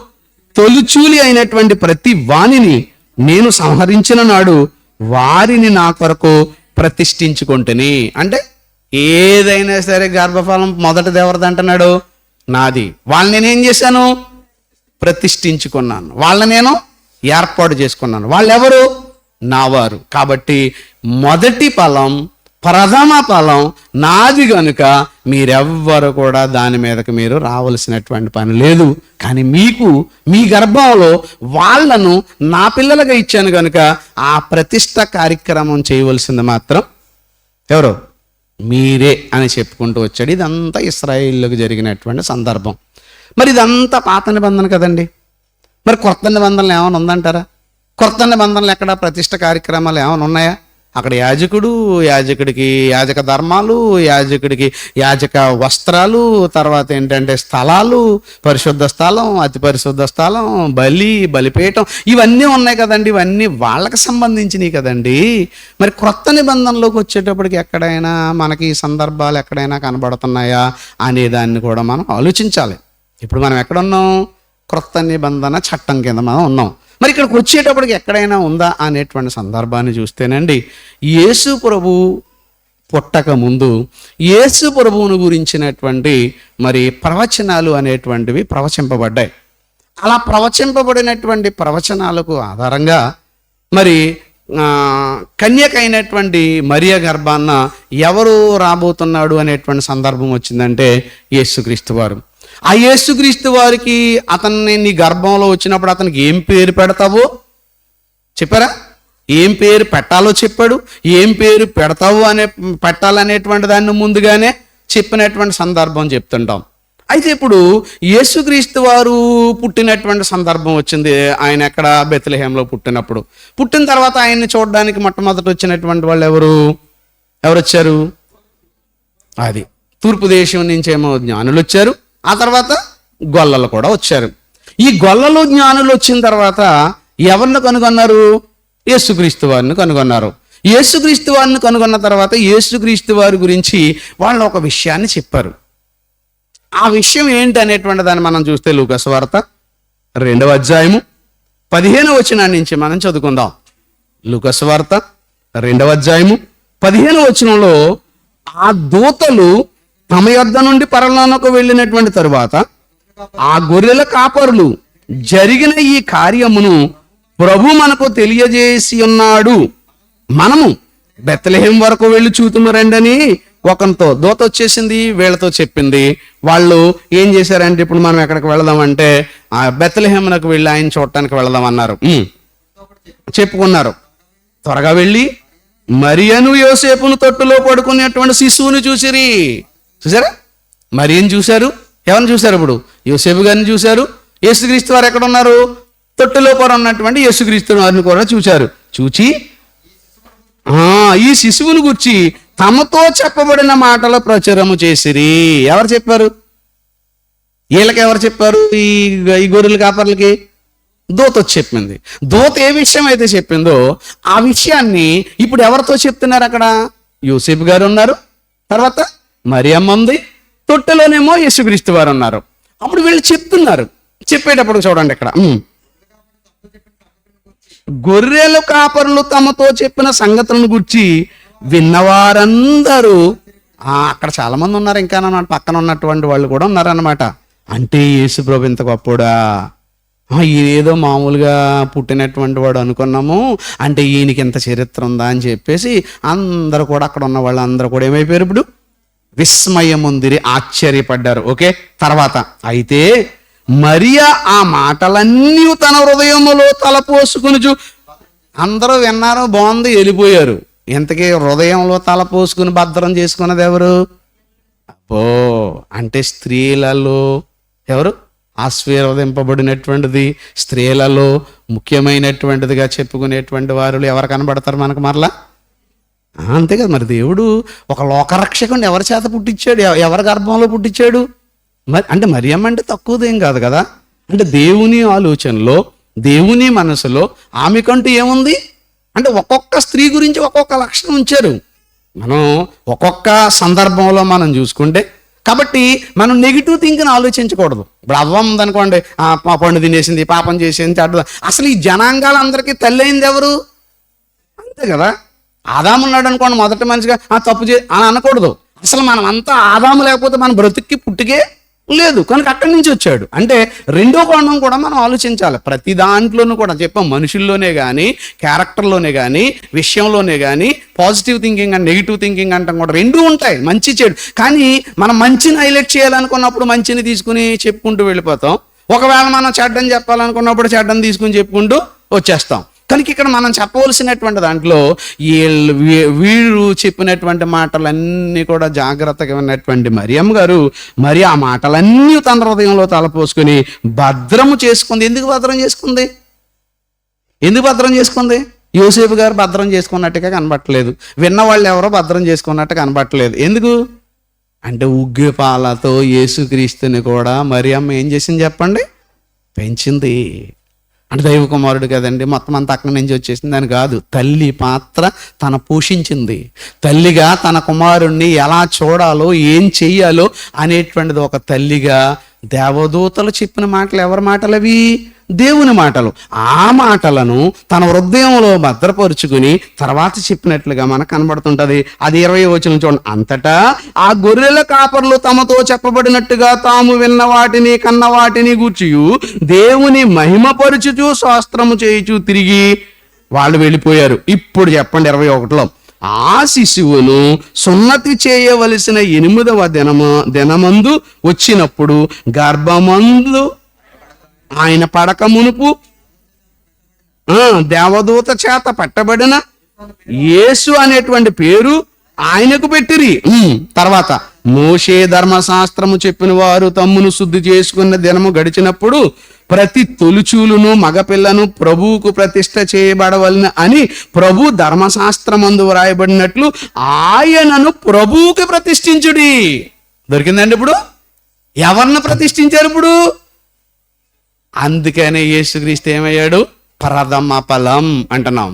తొలిచూలి అయినటువంటి ప్రతి వానిని నేను సంహరించిన నాడు వారిని నా కొరకు ప్రతిష్ఠించుకుంటుని. అంటే ఏదైనా సరే గర్భఫలం మొదటిది ఎవరిది అంటున్నాడు? నాది. వాళ్ళని నేనేం చేశాను? ప్రతిష్ఠించుకున్నాను. వాళ్ళని నేను ఏర్పాటు చేసుకున్నాను. వాళ్ళెవరు? నావారు. కాబట్టి మొదటి ఫలం, ప్రథమ ఫలం నాది గనుక మీరెవ్వరు కూడా దాని మీదకి మీరు రావాల్సినటువంటి పని లేదు. కానీ మీకు మీ గర్భంలో వాళ్ళను నా పిల్లలుగా ఇచ్చాను కనుక ఆ ప్రతిష్ట కార్యక్రమం చేయవలసింది మాత్రం ఎవరు? మీరే అని చెప్పుకుంటూ వచ్చాడు. ఇదంతా ఇశ్రాయేలుకి జరిగినటువంటి సందర్భం. మరి ఇదంతా పాత నిబంధన కదండి. మరి కొత్త నిబంధనలు ఏమైనా ఉందంటారా? కొత్త నిబంధనలు ఎక్కడ ప్రతిష్ట కార్యక్రమాలు ఏమైనా ఉన్నాయా? అక్కడ యాజకుడికి యాజక ధర్మాలు, యాజకుడికి యాజక వస్త్రాలు, తర్వాత ఏంటంటే స్థలాలు, పరిశుద్ధ స్థలం, అతి పరిశుద్ధ స్థలం, బలిపీఠం, ఇవన్నీ ఉన్నాయి కదండి. ఇవన్నీ వాళ్ళకి సంబంధించినవి కదండి. మరి క్రొత్త నిబంధనలోకి వచ్చేటప్పటికి ఎక్కడైనా మనకి ఈ సందర్భాలు ఎక్కడైనా కనబడుతున్నాయా అనే దాన్ని కూడా మనం ఆలోచించాలి. ఇప్పుడు మనం ఎక్కడున్నాం? క్రొత్త నిబంధన చట్టం కింద మనం ఉన్నాం. మరి ఇక్కడికి వచ్చేటప్పటికి ఎక్కడైనా ఉందా అనేటువంటి సందర్భాన్ని చూస్తేనండి, యేసు ప్రభు పుట్టక ముందు యేసు ప్రభువును గురించినటువంటి మరి ప్రవచనాలు అనేటువంటివి ప్రవచింపబడ్డాయి. అలా ప్రవచింపబడినటువంటి ప్రవచనాలకు ఆధారంగా మరి కన్యకైనటువంటి మరియ గర్భాన్న ఎవరు రాబోతున్నాడు అనేటువంటి సందర్భం వచ్చిందంటే యేసుక్రీస్తు వారు. ఆ యేసుక్రీస్తు వారికి అతన్ని నీ గర్భంలో వచ్చినప్పుడు అతనికి ఏం పేరు పెడతావో చెప్పారా? ఏం పేరు పెట్టాలో చెప్పాడు. ఏం పేరు పెడతావు పెట్టాలనేటువంటి దాన్ని ముందుగానే చెప్పినటువంటి సందర్భం చెప్తుంటాం. అయితే ఇప్పుడు యేసుక్రీస్తు వారు పుట్టినటువంటి సందర్భం వచ్చింది. ఆయన ఎక్కడ? బెత్లెహేంలో పుట్టినప్పుడు. పుట్టిన తర్వాత ఆయన్ని చూడడానికి మొట్టమొదటి వచ్చినటువంటి వాళ్ళు ఎవరు వచ్చారు? అది తూర్పు దేశం నుంచి ఏమో జ్ఞానులు వచ్చారు. ఆ తర్వాత గొల్లలు కూడా వచ్చారు. ఈ గొల్లలు జ్ఞానులు వచ్చిన తర్వాత ఎవరిని కనుగొన్నారు? యేసుక్రీస్తు వారిని కనుగొన్నారు. యేసుక్రీస్తు వారిని కనుగొన్న తర్వాత యేసుక్రీస్తు వారి గురించి వాళ్ళు ఒక విషయాన్ని చెప్పారు. ఆ విషయం ఏంటి అనేటువంటి దాన్ని మనం చూస్తే లూకా సువార్త 2వ అధ్యాయము 15వ వచనాన్ని నుంచి మనం చదువుకుందాం. లూకా సువార్త 2వ అధ్యాయము 15వ వచనంలో ఆ దూతలు తమ యొద్ద నుండి పరలోకమునకు వెళ్ళినటువంటి తరువాత ఆ గొర్రెల కాపరులు జరిగిన ఈ కార్యమును ప్రభు మనకు తెలియజేసి ఉన్నాడు. మనము బెత్లెహేం వరకు వెళ్ళి చూతుము రండని ఒకరితో దూత వచ్చేసింది, వీళ్ళతో చెప్పింది. వాళ్ళు ఏం చేశారంటే ఇప్పుడు మనం ఎక్కడికి వెళదామంటే ఆ బెత్లెహేమునకు వెళ్ళి ఆయన చూడటానికి వెళదాం అన్నారు. చెప్పుకున్నారు. త్వరగా వెళ్ళి మరియను యోసేపును తొట్టులో పడుకునేటువంటి శిశువుని చూసారా? మరి ఏం చూశారు? ఎవరిని చూశారు? ఇప్పుడు యోసేపు గారిని చూశారు. యేసుక్రీస్తు వారు ఎక్కడ ఉన్నారు? తొట్టులో ఉన్నటువంటి యేసుక్రీస్తు వారిని కూడా చూశారు. చూచి ఈ శిశువుని గురించి తమతో చెప్పబడిన మాటల ప్రచురము చేసిరి. ఎవరు చెప్పారు? వీళ్ళకి ఎవరు చెప్పారు? ఈ గొర్రెల కాపర్లకి దూత వచ్చి చెప్పింది. దూత ఏ విషయం అయితే చెప్పిందో ఆ విషయాన్ని ఇప్పుడు ఎవరితో చెప్తున్నారు? అక్కడ యోసేపు గారు ఉన్నారు, తర్వాత మరియమ్మ ఉంది, తొట్టెలోనేమో యేసుక్రీస్తు వారు ఉన్నారు. అప్పుడు వీళ్ళు చెప్తున్నారు. చెప్పేటప్పుడు చూడండి ఇక్కడ గొర్రెల కాపరులు తమతో చెప్పిన సంగతులను గురించి విన్నవారందరూ అక్కడ చాలా మంది ఉన్నారు, ఇంకా అన్నమాట పక్కన ఉన్నటువంటి వాళ్ళు కూడా ఉన్నారన్నమాట. అంటే యేసు ప్రభు ఇంత గొప్పోడా, ఏదో మామూలుగా పుట్టినటువంటి వాడు అనుకున్నాము, అంటే ఈయనకి ఇంత చరిత్ర ఉందా అని చెప్పేసి అందరూ కూడా, అక్కడ ఉన్న వాళ్ళు అందరూ కూడా ఏమైపోయారు, ఇప్పుడు విస్మయముందిరి, ఆశ్చర్యపడ్డారు. ఓకే, తర్వాత అయితే మరియా ఆ మాటలన్నీ తన హృదయములో తలపోసుకుని అందరూ విన్నారు, బాగుంది, వెళ్ళిపోయారు. ఇంతకీ హృదయంలో తలపోసుకుని భద్రం చేసుకున్నది ఎవరు? అబ్బో, అంటే స్త్రీలలో ఎవరు ఆశీర్వదింపబడినటువంటిది, స్త్రీలలో ముఖ్యమైనటువంటిదిగా చెప్పుకునేటువంటి వారు ఎవరు కనబడతారు మనకు మరలా? అంతే కదా. మరి దేవుడు ఒక లోకరక్షకుడిని ఎవరి చేత పుట్టించాడు, ఎవరి గర్భంలో పుట్టించాడు? మరి అంటే మరియమ్మ అంటే తక్కువదేం కాదు కదా. అంటే దేవుని ఆలోచనలో, దేవుని మనసులో ఆమెకంటూ ఏముంది అంటే ఒక్కొక్క స్త్రీ గురించి ఒక్కొక్క లక్షణం ఉంచారు. మనం ఒక్కొక్క సందర్భంలో మనం చూసుకుంటే, కాబట్టి మనం నెగిటివ్ థింక్ని ఆలోచించకూడదు. ఇప్పుడు అవ్వం ఉందనుకోండి, పండు తినేసింది, పాపం చేసింది, అసలు ఈ జనాంగాలందరికీ తల్లి అయింది ఎవరు? అంతే కదా. ఆదాము ఉన్నాడు అనుకోండి, మొదటి మనిషిగా తప్పు అని అనకూడదు. అసలు మనం అంతా ఆదాము లేకపోతే మన బ్రతుక్కి పుట్టుకే లేదు, కనుక అక్కడి నుంచి వచ్చాడు. అంటే రెండో కోణం కూడా మనం ఆలోచించాలి. ప్రతి దాంట్లోనూ కూడా చెప్పాం, మనుషుల్లోనే కానీ, క్యారెక్టర్లోనే కానీ, విషయంలోనే కానీ, positive thinking and negative thinking అంటాం కూడా రెండూ ఉంటాయి, మంచి చెడు. కానీ మనం మంచిని హైలైట్ చేయాలనుకున్నప్పుడు మంచిని తీసుకుని చెప్పుకుంటూ వెళ్ళిపోతాం. ఒకవేళ మనం చెడ్డని చెప్పాలనుకున్నప్పుడు చెడ్డని తీసుకుని చెప్పుకుంటూ వచ్చేస్తాం. కనుక ఇక్కడ మనం చెప్పవలసినటువంటి దాంట్లో వీళ్ళు చెప్పినటువంటి మాటలన్నీ కూడా జాగ్రత్తగా ఉన్నటువంటి మరియమ్మ గారు మరి ఆ మాటలన్నీ తన హృదయంలో తలపోసుకుని భద్రము చేసుకుంది. ఎందుకు భద్రం చేసుకుంది? ఎందుకు భద్రం చేసుకుంది? యోసేపు గారు భద్రం చేసుకున్నట్టుగా కనబట్టలేదు, విన్నవాళ్ళు ఎవరో భద్రం చేసుకున్నట్టు కనబట్టలేదు. ఎందుకు అంటే ఉగ్గిపాలతో యేసుక్రీస్తుని కూడా మరియమ్మ ఏం చేసింది చెప్పండి? పెంచింది. అంటే దైవ కుమారుడు కదండి, మొత్తం అంతా అక్కడి నుంచి వచ్చేసింది అని కాదు. తల్లి పాత్ర తన పోషించింది. తల్లిగా తన కుమారుణ్ణి ఎలా చూడాలో, ఏం చెయ్యాలో అనేటువంటిది ఒక తల్లిగా దేవదూతలు చెప్పిన మాటలు ఎవరి మాటలు? అవి దేవుని మాటలు. ఆ మాటలను తన హృదయంలో భద్రపరుచుకుని తర్వాత చెప్పినట్లుగా మనకు కనబడుతుంటది. అది 20వ వచనం చూడండి. అంతటా ఆ గొర్రెల కాపర్లు తమతో చెప్పబడినట్టుగా తాము విన్న వాటిని కన్న వాటిని గూర్చియు దేవుని మహిమపరుచుచు శాస్త్రము చేయుచు తిరిగి వాళ్ళు వెళ్ళిపోయారు. ఇప్పుడు చెప్పండి 21లో, ఆ శిశువును సున్నతి చేయవలసిన 8వ దినమందు వచ్చినప్పుడు గర్భమందు ఆయన పడక మునుపు దేవదూత చేత పట్టబడిన యేసు అనేటువంటి పేరు ఆయనకు పెట్టిరి. తర్వాత మోషే ధర్మశాస్త్రము చెప్పిన వారు తమ్మును శుద్ధి చేసుకున్న దినము గడిచినప్పుడు ప్రతి తొలిచూలును మగపిల్లను ప్రభువుకు ప్రతిష్ఠ చేయబడవలన అని ప్రభు ధర్మశాస్త్రమందు వ్రాయబడినట్లు ఆయనను ప్రభువుకి ప్రతిష్ఠించుడి. దొరికిందండి. ఇప్పుడు ఎవరిని ప్రతిష్ఠించారు? ఇప్పుడు అందుకనే యేసుక్రీస్తు ఏమయ్యాడు? ప్రథమ ఫలం అంటున్నాం,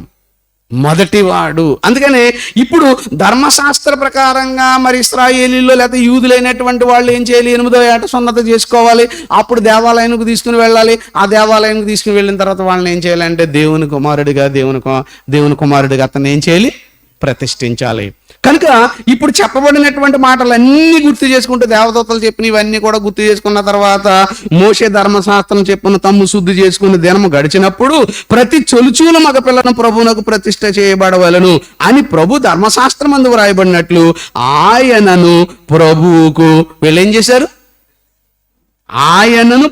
మొదటివాడు. అందుకనే ఇప్పుడు ధర్మశాస్త్ర ప్రకారంగా మరి ఇశ్రాయేలీలో లేకపోతే యూదులైనటువంటి వాళ్ళు ఏం చేయాలి? 8వ ఏట సున్నతి చేసుకోవాలి. అప్పుడు దేవాలయానికి తీసుకుని వెళ్ళాలి. ఆ దేవాలయానికి తీసుకుని వెళ్ళిన తర్వాత వాళ్ళని ఏం చేయాలంటే దేవుని కుమారుడిగా అతను ఏం చేయాలి? ప్రతిష్ఠించాలి. కనుక ఇప్పుడు చెప్పబడినటువంటి మాటలన్నీ గుర్తు చేసుకుంటూ దేవదూతలు చెప్పిన ఇవన్నీ కూడా గుర్తు చేసుకున్న తర్వాత మోషే ధర్మశాస్త్రం చెప్పిన తమ్ము శుద్ధి చేసుకున్న దినము గడిచినప్పుడు ప్రతి చొలుచూల మగపిల్లను ప్రభువునకు ప్రతిష్ఠ చేయబడవలను అని ప్రభు ధర్మశాస్త్రం అందు వ్రాయబడినట్లు ఆయనను ప్రభువుకు వీళ్ళేం చేశారు? ఆయనను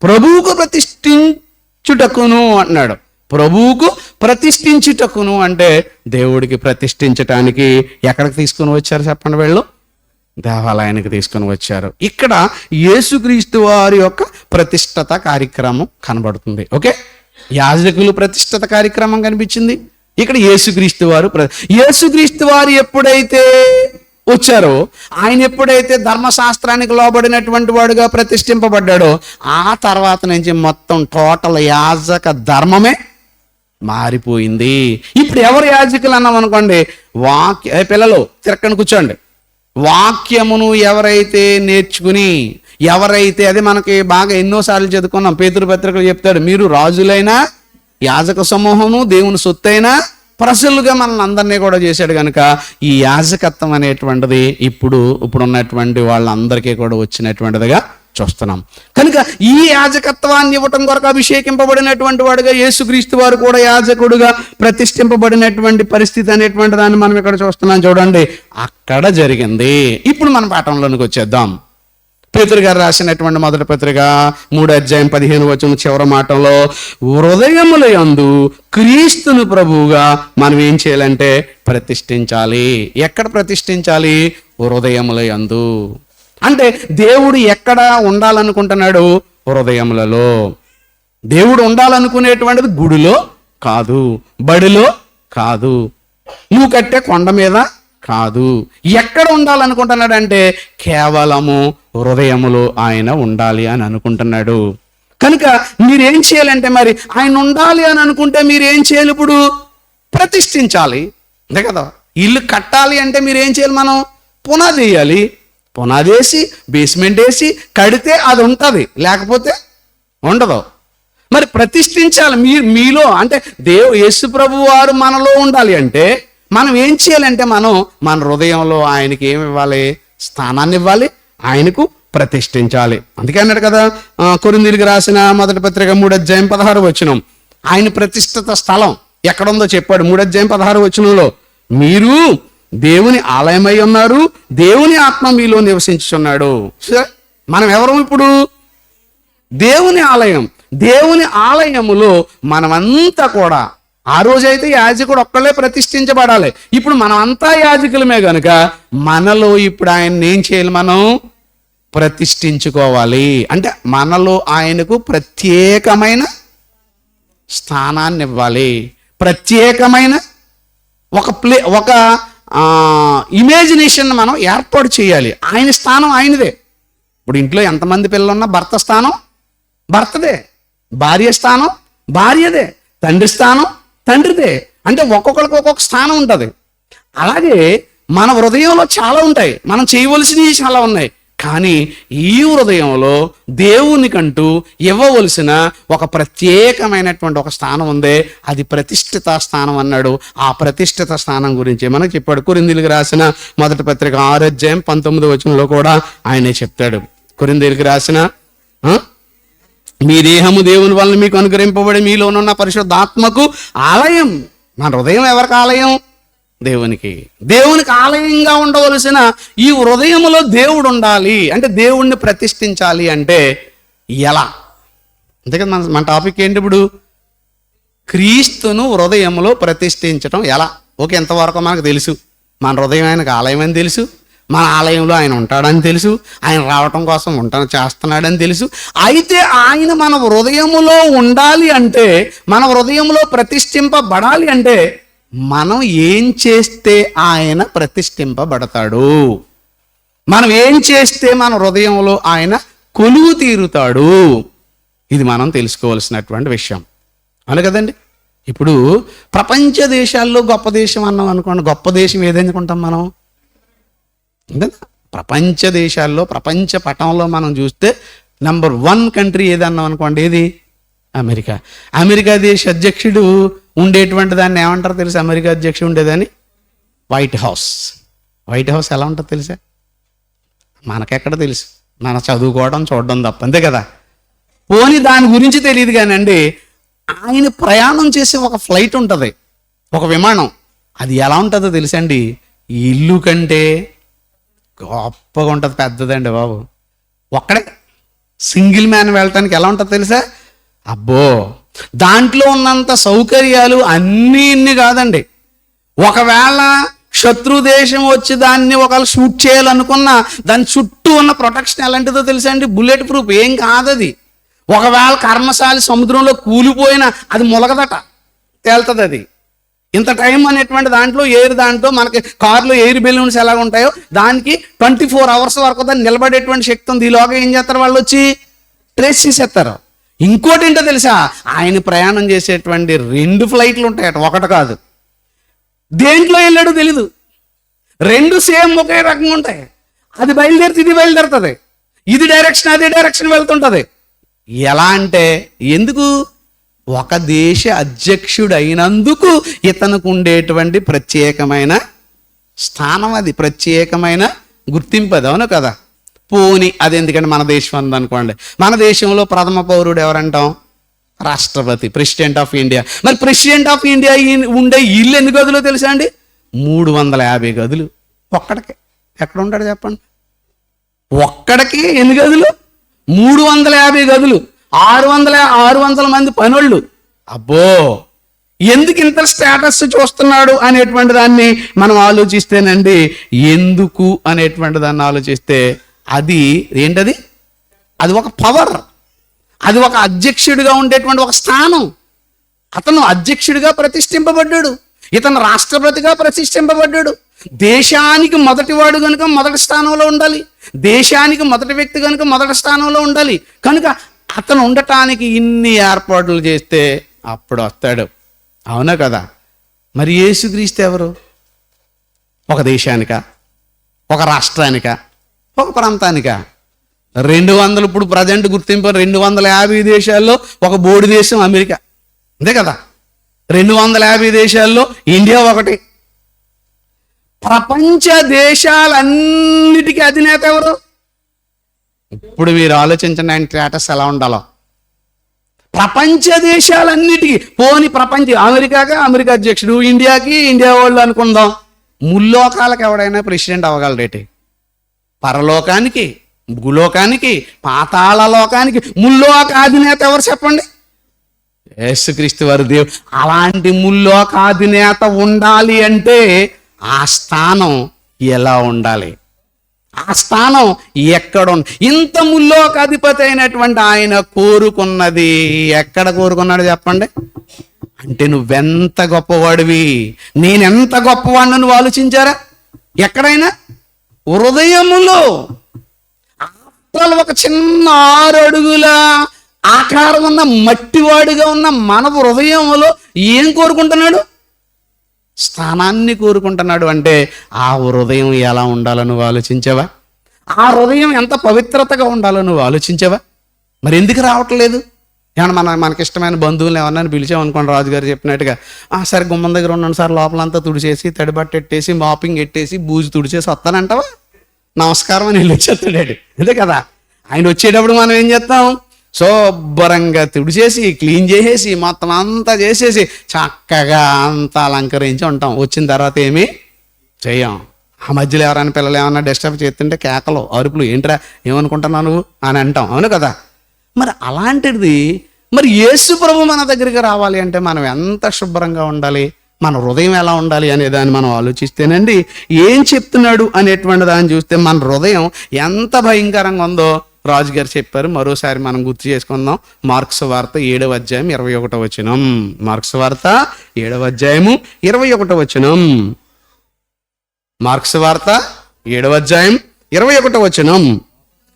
ప్రభువుకు ప్రతిష్ఠించుటకును అన్నాడు. ప్రభువుకు ప్రతిష్ఠించుటకును అంటే దేవుడికి ప్రతిష్ఠించటానికి ఎక్కడికి తీసుకుని వచ్చారు చెప్పండి? వీళ్ళు దేవాలయానికి తీసుకుని వచ్చారు. ఇక్కడ యేసుక్రీస్తు వారి యొక్క ప్రతిష్ఠత కార్యక్రమం కనబడుతుంది. ఓకే, యాజకులు ప్రతిష్ఠత కార్యక్రమం కనిపించింది. ఇక్కడ యేసుక్రీస్తు వారు ఎప్పుడైతే వచ్చారో, ఆయన ఎప్పుడైతే ధర్మశాస్త్రానికి లోబడినటువంటి వాడుగా ప్రతిష్ఠింపబడ్డాడో ఆ తర్వాత నుంచి మొత్తం టోటల్ యాజక ధర్మమే మారిపోయింది. ఇప్పుడు ఎవరు యాజకులు అన్నాం అనుకోండి, పిల్లలు తిరక్కని కూర్చోండి. వాక్యమును ఎవరైతే నేర్చుకుని, ఎవరైతే అది మనకి బాగా ఎన్నోసార్లు చదువుకున్నాం, పేతురు పత్రికలు చెప్తాడు, మీరు రాజులైనా యాజక సమూహము దేవుని సొత్తైనా ప్రజలుగా మనల్ని అందరినీ కూడా చేశాడు కనుక ఈ యాజకత్వం అనేటువంటిది ఇప్పుడు ఉన్నటువంటి వాళ్ళందరికీ కూడా వచ్చినటువంటిదిగా చూస్తున్నాం. కనుక ఈ యాజకత్వాన్ని ఇవ్వటం కొరకు అభిషేకింపబడినటువంటి వాడుగా యేసుక్రీస్తు వారు కూడా యాజకుడుగా ప్రతిష్ఠింపబడినటువంటి పరిస్థితి అనేటువంటి దాన్ని మనం ఇక్కడ చూస్తున్నాం. చూడండి, అక్కడ జరిగింది. ఇప్పుడు మన పాఠంలోనికి వచ్చేద్దాం. పేతురు గారు రాసినటువంటి మొదటి పత్రిక 3:15 చివరి మాటలో, హృదయముల యందు క్రీస్తును ప్రభువుగా మనం ఏం చేయాలంటే ప్రతిష్ఠించాలి. ఎక్కడ ప్రతిష్ఠించాలి? హృదయముల యందు. అంటే దేవుడు ఎక్కడ ఉండాలనుకుంటున్నాడు? హృదయములలో. దేవుడు ఉండాలనుకునేటువంటిది గుడిలో కాదు, బడిలో కాదు, నువ్వు కట్టే కొండ మీద కాదు. ఎక్కడ ఉండాలనుకుంటున్నాడంటే కేవలము హృదయములో ఆయన ఉండాలి అని అనుకుంటున్నాడు. కనుక మీరేం చేయాలంటే, మరి ఆయన ఉండాలి అని అనుకుంటే మీరేం చేయాలి? ఇప్పుడు ప్రతిష్ఠించాలి, అంతే కదా. ఇల్లు కట్టాలి అంటే మీరేం చేయాలి? మనం పునాది వేయాలి. పునాది వేసి బేస్మెంట్ వేసి కడితే అది ఉంటుంది, లేకపోతే ఉండదు. మరి ప్రతిష్ఠించాలి. మీలో అంటే యేసు ప్రభు వారు మనలో ఉండాలి అంటే మనం ఏం చేయాలంటే, మనం మన హృదయంలో ఆయనకి ఏమి ఇవ్వాలి? స్థానాన్ని ఇవ్వాలి, ఆయనకు ప్రతిష్ఠించాలి. అందుకే అన్నాడు కదా కొరింథీయులకు రాసిన మొదటి పత్రిక 3:16 ఆయన ప్రతిష్ఠిత స్థలం ఎక్కడుందో చెప్పాడు. 3:16 మీరు దేవుని ఆలయమై ఉన్నారు, దేవుని ఆత్మ మీలో నివసించుచున్నాడు. మనం ఎవరు? ఇప్పుడు దేవుని ఆలయం. దేవుని ఆలయములో మనమంతా కూడా, ఆ రోజైతే యాజకుడు ఒక్కళ్ళే ప్రతిష్ఠించబడాలి. ఇప్పుడు మనం అంతా యాజకులమే గనుక మనలో ఇప్పుడు ఆయన్ని ఏం చేయాలి? మనం ప్రతిష్ఠించుకోవాలి. అంటే మనలో ఆయనకు ప్రత్యేకమైన స్థానాన్ని ఇవ్వాలి, ప్రత్యేకమైన ఒక ఇమాజినేషన్ మనం ఏర్పాటు చేయాలి. ఆయన స్థానం ఆయనదే. ఇప్పుడు ఇంట్లో ఎంతమంది పిల్లలున్నా భర్త స్థానం భర్తదే, భార్య స్థానం భార్యదే, తండ్రి స్థానం తండ్రిదే. అంటే ఒక్కొక్కరికి ఒక్కొక్క స్థానం ఉంటుంది. అలాగే మన హృదయంలో చాలా ఉంటాయి, మనం చేయవలసినవి చాలా ఉన్నాయి. కానీ ఈ హృదయంలో దేవునికంటూ ఇవ్వవలసిన ఒక ప్రత్యేకమైనటువంటి ఒక స్థానం ఉంది. అది ప్రతిష్ఠిత స్థానం అన్నాడు. ఆ ప్రతిష్ఠిత స్థానం గురించి మనకు చెప్పాడు. కొరింథీయులకు రాసిన మొదటి పత్రిక 6:19 కూడా ఆయనే చెప్తాడు. కొరింథీయులకు రాసిన మీ దేహము దేవుని వలన మీకు అనుగ్రహింపబడి మీలోనున్న పరిశుద్ధాత్మకు ఆలయం. మన హృదయం ఎవరికి ఆలయం? దేవునికి. దేవునికి ఆలయంగా ఉండవలసిన ఈ హృదయములో దేవుడు ఉండాలి అంటే, దేవుణ్ణి ప్రతిష్ఠించాలి అంటే ఎలా? అంతేకాదు మన టాపిక్ ఏంటి ఇప్పుడు? క్రీస్తును హృదయములో ప్రతిష్ఠించటం ఎలా? ఓకే, ఎంతవరకు మనకు తెలుసు. మన హృదయం ఆయనకు ఆలయం అని తెలుసు, మన ఆలయంలో ఆయన ఉంటాడని తెలుసు, ఆయన రావటం కోసం చేస్తున్నాడని తెలుసు. అయితే ఆయన మన హృదయములో ఉండాలి అంటే, మన హృదయంలో ప్రతిష్ఠింపబడాలి అంటే మనం ఏం చేస్తే ఆయన ప్రతిష్ఠింపబడతాడు? మనం ఏం చేస్తే మన హృదయంలో ఆయన కొలువు తీరుతాడు? ఇది మనం తెలుసుకోవాల్సినటువంటి విషయం. అవును కదండి. ఇప్పుడు ప్రపంచ దేశాల్లో గొప్ప దేశం అన్నాం అనుకోండి, గొప్ప దేశం ఏదనుకుంటాం మనం? ప్రపంచ దేశాల్లో, ప్రపంచ పటంలో మనం చూస్తే నెంబర్ 1 కంట్రీ ఏదన్నాం అనుకోండి, ఏది? అమెరికా. అమెరికా దేశ అధ్యక్షుడు ఉండేటువంటి దాన్ని ఏమంటారు తెలుసా? అమెరికా అధ్యక్షుడు ఉండేదాన్ని వైట్ హౌస్. వైట్ హౌస్ ఎలా ఉంటుంది తెలుసా? మనకెక్కడ తెలుసు? మన చదువుకోవడం చూడడం తప్ప, అంతే కదా. పోనీ దాని గురించి తెలియదు కానండి, ఆయన ప్రయాణం చేసే ఒక ఫ్లైట్ ఉంటుంది, ఒక విమానం. అది ఎలా ఉంటుందో తెలుసండి? ఇల్లు కంటే గొప్పగా ఉంటుంది, పెద్దదండి బాబు. ఒక్కడే సింగిల్ మ్యాన్ వెళ్ళటానికి ఎలా ఉంటుంది తెలుసా? అబ్బో, దాంట్లో ఉన్నంత సౌకర్యాలు ఇన్ని కాదండి. ఒకవేళ శత్రు దేశం వచ్చి దాన్ని ఒకవేళ షూట్ చేయాలనుకున్నా దాని చుట్టూ ఉన్న ప్రొటెక్షన్ ఎలాంటిదో తెలుసా అండి? బుల్లెట్ ప్రూఫ్, ఏం కాదది. ఒకవేళ కర్మశాలి సముద్రంలో కూలిపోయినా అది మొలగదట, తేలుతుంది అది. ఇంత టైం అనేటువంటి దాంట్లో మనకి కారులో ఎయిర్ బెలూన్స్ ఎలా ఉంటాయో దానికి 24 hours వరకు దాన్ని నిలబడేటువంటి శక్తి ఉంది. ఈలోగా ఏం చేస్తారు వాళ్ళు? వచ్చి ట్రేస్ చేసేస్తారు. ఇంకోటి ఏంటో తెలుసా? ఆయన ప్రయాణం చేసేటువంటి 2 ఫ్లైట్లు ఉంటాయట, ఒకటి కాదు. దేంట్లో వెళ్ళాడో తెలీదు, 2 సేమ్ ఒకే రకంగా ఉంటాయి. అది బయలుదేరితే ఇది బయలుదేరుతుంది, ఇది డైరెక్షన్ అదే డైరెక్షన్ వెళ్తుంటుంది. ఎలా అంటే ఎందుకు? ఒక దేశ అధ్యక్షుడైనందుకు ఇతనికి ఉండేటువంటి ప్రత్యేకమైన స్థానం, అది ప్రత్యేకమైన గుర్తింపు, అది అవును కదా. పోని అది ఎందుకంటే మన దేశం అందనుకోండి, మన దేశంలో ప్రథమ పౌరుడు ఎవరంటాం? రాష్ట్రపతి, ప్రెసిడెంట్ ఆఫ్ ఇండియా. మరి ప్రెసిడెంట్ ఆఫ్ ఇండియా ఉండే ఇల్లు ఎన్ని గదులు తెలుసా అండి? 350 గదులు ఒక్కడికి. ఎక్కడ ఉంటాడు చెప్పండి? ఒక్కడికి ఎన్ని గదులు? 350 గదులు, 600 మంది పనులు. అబ్బో, ఎందుకు ఇంత స్టేటస్ చూస్తున్నాడు అనేటువంటి దాన్ని మనం ఆలోచిస్తేనండి, ఎందుకు అనేటువంటి దాన్ని ఆలోచిస్తే అది ఏంటది? అది ఒక పవర్, అది ఒక అధ్యక్షుడిగా ఉండేటువంటి ఒక స్థానం. అతను అధ్యక్షుడిగా ప్రతిష్ఠింపబడ్డాడు, ఇతను రాష్ట్రపతిగా ప్రతిష్ఠింపబడ్డాడు. దేశానికి మొదటివాడు కనుక మొదటి స్థానంలో ఉండాలి, దేశానికి మొదటి వ్యక్తి కనుక మొదటి స్థానంలో ఉండాలి. కనుక అతను ఉండటానికి ఇన్ని ఏర్పాట్లు చేస్తే అప్పుడు వస్తాడు, అవునా కదా. మరి యేసుక్రీస్తు ఎవరు? ఒక దేశానికా, ఒక రాష్ట్రానికా, ఒక ప్రాంతానికా? 200 ఇప్పుడు ప్రజెంట్ గుర్తింపు 250 దేశాల్లో ఒక బోర్డు దేశం అమెరికా, అంతే కదా. 250 దేశాల్లో ఇండియా ఒకటి. ప్రపంచ దేశాలన్నిటికీ అధినేత ఎవరు? ఇప్పుడు మీరు ఆలోచించండి ఆయన స్టేటస్ ఎలా ఉండాలో. ప్రపంచ దేశాలన్నిటికీ, పోని అమెరికాకి అమెరికా అధ్యక్షుడు, ఇండియాకి ఇండియా వాళ్ళు అనుకుందాం. ముల్లోకాలకు ఎవడైనా ప్రెసిడెంట్ అవ్వగలరేటి? పరలోకానికి, భూలోకానికి, పాతాళ లోకానికి ముల్లోక అధినేత ఎవరు చెప్పండి? యేసుక్రీస్తు వారు దేవుడు. అలాంటి ముల్లోకాధినేత ఉండాలి అంటే ఆ స్థానం ఎలా ఉండాలి? ఆ స్థానం ఎక్కడ? ఇంత ముల్లోకాధిపతి అయినటువంటి ఆయన కోరుకున్నది ఎక్కడ కోరుకున్నాడు చెప్పండి? అంటే నువ్వెంత గొప్పవాడివి, నేనెంత గొప్పవాడిని నువ్వు ఆలోచించారా? ఎక్కడైనా హృదయములో అసలు ఒక చిన్న 6 అడుగుల ఆకారం ఉన్న మట్టివాడిగా ఉన్న మన హృదయంలో ఏం కోరుకుంటున్నాడు? స్థానాన్ని కోరుకుంటున్నాడు. అంటే ఆ హృదయం ఎలా ఉండాలో నువ్వు ఆలోచించావా? ఆ హృదయం ఎంత పవిత్రతగా ఉండాలో నువ్వు ఆలోచించావా? మరి ఎందుకు రావట్లేదు? ఏమన్నా మనకి ఇష్టమైన బంధువులు ఎవరన్నా పిలిచామనుకోండి, రాజుగారు చెప్పినట్టుగా, సరే గుమ్మం దగ్గర ఉన్నాను సార్, లోపలంతా తుడిచేసి తడిబట్ట ఎట్టేసి మాపింగ్ ఎట్టేసి బూజు తుడిచేసి వస్తానంటావా? నమస్కారం అని వెళ్ళి వచ్చేస్తాడు, అంతే కదా. ఆయన వచ్చేటప్పుడు మనం ఏం చేస్తాం? శుభ్రంగా తుడిచేసి క్లీన్ చేసేసి మొత్తం అంతా చేసేసి చక్కగా అంతా అలంకరించి ఉంటాం. వచ్చిన తర్వాత ఏమీ చెయ్యం. ఆ మధ్యలో ఎవరైనా పిల్లలు ఏమన్నా డిస్టర్బ్ చేస్తుంటే కేకలు, అరుపులు, ఏంట్రా ఏమనుకుంటున్నావు నువ్వు అని అంటాం, అవును కదా. మరి అలాంటిది మరి యేసు ప్రభు మన దగ్గరికి రావాలి అంటే మనం ఎంత శుభ్రంగా ఉండాలి, మన హృదయం ఎలా ఉండాలి అనే దాన్ని మనం ఆలోచిస్తేనండి, ఏం చెప్తున్నాడు అనేటువంటి దాన్ని చూస్తే మన హృదయం ఎంత భయంకరంగా ఉందో రాజుగారు చెప్పారు. మరోసారి మనం గుర్తు చేసుకుందాం. మార్క్స్ వార్త 7వ అధ్యాయం 21వ వచనం. మార్క్స్ వార్త 7వ అధ్యాయము 21వ వచనం. మార్క్స్ వార్త 7వ అధ్యాయం 21వ వచనం.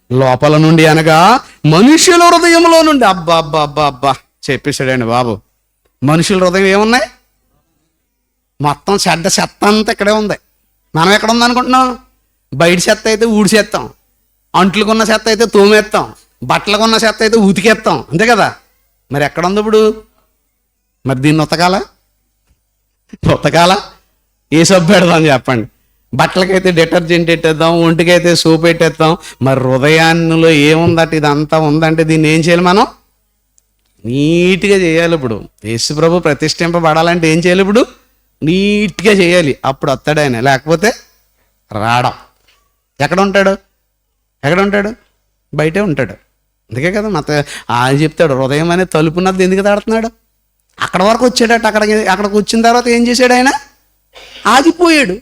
లోపల నుండి అనగా మనుషుల హృదయంలో నుండి, అబ్బా అబ్బా అబ్బా అబ్బా చెప్పేశాడండి బాబు. మనుషుల హృదయం ఏమున్నాయి? మొత్తం చెత్త అంతా ఇక్కడే ఉంది. మనం ఎక్కడ ఉంది అనుకుంటున్నాం? బయట చెత్త అయితే ఊడిసేస్తాం, అంట్లుకున్న చెత్త అయితే తోమేస్తాం, బట్టలకున్న చెత్త అయితే ఉతికేస్తాం, అంతే కదా. మరి ఎక్కడ ఉంది ఇప్పుడు? మరి దీన్ని ఉతకాలా? ఏ సబ్బు పెడదాం చెప్పండి? బట్టలకైతే డిటర్జెంట్ పెట్టేద్దాం, ఒంటికైతే సోప్ పెట్టేద్దాం. మరి హృదయాన్నిలో ఏముందట? ఇదంతా ఉందంటే దీన్ని ఏం చేయాలి? మనం నీట్గా చేయాలి. ఇప్పుడు యేసు ప్రభు ప్రతిష్ఠింపబడాలంటే ఏం చేయాలి? ఇప్పుడు నీట్గా చేయాలి. అప్పుడు వస్తాడు ఆయన, లేకపోతే రావడం. ఎక్కడ ఉంటాడు? బయటే ఉంటాడు. అందుకే కదా ఆయన చెప్తాడు, హృదయం అనేది తలుపున్నది ఎందుకు తాడుతున్నాడు? అక్కడ వరకు వచ్చాడట. అక్కడికి వచ్చిన తర్వాత ఏం చేశాడు ఆయన? ఆగిపోయాడు.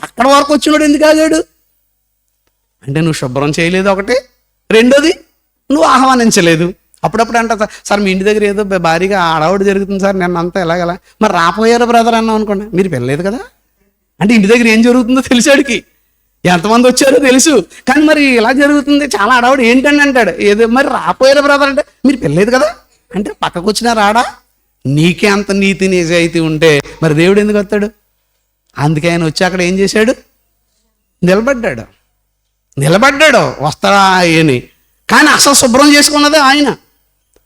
అక్కడ వరకు వచ్చినాడు ఎందుకు ఆగాడు? అంటే నువ్వు శుభ్రం చేయలేదు ఒకటి, రెండోది నువ్వు ఆహ్వానించలేదు. అప్పుడప్పుడు అంట, సార్ మీ ఇంటి దగ్గర ఏదో భారీగా ఆడవాడు జరుగుతుంది సార్, నేను అంతా ఎలాగలా. మరి రాపోయారు బ్రదర్ అన్నాం అనుకోండి, మీరు వెళ్ళలేదు కదా. అంటే ఇంటి దగ్గర ఏం జరుగుతుందో తెలిసాడికి, ఎంతమంది వచ్చారో తెలుసు. కానీ మరి ఇలా జరుగుతుంది చాలా ఆడవాడు ఏంటండి అంటాడు. ఏదో మరి రాపోయారు బ్రదర్ అంటే మీరు వెళ్ళలేదు కదా. అంటే పక్కకు వచ్చినా రాడా? నీకే అంత నీతి నిజాయితీ ఉంటే మరి దేవుడు ఎందుకు వస్తాడు? అందుకే ఆయన వచ్చి అక్కడ ఏం చేశాడు? నిలబడ్డాడు వస్తాడా అని. కానీ అసలు శుభ్రం చేసుకున్నదే ఆయన,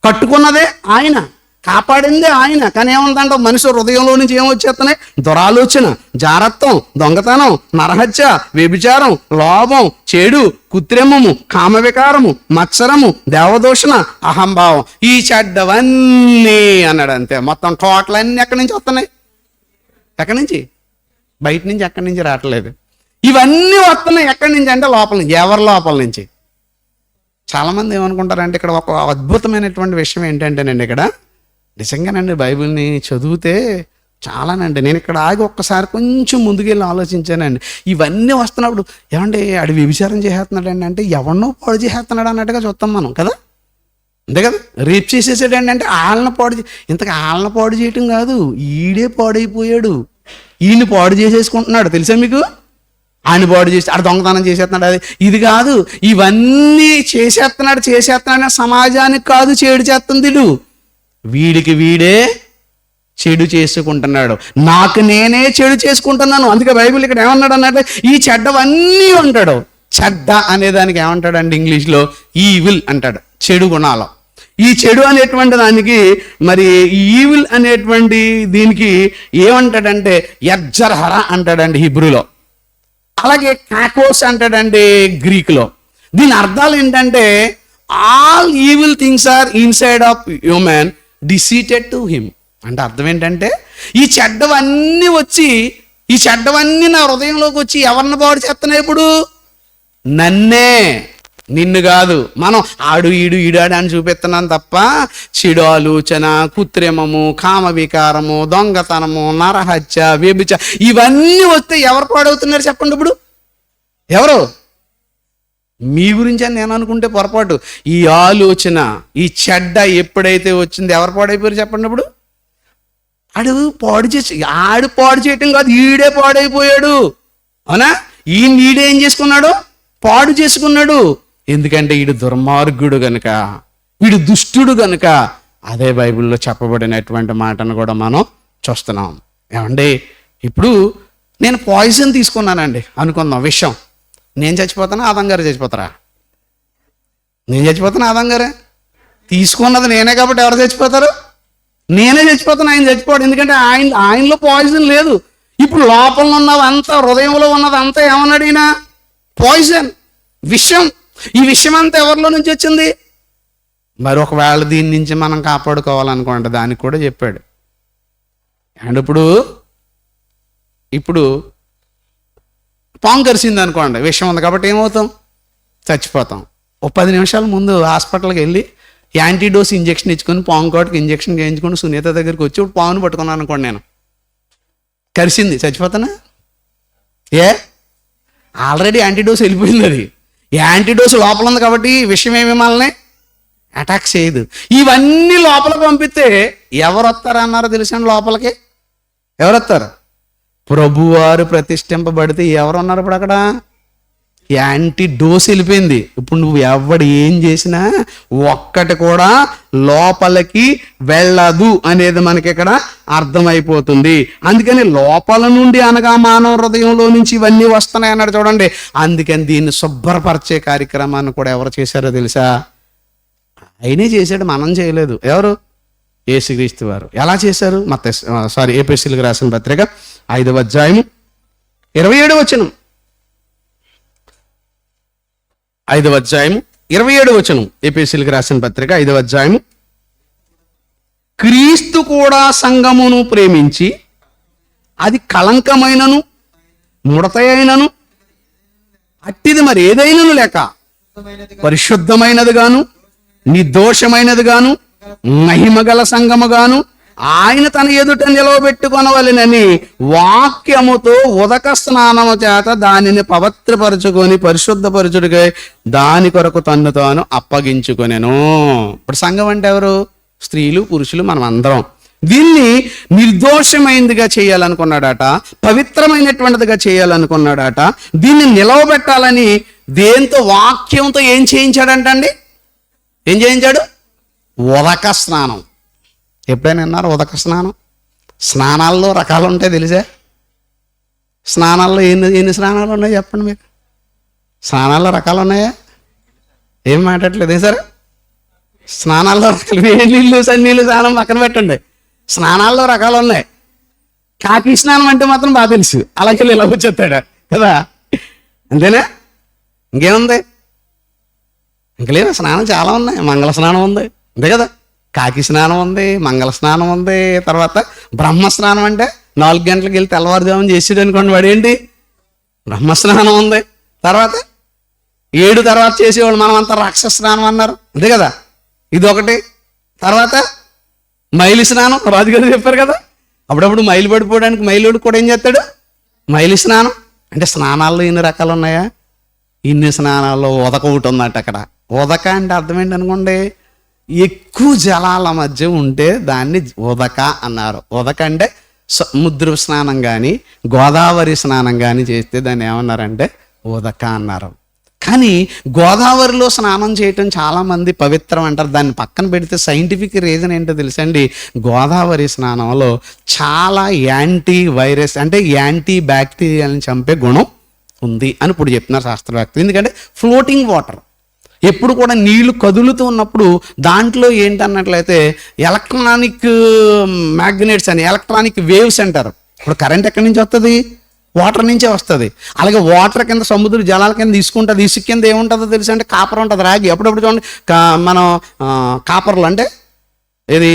కట్టుకున్నదే ఆయన, కాపాడిందే ఆయన. కానీ ఏముందంటే మనిషి హృదయంలో నుంచి ఏమొచ్చేస్తున్నాయి? దురాలోచన, జారత్వం, దొంగతనం, నరహత్య, వ్యభిచారం, లోభం, చెడు, కృత్రిమము, కామవికారము, మత్సరము, దేవదూషణ, అహంభావం, ఈ చెడ్డవన్నీ అన్నాడు. అంతే. మొత్తం టోటల్ అన్నీ ఎక్కడి నుంచి వస్తున్నాయి? ఎక్కడి నుంచి? బయట నుంచి, ఎక్కడి నుంచి రావట్లేదు. ఇవన్నీ వస్తున్నాయి ఎక్కడి నుంచి అంటే లోపల నుంచి. ఎవరి లోపల నుంచి? చాలామంది ఏమనుకుంటారంటే ఇక్కడ ఒక అద్భుతమైనటువంటి విషయం ఏంటంటేనండి, ఇక్కడ నిజంగానండి బైబిల్ని చదివితే చాలానండి. నేను ఇక్కడ ఆగి ఒక్కసారి కొంచెం ముందుకెళ్ళి ఆలోచించానండి. ఇవన్నీ వస్తున్నప్పుడు ఏమంటే ఆడు వ్యభిచారం చేసేస్తున్నాడండి అంటే ఎవరినో పాడు చేసేస్తున్నాడు అన్నట్టుగా చూస్తాం మనం కదా, అంతే కదా. రేప్ చేసేసాడండి అంటే వాళ్ళని పాడు, ఇంతకు వాళ్ళని పాడు చేయటం కాదు, ఈడే పాడైపోయాడు, ఈయన్ని పాడు చేసేసుకుంటున్నాడు. తెలుసా మీకు? ఆయన పాడు చేసి ఆడు దొంగతనం చేసేస్తున్నాడు, అది ఇది కాదు, ఇవన్నీ చేసేస్తున్నాడు సమాజానికి కాదు చెడు చేస్తుంది. వీడికి వీడే చెడు చేసుకుంటున్నాడు, నాకు నేనే చెడు చేసుకుంటున్నాను. అందుకే బైబిల్ ఇక్కడ ఏమన్నాడు అన్నట్టు ఈ చెడ్డవన్నీ అంటాడు. చెడ్డ అనేదానికి ఏమంటాడండి ఇంగ్లీష్లో? ఈవిల్ అంటాడు, చెడు గుణాలు. ఈ చెడు అనేటువంటి దానికి మరి ఈవిల్ అనేటువంటి దీనికి ఏమంటాడంటే యజ్జర్హర అంటాడండి హిబ్రూలో. అలాగే కాకోస్ అంటాడండి గ్రీకులో. దీని అర్థాలు ఏంటంటే all evil things are inside of human deceited to him. అంటే అర్థం ఏంటంటే ఈ చెడ్డవన్నీ వచ్చి, ఈ చెడ్డవన్నీ నా హృదయంలోకి వచ్చి ఎవరిని పాడు చేస్తున్నాయి? ఇప్పుడు నన్నే, నిన్ను కాదు. మనం ఆడు ఈడు ఈడాడు అని చూపిస్తున్నాం తప్ప చెడు ఆలోచన, కృత్రిమము, కామ వికారము, దొంగతనము, నరహత్య, వ్యభిచార ఇవన్నీ వస్తే ఎవరు పాడవుతున్నారు చెప్పండి? ఇప్పుడు ఎవరు? మీ గురించి అని నేను అనుకుంటే పొరపాటు. ఈ ఆలోచన, ఈ చెడ్డ ఎప్పుడైతే వచ్చింది ఎవరు పాడైపోయారు చెప్పండి? ఇప్పుడు ఆడు పాడు చేయటం కాదు, ఈడే పాడైపోయాడు. అవునా? ఈడే ఏం చేసుకున్నాడు? పాడు చేసుకున్నాడు. ఎందుకంటే వీడు దుర్మార్గుడు గనుక, వీడు దుష్టుడు గనుక. అదే బైబిల్లో చెప్పబడినటువంటి మాటను కూడా మనం చూస్తున్నాం. ఏమండి, ఇప్పుడు నేను పాయిజన్ తీసుకున్నానండి అనుకుందాం, విషం. నేను చచ్చిపోతానా, ఆదం గారు చచ్చిపోతారా? నేను చచ్చిపోతాను, ఆదం గారే. తీసుకున్నది నేనే కాబట్టి ఎవరు చచ్చిపోతారు? నేనే చచ్చిపోతాను, ఆయన చచ్చిపోడు. ఎందుకంటే ఆయనలో పాయిజన్ లేదు. ఇప్పుడు లోపల ఉన్నదంతా, హృదయంలో ఉన్నదంతా ఏమన్నాడు ఈయన? పాయిజన్, విషం. ఈ విషయం అంతా ఎవరిలో నుంచి వచ్చింది? మరి ఒకవేళ దీని నుంచి మనం కాపాడుకోవాలనుకోండి, దానికి కూడా చెప్పాడు. అండ్ ఇప్పుడు పాము కరిసింది అనుకోండి, విషం ఉంది కాబట్టి ఏమవుతాం? చచ్చిపోతాం. ఓ 10 నిమిషాల ముందు హాస్పిటల్కి వెళ్ళి యాంటీడోస్ ఇంజెక్షన్ ఇచ్చుకొని, పాము కాటుకు ఇంజెక్షన్ చేయించుకొని సునీత దగ్గరికి వచ్చి ఇప్పుడు పామును పట్టుకున్నాను అనుకోండి, నేను కరిసింది, చచ్చిపోతానా? ఆల్రెడీ యాంటీడోస్ వెళ్ళిపోయింది. అది యాంటీడోస్ లోపల ఉంది కాబట్టి విషయం ఏమి మనల్ని అటాక్ చేయదు. ఇవన్నీ లోపలికి పంపిస్తే ఎవరు వస్తారన్నారో తెలుసండి? లోపలికి ఎవరు వస్తారు? ప్రభువారు ప్రతిష్ఠింపబడితే ఎవరు ఉన్నారు? ఇప్పుడు అక్కడ యాంటీడోస్ వెళ్ళిపోయింది. ఇప్పుడు నువ్వు ఎవడు ఏం చేసినా ఒక్కటి కూడా లోపలికి వెళ్ళదు అనేది మనకి ఇక్కడ అర్థమైపోతుంది. అందుకని లోపల నుండి అనగా మానవ హృదయంలో నుంచి ఇవన్నీ వస్తున్నాయి అన్నాడు చూడండి. అందుకని దీన్ని శుభ్రపరిచే కార్యక్రమాన్ని కూడా ఎవరు చేశారో తెలుసా? ఆయనే చేశాడు, మనం చేయలేదు. ఎవరు? యేసుక్రీస్తు వారు. ఎలా చేశారు? ఎఫెసీయులకు రాసిన పత్రిక 5వ అధ్యాయము 27వ వచనం. 5వ అధ్యాయము 27వ వచనం. ఎఫెసీయులకు రాసిన పత్రిక 5వ అధ్యాయము. క్రీస్తు కూడా సంఘమును ప్రేమించి అది కళంకమైనను ముడతయైనను అట్టిది మరి ఏదైనను లేక పరిశుద్ధమైనది గాను నిర్దోషమైనది గాను మహిమగల సంఘముగాను ఆయన తన ఎదుట నిలవబెట్టుకొనవలెనని వాక్యముతో ఉదక స్నానము చేత దానిని పవిత్రపరచుకొని పరిశుద్ధపరచుడికై దాని కొరకు తన్ను తాను అప్పగించుకొనెను. ఇప్పుడు సంఘం అంటే ఎవరు? స్త్రీలు, పురుషులు, మనం అందరం. దీన్ని నిర్దోషమైనదిగా చేయాలనుకున్నాడట, పవిత్రమైనటువంటిదిగా చేయాలనుకున్నాడట. దీన్ని నిలవబెట్టాలని దేంతో? వాక్యంతో ఏం చేయించాడంటండి? ఏం చేయించాడు? ఉదక స్నానం. ఎప్పుడైనా విన్నారు ఉదక స్నానం? స్నానాల్లో రకాలు ఉంటాయి తెలుసా? స్నానాల్లో ఎన్ని స్నానాలు ఉన్నాయి చెప్పండి మీకు? స్నానాల్లో రకాలు ఉన్నాయా? ఏం మాట్లాడలేదు సరే? స్నానాల్లో రకాలు, వేడి నీళ్ళు సన్నీళ్ళు స్నానం పక్కన పెట్టండి, స్నానాల్లో రకాలు ఉన్నాయి. కాకి స్నానం అంటే మాత్రం బాగా తెలుసు, అలాగే ఇలా వచ్చేస్తాడు కదా, అంతేనా? ఇంకేముంది? ఇంకా లేదు, స్నానం చాలా ఉన్నాయి. మంగళ స్నానం ఉంది, అంతే కదా. కాకి స్నానం ఉంది, మంగళ స్నానం ఉంది, తర్వాత బ్రహ్మ స్నానం అంటే 4 గంటలకు వెళ్ళి తెల్లవారుజామున చేసాడు అనుకోండి, వాడేంటి బ్రహ్మ స్నానం ఉంది. తర్వాత 7 తర్వాత చేసేవాళ్ళు మనం అంతా రాక్షస స్నానం అన్నారు, అంతే కదా. ఇది ఒకటి. తర్వాత మైలి స్నానం, రాజుగారు చెప్పారు కదా, అప్పుడప్పుడు మైలు పడిపోవడానికి మైలుడు కూడా ఏం చేస్తాడు, మైలి స్నానం. అంటే స్నానాల్లో ఎన్ని రకాలు ఉన్నాయా? ఇన్ని స్నానాల్లో ఉదక ఒకటి ఉందట అక్కడ. ఉదక అంటే అర్థం ఏంటి అనుకోండి, ఎక్కువ జలాల మధ్య ఉంటే దాన్ని ఉదక అన్నారు. ఉదక అంటే సముద్ర స్నానం కానీ గోదావరి స్నానం కానీ చేస్తే దాన్ని ఏమన్నారంటే ఉదక అన్నారు. కానీ గోదావరిలో స్నానం చేయటం చాలామంది పవిత్రం అంటారు. దాన్ని పక్కన పెడితే సైంటిఫిక్ రీజన్ ఏంటో తెలుసండి, గోదావరి స్నానంలో చాలా యాంటీ వైరస్ అంటే యాంటీ బ్యాక్టీరియాలను చంపే గుణం ఉంది అని ఇప్పుడు చెప్తున్నారు శాస్త్రవేత్తలు. ఎందుకంటే ఫ్లోటింగ్ వాటర్, ఎప్పుడు కూడా నీళ్లు కదులుతూ ఉన్నప్పుడు దాంట్లో ఏంటన్నట్లయితే ఎలక్ట్రానిక్ మ్యాగ్నెట్స్ అని, ఎలక్ట్రానిక్ వేవ్స్ అంటారు. ఇప్పుడు కరెంట్ ఎక్కడి నుంచి వస్తుంది? వాటర్ నుంచే వస్తుంది. అలాగే వాటర్ కింద సముద్ర జలాల కింద తీసుకుంటుంది. ఇసుక కింద ఏముంటుందో తెలుసు అంటే కాపర్ ఉంటుంది, రాగి. అప్పుడప్పుడు చూడండి మనం కాపర్లు అంటే ఇది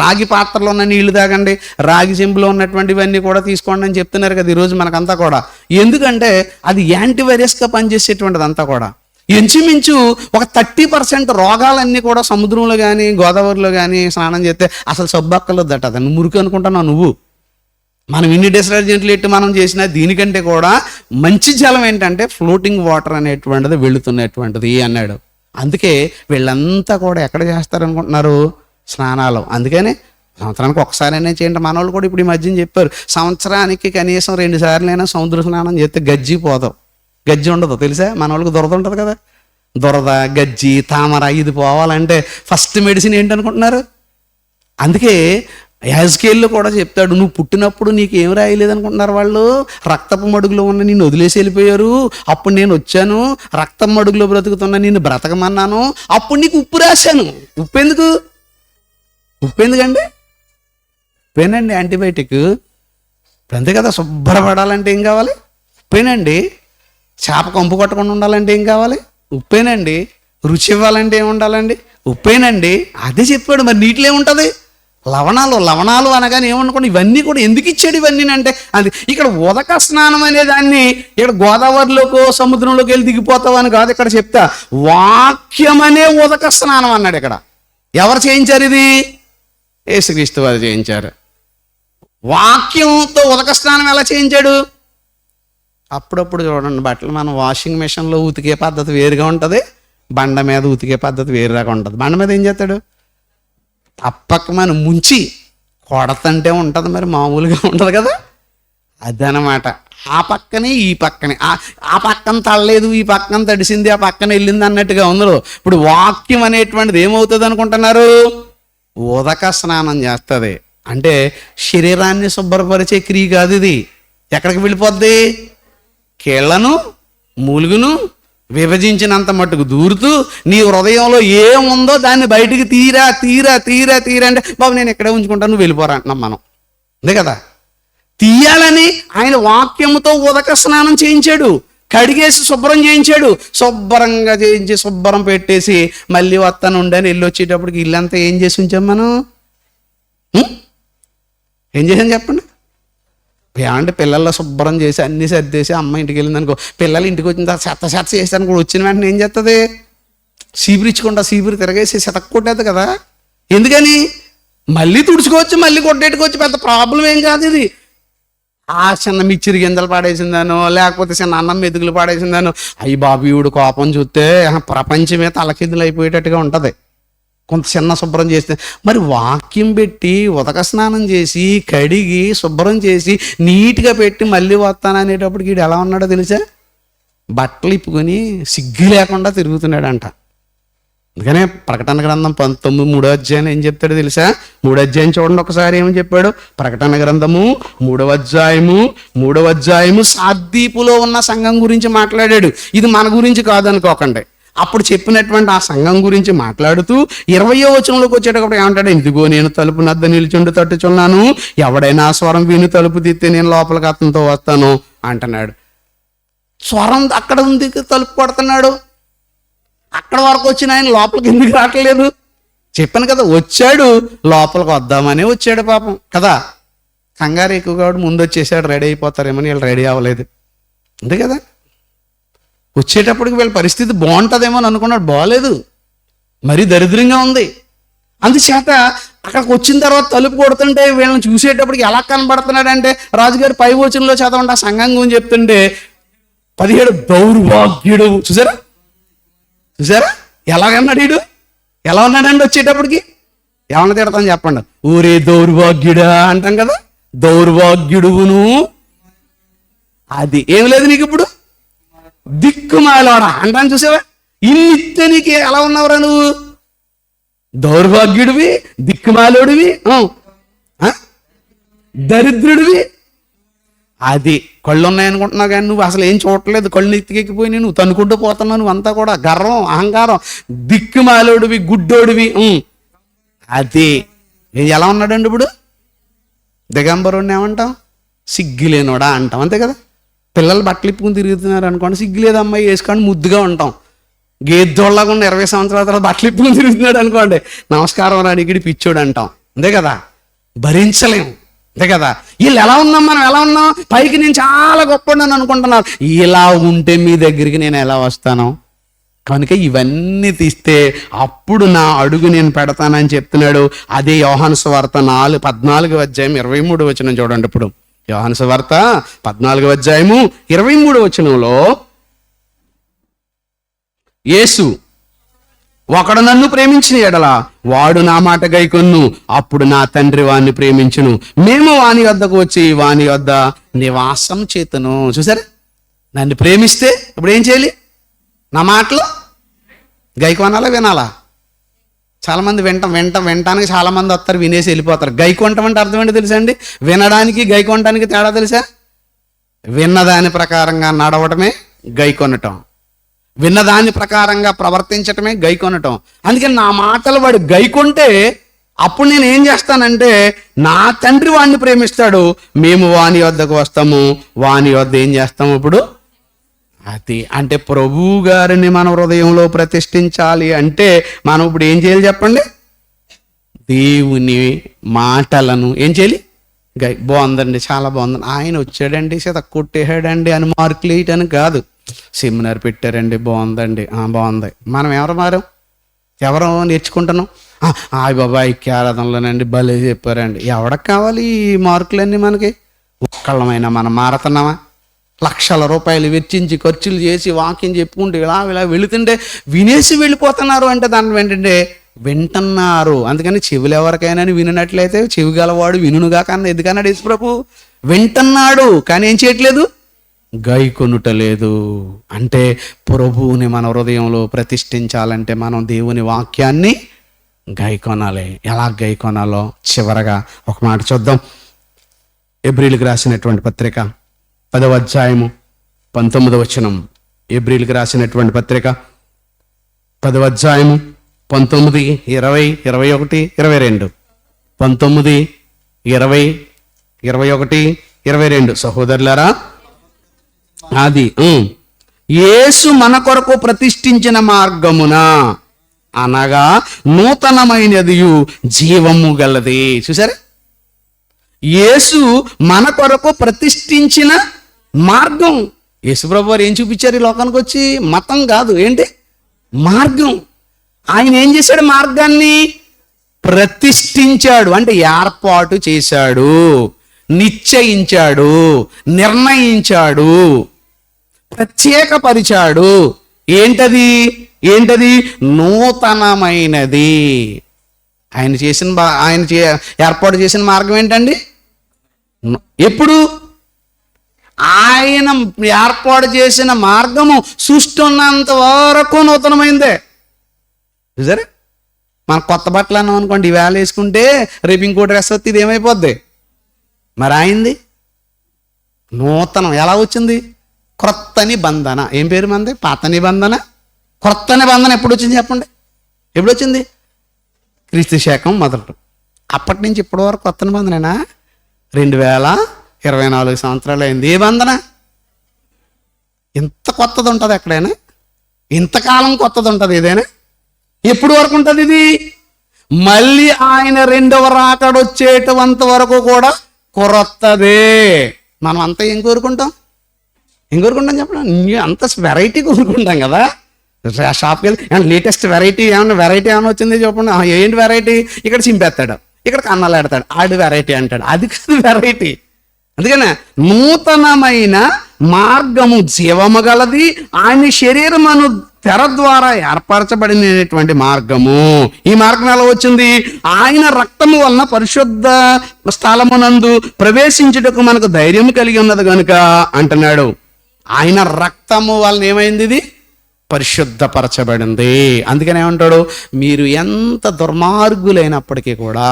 రాగి పాత్రలో ఉన్న నీళ్లు తాగండి, రాగి చెంబులో ఉన్నటువంటివన్నీ కూడా తీసుకోండి అని చెప్తున్నారు కదా ఈరోజు మనకంతా కూడా. ఎందుకంటే అది యాంటీవైరస్గా పనిచేసేటువంటిది అంతా కూడా. ఇంచుమించు ఒక 30% రోగాలన్నీ కూడా సముద్రంలో కానీ గోదావరిలో కానీ స్నానం చేస్తే అసలు సబ్బక్కర్లేదట. అది మురికి అనుకుంటున్నావు నువ్వు. మనం ఇన్ని డిటర్జెంట్లు ఎట్టి మనం చేసినా దీనికంటే కూడా మంచి జలం ఏంటంటే ఫ్లోటింగ్ వాటర్ అనేటువంటిది వెళుతున్నటువంటిది అన్నాడు. అందుకే వీళ్ళంతా కూడా ఎక్కడ చేస్తారనుకుంటున్నారు? స్నానాలు. అందుకనే సంవత్సరానికి ఒకసారైనా చేయండి. మన వాళ్ళు కూడా ఇప్పుడు ఈ మధ్యన చెప్పారు, సంవత్సరానికి కనీసం 2 సార్లైనా సముద్ర స్నానం చేస్తే గజ్జి పోతాం. గజ్జి ఉండదు తెలుసా? మన వాళ్ళకి దురద ఉంటుంది కదా, దురద, గజ్జి, తామర, ఇది పోవాలంటే ఫస్ట్ మెడిసిన్ ఏంటనుకుంటున్నారు? అందుకే యాజ్కేల్లో కూడా చెప్తాడు, నువ్వు పుట్టినప్పుడు నీకు ఏం రాయలేదనుకుంటున్నారు వాళ్ళు? రక్తపు మడుగులో ఉన్న నిన్ను వదిలేసి వెళ్ళిపోయారు. అప్పుడు నేను వచ్చాను, రక్తం మడుగులో బ్రతుకుతున్న నిన్ను బ్రతకమన్నాను, అప్పుడు నీకు ఉప్పు రాశాను. ఉప్పు ఎందుకు? ఉప్పు ఎందుకండి? ఉప్పేనండి యాంటీబయాటిక్. అంతే కదా. శుభ్రపడాలంటే ఏం కావాలి? ఉప్పేనండి. చేప కంపు కొట్టకుండా ఉండాలంటే ఏం కావాలి? ఉప్పేనండి. రుచి ఇవ్వాలంటే ఏమి ఉండాలండి? ఉప్పేనండి. అదే చెప్పాడు. మరి నీటిలో ఏముంటుంది? లవణాలు. లవణాలు అనగానే ఏమనుకోండి, ఇవన్నీ కూడా ఎందుకు ఇచ్చాడు ఇవన్నీ అంటే అది ఇక్కడ ఉదక స్నానం అనే దాన్ని ఇక్కడ గోదావరిలోకో సముద్రంలోకి వెళ్ళి దిగిపోతావు అని కాదు ఇక్కడ చెప్తా. వాక్యం అనే ఉదక స్నానం అన్నాడు ఇక్కడ. ఎవరు చేయించారు ఇది? యేసుక్రీస్తు వారు చేయించారు. వాక్యంతో ఉదక స్నానం ఎలా చేయించాడు? అప్పుడప్పుడు చూడండి, బట్టలు మనం వాషింగ్ మెషిన్లో ఉతికే పద్ధతి వేరుగా ఉంటుంది, బండ మీద ఉతికే పద్ధతి వేరుగా ఉంటుంది. బండ మీద ఏం చేస్తాడు? తప్పక మనం ముంచి కొడతంటే ఉంటుంది, మరి మామూలుగా ఉంటుంది కదా. అదనమాట. ఆ పక్కనే ఈ పక్కనే, ఆ పక్కన తడలేదు, ఈ పక్కన తడిసింది, ఆ పక్కన వెళ్ళింది అన్నట్టుగా ఉందో. ఇప్పుడు వాక్యం అనేటువంటిది ఏమవుతుంది అనుకుంటున్నారు? ఉదక స్నానం చేస్తుంది. అంటే శరీరాన్ని శుభ్రపరిచే క్రియ కాదు ఇది. ఎక్కడికి వెళ్ళిపోద్ది? కీళ్లను మూలుగును విభజించినంత మట్టుకు దూరుతూ నీ హృదయంలో ఏముందో దాన్ని బయటికి తీరా తీరా తీరా తీరా అంటే బాబు నేను ఎక్కడే ఉంచుకుంటాను, నువ్వు వెళ్ళిపోరా అంటున్నాం మనం. అంతే కదా. తీయాలని ఆయన వాక్యముతో ఉదక స్నానం చేయించాడు, కడిగేసి శుభ్రం చేయించాడు. శుభ్రంగా చేయించి శుభ్రం పెట్టేసి మళ్ళీ వస్తాను ఉండని వెళ్ళి వచ్చేటప్పటికి ఇల్లంతా ఏం చేసి ఉంచాం మనం? ఏం చేసాం చెప్పండి? అంటే పిల్లల్లో శుభ్రం చేసి అన్నీ సర్దేసి అమ్మ ఇంటికి వెళ్ళింది అనుకో, పిల్లలు ఇంటికి వచ్చిన తర్వాత చెత్త చేస్తాను కూడా వచ్చిన వెంటనే ఏం చేస్తుంది? సీపురిచ్చుకుంటా, సీపురి తిరగేసి చెతక్ కొట్టేది కదా. ఎందుకని? మళ్ళీ తుడుచుకోవచ్చు, మళ్ళీ కొట్టేట్టుకోవచ్చు, పెద్ద ప్రాబ్లం ఏం కాదు ఇది. ఆ చిన్న మిచ్చిరి గింజలు పాడేసిందాను, లేకపోతే చిన్న అన్నం మెతుకులు పాడేసిందాను, అయ్యి బాబు ఈవిడు కోపం చూస్తే ప్రపంచమే తలకిందులు అయిపోయేటట్టుగా ఉంటుంది కొంత చిన్న శుభ్రం చేస్తే. మరి వాక్యం పెట్టి ఉదక స్నానం చేసి కడిగి శుభ్రం చేసి నీట్గా పెట్టి మళ్ళీ వస్తాననేటప్పటికి వీడు ఎలా ఉన్నాడో తెలుసా? బట్టలు ఇప్పుకొని సిగ్గు లేకుండా తిరుగుతున్నాడంట. అందుకనే ప్రకటన గ్రంథం 19:3 అధ్యాయం ఏం చెప్తాడో తెలుసా? 3వ అధ్యాయం చూడండి ఒకసారి ఏమని చెప్పాడు. ప్రకటన గ్రంథము 3వ అధ్యాయము సాద్దీపులో ఉన్న సంఘం గురించి మాట్లాడాడు. ఇది మన గురించి కాదనుకోకండి. అప్పుడు చెప్పినటువంటి ఆ సంఘం గురించి మాట్లాడుతూ 20వ వచనంలోకి వచ్చేటప్పుడు ఏమంటాడు, ఇదిగో నేను తలుపు నద్ద నిల్చుండి తట్టుచున్నాను, ఎవడైనా స్వరం విని తలుపు తీస్తే నేను లోపలికి అతనితో వస్తాను అంటున్నాడు. స్వరం అక్కడ ఉంది, తలుపు కొడుతున్నాడు. అక్కడ వరకు వచ్చిన ఆయన లోపలికి ఎందుకు రావట్లేదు? చెప్పాను కదా, వచ్చాడు లోపలికి వద్దామని వచ్చాడు పాపం కదా. కంగారు ఎక్కువ కాబట్టి ముందు వచ్చేసాడు, రెడీ అయిపోతారేమని. వీళ్ళు రెడీ అవ్వలేదు అంతే కదా. వచ్చేటప్పటికి వీళ్ళ పరిస్థితి బాగుంటుందేమో అని అనుకున్నాడు, బాగలేదు, మరీ దరిద్రంగా ఉంది. అందుచేత అక్కడికి వచ్చిన తర్వాత తలుపు కొడుతుంటే వీళ్ళని చూసేటప్పటికి ఎలా కనబడుతున్నాడంటే, రాజుగారు 5వ వచనంలో చదవండి, ఆ సంఘం గురించి చెప్తుంటే 17 దౌర్భాగ్యుడు. చూసారా ఎలాగన్నాడు వీడు, ఎలా ఉన్నాడండి వచ్చేటప్పటికి? ఏమన్నా తిడతాను చెప్పండి, ఊరే దౌర్భాగ్యుడా అంటాం కదా, దౌర్భాగ్యుడువును. అది ఏం లేదు నీకు ఇప్పుడు, దిక్కుమాలోడా అంటాను. చూసావా, ఇన్నిస్తే నీకు ఎలా ఉన్నావురా నువ్వు? దౌర్భాగ్యుడివి, దిక్కుమాలోడివి, దరిద్రుడివి. అది కళ్ళు ఉన్నాయనుకుంటున్నావు కానీ నువ్వు అసలు ఏం చూడట్లేదు, కళ్ళు ఎత్తికెక్కిపోయినాయి, నువ్వు తనుకుంటూ పోతున్నావు, నువ్వు అంతా కూడా గర్వం, అహంకారం, దిక్కుమాలోడివి, గుడ్డోడివి. అది ఎలా ఉన్నాడండి ఇప్పుడు? దిగంబరుడిని ఏమంటాం? సిగ్గులేనోడా అంటాం అంతే కదా. పిల్లలు బట్టలు ఇప్పుకుని తిరుగుతున్నారు అనుకోండి, సిగ్గులేదు అమ్మాయి వేసుకొని ముద్దుగా ఉంటాం. గేద్దోళ్ళగా ఉన్న 20 సంవత్సరాల తర్వాత బట్టలు ఇప్పుకుని తిరుగుతున్నాడు అనుకోండి, నమస్కారం రానికిడి పిచ్చోడు అంటాం అంతే కదా. భరించలేము అంతే కదా. వీళ్ళు ఎలా ఉన్నాం, మనం ఎలా ఉన్నాం? పైకి నేను చాలా గొప్పని అనుకుంటున్నాను, ఇలా ఉంటే మీ దగ్గరికి నేను ఎలా వస్తాను? కనుక ఇవన్నీ తీస్తే అప్పుడు నా అడుగు నేను పెడతానని చెప్తున్నాడు. అదే యోహాను సువార్త 14వ అధ్యాయం 23వ వచనం చూడండి. ఇప్పుడు యోహాను సువార్త 14వ అధ్యాయము 23వ వచనంలో యేసు, ఒకడు నన్ను ప్రేమించిన ఎడల వాడు నా మాట గైకొన్ను, అప్పుడు నా తండ్రి వాణ్ణి ప్రేమించును, మేము వాని వద్దకు వచ్చి వాని వద్ద నివాసం చేతును. చూసారా, నన్ను ప్రేమిస్తే ఇప్పుడు ఏం చేయాలి? నా మాటలు గైకొనాలా, వినాలా? చాలామంది వినటానికి చాలామంది వస్తారు, వినేసి వెళ్ళిపోతారు. గైకొనటం అంటే అర్థం ఏంటో తెలుసా అండి? వినడానికి గైకొనటానికి తేడా తెలుసా? విన్నదాని ప్రకారంగా నడవటమే గైకొనటం, విన్నదాని ప్రకారంగా ప్రవర్తించటమే గైకొనటం. అందుకని నా మాటలు వాడు గైకొంటే అప్పుడు నేను ఏం చేస్తానంటే, నా తండ్రి వాడిని ప్రేమిస్తాడు, మేము వాని వద్దకు వస్తాము, వాని వద్ద ఏం చేస్తాము ఇప్పుడు? అది అంటే ప్రభువు గారిని మన హృదయంలో ప్రతిష్ఠించాలి అంటే మనం ఇప్పుడు ఏం చేయాలి చెప్పండి? దేవుని మాటలను ఏం చేయాలి? బాగుందండి, చాలా బాగుందండి, ఆయన వచ్చాడండి చేత కొట్టేసాడండి అని మార్కులు వేయటానికి కాదు. సెమినార్ పెట్టారండి, బాగుందండి, బాగుంది. మనం ఎవరు నేర్చుకుంటున్నాం? ఆయి బాబాయ్ ఆరాధనలోనండి భలే చెప్పారండి. ఎవడకు కావాలి ఈ మార్కులన్నీ మనకి? ఒక్కళ్ళమైనా మనం మారుతున్నామా? లక్షల రూపాయలు వెచ్చించి ఖర్చులు చేసి వాక్యం చెప్పుకుంటూ ఇలా వెళుతుంటే వినేసి వెళ్ళిపోతున్నారు అంటే దాని ఏంటంటే వింటున్నారు. అందుకని చెవులు ఎవరికైనా వినట్లయితే చెవి గలవాడు వినుగా కన్నా ఎందుకన్నాడు యేసుప్రభు? వింటున్నాడు కానీ ఏం చేయట్లేదు, గైకొనుటలేదు. అంటే ప్రభువుని మన హృదయంలో ప్రతిష్ఠించాలంటే మనం దేవుని వాక్యాన్ని గైకొనాలి. ఎలా గైకొనాలో చివరగా ఒక మాట చూద్దాం. ఎబ్రీలకు రాసినటువంటి పత్రిక 10వ అధ్యాయము 19వ వచనం. ఎబ్రీలకు రాసినటువంటి పత్రిక 10వ అధ్యాయము 19, 20, 21, 22. 19, 20, 21, 22. సహోదరులారా, అది యేసు మన కొరకు ప్రతిష్ఠించిన మార్గమున అనగా నూతనమైనదియు జీవము గలది. చూసారా, యేసు మన కొరకు ప్రతిష్ఠించిన మార్గం. యేసుప్రభు వారు ఏం చూపించారు ఈ లోకానికి వచ్చి? మతం కాదు, ఏంటి? మార్గం. ఆయన ఏం చేశాడు? మార్గాన్ని ప్రతిష్ఠించాడు, అంటే ఏర్పాటు చేశాడు, నిశ్చయించాడు, నిర్ణయించాడు, ప్రత్యేకపరిచాడు. ఏంటది? నూతనమైనది. ఆయన ఏర్పాటు చేసిన మార్గం ఏంటండి? ఎప్పుడు? ఆయన ఏర్పాటు చేసిన మార్గము సృష్టి ఉన్నంత వరకు నూతనమైందే. సరే, మనం కొత్త బట్టలు అన్నాం అనుకోండి, ఈవేళ వేసుకుంటే రేపు ఇంకో డ్రెస్ వస్తే ఇది ఏమైపోద్ది? మరి ఆయనది నూతనం. ఎలా వచ్చింది? క్రొత్త నిబంధన. ఏం పేరు మంది? పాత నిబంధన, కొత్త నిబంధన ఎప్పుడు వచ్చింది చెప్పండి? ఎప్పుడు వచ్చింది? క్రీస్తు శకం మొదలు. అప్పటి నుంచి ఇప్పటి వరకు కొత్త నిబంధనేనా? 2024 సంవత్సరాలు అయింది. ఏ బంధన? ఇంత కొత్తది ఉంటుంది ఎక్కడైనా? ఇంతకాలం కొత్తది ఉంటుంది ఏదైనా? ఎప్పుడు వరకు ఉంటుంది ఇది? మళ్ళీ ఆయన రెండవ రాకడ వచ్చేటంత వరకు కూడా కొత్తదే. మనం అంతా ఏం కోరుకుంటాం? చెప్పండి. అంత వెరైటీ కోరుకుంటాం కదా. షాప్కి వెళ్ళి లేటెస్ట్ వెరైటీ ఏమైనా వచ్చింది చెప్పండి. ఏంటి వెరైటీ? ఇక్కడ చింపేస్తాడు, ఇక్కడ కన్నాలు పెడతాడు, ఆడు వెరైటీ అంటాడు. అది కాదు వెరైటీ. అందుకనే నూతనమైన మార్గము జీవము గలది, ఆయన శరీరమును తెర ద్వారా ఏర్పరచబడినటువంటి మార్గము. ఈ మార్గం ఎలా వచ్చింది? ఆయన రక్తము వలన పరిశుద్ధ స్థలమునందు ప్రవేశించుటకు మనకు ధైర్యం కలిగి ఉన్నది కనుక అంటున్నాడు. ఆయన రక్తము వలన ఏమైంది? ఇది పరిశుద్ధపరచబడింది. అందుకని ఏమంటాడు? మీరు ఎంత దుర్మార్గులైనప్పటికీ కూడా,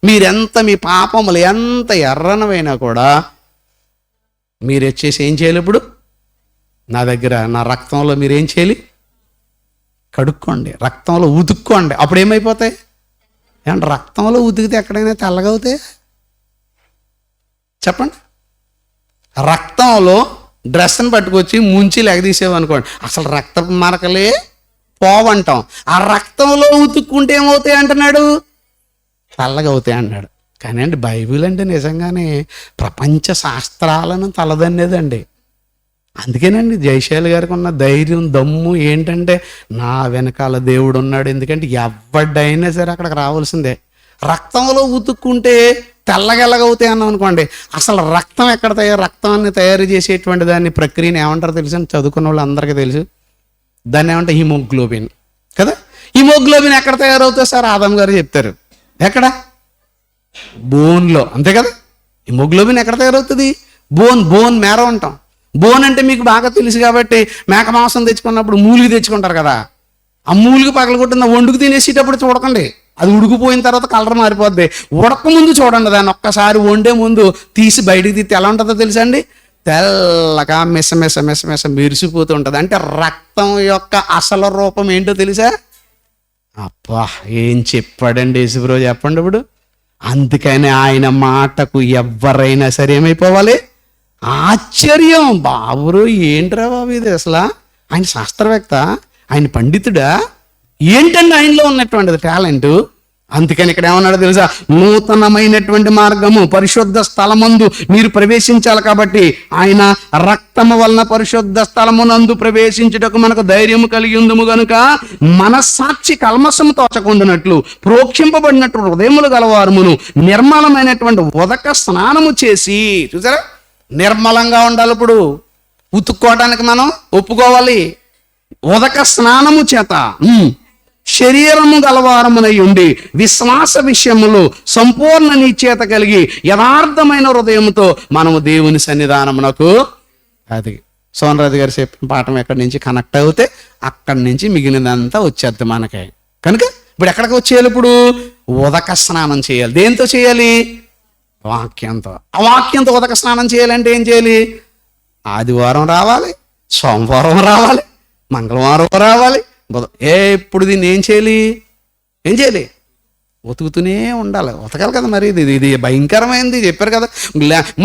మీరెంత మీ పాపములు ఎంత ఎర్రనమైనా కూడా మీరు వచ్చేసి ఏం చేయాలి? ఇప్పుడు నా దగ్గర నా రక్తంలో మీరేం చేయాలి? కడుక్కోండి, రక్తంలో ఉతుక్కోండి. అప్పుడు ఏమైపోతాయి? ఏమంటే రక్తంలో ఉతికితే ఎక్కడైనా తెల్లగా అవుతాయి చెప్పండి? రక్తంలో డ్రెస్ని పట్టుకొచ్చి ముంచి లెగదీసేవనుకోండి, అసలు రక్త మరకలే పోవంటాం. ఆ రక్తంలో ఉతుక్కుంటే ఏమవుతాయి అంటున్నాడు? తెల్లగా అవుతాయి అన్నాడు. కానీ అండి బైబిల్ అంటే నిజంగానే ప్రపంచ శాస్త్రాలను తలదన్నేదండి. అందుకేనండి జయశైలి గారికి ఉన్న ధైర్యం దమ్ము ఏంటంటే, నా వెనకాల దేవుడు ఉన్నాడు. ఎందుకంటే ఎవడైనా సరే అక్కడికి రావాల్సిందే. రక్తంలో ఉతుక్కుంటే తెల్లగెల్లగవుతాయి అన్నాం అనుకోండి, అసలు రక్తం ఎక్కడ రక్తాన్ని తయారు చేసేటువంటి దాన్ని ప్రక్రియను ఏమంటారో తెలుసు? చదువుకున్న వాళ్ళు అందరికీ తెలుసు. దాన్ని ఏమంటే హిమోగ్లోబిన్ కదా. హిమోగ్లోబిన్ ఎక్కడ తయారవుతుంది సార్? ఆదమ్ గారు చెప్తారు. ఎక్కడ? బోన్లో, అంతే కదా. హిమోగ్లోబిన్ ఎక్కడ తయారవుతుంది? బోన్ మేర ఉంటాం. బోన్ అంటే మీకు బాగా తెలుసు కాబట్టి, మేక మాంసం తెచ్చుకున్నప్పుడు మూలిగి తెచ్చుకుంటారు కదా. ఆ మూలిగి పగలగొట్టిన వండుకు తినేసేటప్పుడు చూడకండి, అది ఉడికిపోయిన తర్వాత కలర్ మారిపోద్ది. ఉడక ముందు చూడండి, దాన్ని ఒక్కసారి వండే ముందు తీసి బయటికి తీస్తే ఎలా ఉంటుందో తెలుసా అండి? తెల్లగా మెస మెస మెస మెస మెరిసిపోతూ ఉంటుంది. అంటే రక్తం యొక్క అసలు రూపం ఏంటో తెలుసా? అబ్బా ఏం చెప్పాడండి యేసుప్రభు, చెప్పండి ఇప్పుడు. అందుకని ఆయన మాటకు ఎవరైనా సరే ఏమైపోవాలి? ఆశ్చర్యం. బాబురు ఏంట్రా బాబు ఇది? అసలు ఆయన శాస్త్రవేత్త, ఆయన పండితుడా? ఏంటండి ఆయనలో ఉన్నటువంటిది టాలెంట్? అందుకని ఇక్కడ ఏమన్నాడు తెలుసా? నూతనమైనటువంటి మార్గము పరిశుద్ధ స్థలమందు మీరు ప్రవేశించాలి కాబట్టి, ఆయన రక్తము వలన పరిశుద్ధ స్థలమునందు ప్రవేశించుటకు మనకు ధైర్యము కలిగి ఉందుము గనుక మనస్సాక్షి కల్మషము తోచకుండానట్లు ప్రోక్షింపబడినట్టు హృదయములు గలవారమును నిర్మలమైనటువంటి ఉదక స్నానము చేసి. చూసారా, నిర్మలంగా ఉండాలి. ఇప్పుడు ఉతుక్కోవడానికి మనం ఒప్పుకోవాలి. ఉదక స్నానము చేత శరీరము గలవారమునై ఉండి విశ్వాస విషయములు సంపూర్ణ నిశ్చయత కలిగి యథార్థమైన హృదయముతో మనము దేవుని సన్నిధానమునకు. అది సోనరాజు గారు చెప్పిన పాఠం ఎక్కడి నుంచి కనెక్ట్ అవుతే అక్కడి నుంచి మిగిలినంతా వచ్చేద్ది మనకి. కనుక ఇప్పుడు ఎక్కడికి వచ్చేయాలి? ఇప్పుడు ఉదక స్నానం చేయాలి. దేంతో చేయాలి? వాక్యంతో. ఆ వాక్యంతో ఉదక స్నానం చేయాలంటే ఏం చేయాలి? ఆదివారం రావాలి, సోమవారం రావాలి, మంగళవారం రావాలి, ఎప్పుడు దీన్ని ఏం చేయాలి? ఉతుకుతూనే ఉండాలి. ఉతకాలి కదా. మరి ఇది భయంకరమైనది చెప్పారు కదా.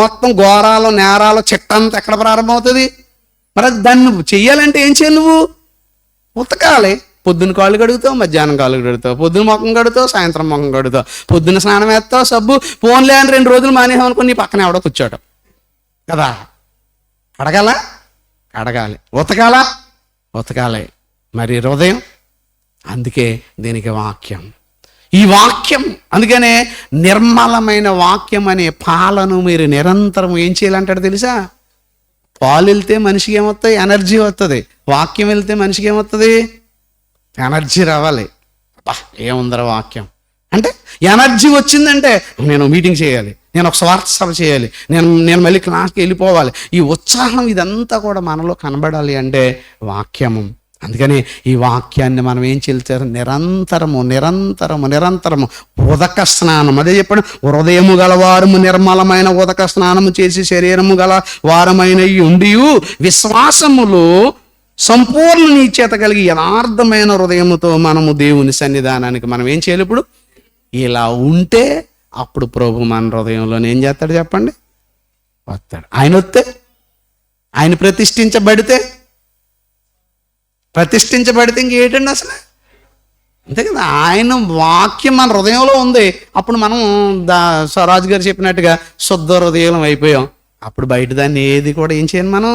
మొత్తం ఘోరాలు నేరాలు చిట్టంతా ఎక్కడ ప్రారంభమవుతుంది? మరి దాన్ని చెయ్యాలంటే ఏం చేయాలి? నువ్వు ఉతకాలి. పొద్దున్న కాళ్ళు కడుగుతావు, మధ్యాహ్నం కాళ్ళు కడుగుతావు, పొద్దున ముఖం కడుగుతావు, సాయంత్రం ముఖం కడుగుతావు, పొద్దున్న స్నానం వేస్తావు, సబ్బు ఫోన్లే అని 2 రోజులు మానేసాం అనుకుని నీ పక్కన ఎవడో కూర్చోటం కదా. కడగాలి, ఉతకాలి. మరి హృదయం, అందుకే దీనికి వాక్యం. ఈ వాక్యం, అందుకనే నిర్మలమైన వాక్యం అనే పాలను మీరు నిరంతరం ఏం చేయాలంటాడు తెలుసా? పాలు వెళ్తే మనిషికి ఏమవుతాయి? ఎనర్జీ వస్తుంది. వాక్యం వెళ్తే మనిషికి ఏమవుతుంది? ఎనర్జీ రావాలి. అబ్బా ఏముందరా వాక్యం అంటే. ఎనర్జీ వచ్చిందంటే నేను మీటింగ్ చేయాలి, నేను ఒక స్వార్థ సభ చేయాలి, నేను మళ్ళీ క్లాస్కి వెళ్ళిపోవాలి. ఈ ఉత్సాహం ఇదంతా కూడా మనలో కనబడాలి అంటే వాక్యము. అందుకని ఈ వాక్యాన్ని మనం ఏం చేస్తారు? నిరంతరము ఉదక స్నానం. అదే చెప్పండి, హృదయము గలవారము నిర్మలమైన ఉదక స్నానము చేసి శరీరము గల వారమైన ఉండి విశ్వాసములో సంపూర్ణ నిశ్చయత కలిగి యథార్థమైన హృదయముతో మనము దేవుని సన్నిధానానికి మనం ఏం చేయాలి? ఇప్పుడు ఇలా ఉంటే అప్పుడు ప్రభు మన హృదయంలో ఏం చేస్తాడు చెప్పండి? వస్తాడు. ఆయన వస్తే, ఆయన ప్రతిష్ఠించబడితే ఇంకేంటండి అసలు? అంతే కదా, ఆయన వాక్యం మన హృదయంలో ఉంది. అప్పుడు మనం స్వరాజు గారు చెప్పినట్టుగా శుద్ధ హృదయం అయిపోయాం. అప్పుడు బయట దాన్ని ఏది కూడా ఏం చేయను మనం.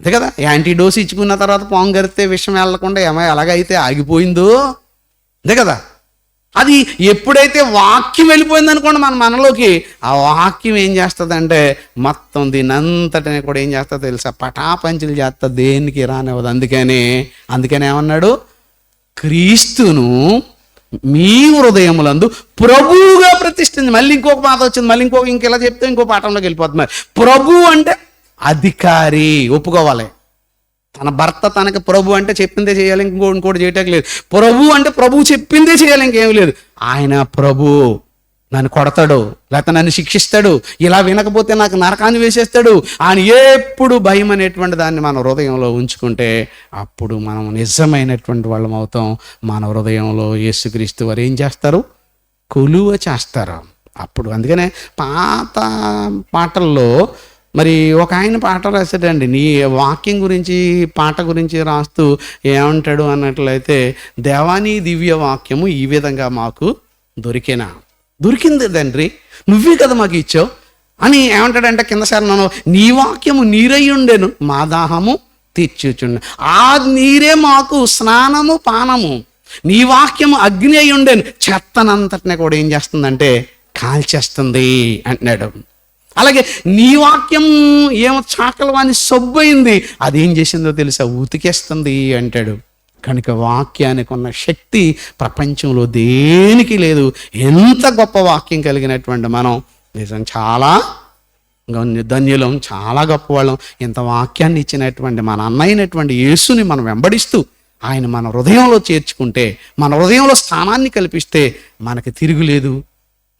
అంతే కదా, యాంటీడోస్ ఇచ్చుకున్న తర్వాత పొంగరితే విషం వెళ్ళకుండా ఎలాగైతే ఆగిపోయిందో, అంతే కదా, అది ఎప్పుడైతే వాక్యం వెళ్ళిపోయింది అనుకోండి మనలోకి, ఆ వాక్యం ఏం చేస్తుందంటే మొత్తం దీని అంతటిని కూడా ఏం చేస్తుందో తెలుసా? పటాపంచులు చేస్తా, దేనికి రానివ్వదు. అందుకనే ఏమన్నాడు? క్రీస్తును మీ హృదయములందు ప్రభువుగా ప్రతిష్ఠించి. మళ్ళీ ఇంకొక మాట వచ్చింది, ఇంకెలా చెప్తే ఇంకో పాఠంలోకి వెళ్ళిపోతున్నారు. ప్రభు అంటే అధికారి, ఒప్పుకోవాలి. తన భర్త తనకి ప్రభు అంటే చెప్పిందే చేయాలి, ఇంకోటి చేయటానికి లేదు. ప్రభు అంటే ప్రభు చెప్పిందే చేయాలి, ఇంకేం లేదు. ఆయన ప్రభు, నన్ను కొడతాడు, లేకపోతే నన్ను శిక్షిస్తాడు, ఇలా వినకపోతే నాకు నరకాన్ని వేసేస్తాడు అని ఎప్పుడు భయం అనేటువంటి దాన్ని మన హృదయంలో ఉంచుకుంటే అప్పుడు మనం నిజమైనటువంటి వాళ్ళం అవుతాం. మన హృదయంలో యేసుక్రీస్తు వారు ఏం చేస్తారు? కొలువ చేస్తారు. అప్పుడు అందుకనే పాత పాటల్లో మరి ఒక ఆయన పాట రాశాడండి, నీ వాక్యం గురించి, పాట గురించి రాస్తూ ఏమంటాడు అన్నట్లయితే, దేవాని దివ్య వాక్యము ఈ విధంగా మాకు దొరికింది తండ్రి, నువ్వే కదా మాకు ఇచ్చావు అని ఏమంటాడంటే కింద శరణను, నీ వాక్యము నీరై ఉండెను, మా దాహము తీర్చుచుండ. ఆ నీరే మాకు స్నానము పానము. నీ వాక్యము అగ్ని అయి ఉండేను, చెత్తనంతటిని కూడా ఏం చేస్తుందంటే కాల్చేస్తుంది అంటున్నాడు. అలాగే నీ వాక్యం ఏమో చాకలి వాని సబ్బు అయింది, అదేం చేసిందో తెలుసా? ఉతికేస్తుంది అంటాడు. కనుక వాక్యానికి ఉన్న శక్తి ప్రపంచంలో దేనికి లేదు. ఎంత గొప్ప వాక్యం కలిగినటువంటి మనం నిజం చాలా ధన్యులం, చాలా గొప్పవాళ్ళం. ఇంత వాక్యాన్ని ఇచ్చినటువంటి మన అన్నయ్యనటువంటి యేసుని మనం వెంబడిస్తూ ఆయన మన హృదయంలో చేర్చుకుంటే, మన హృదయంలో స్థానాన్ని కల్పిస్తే మనకి తిరుగులేదు.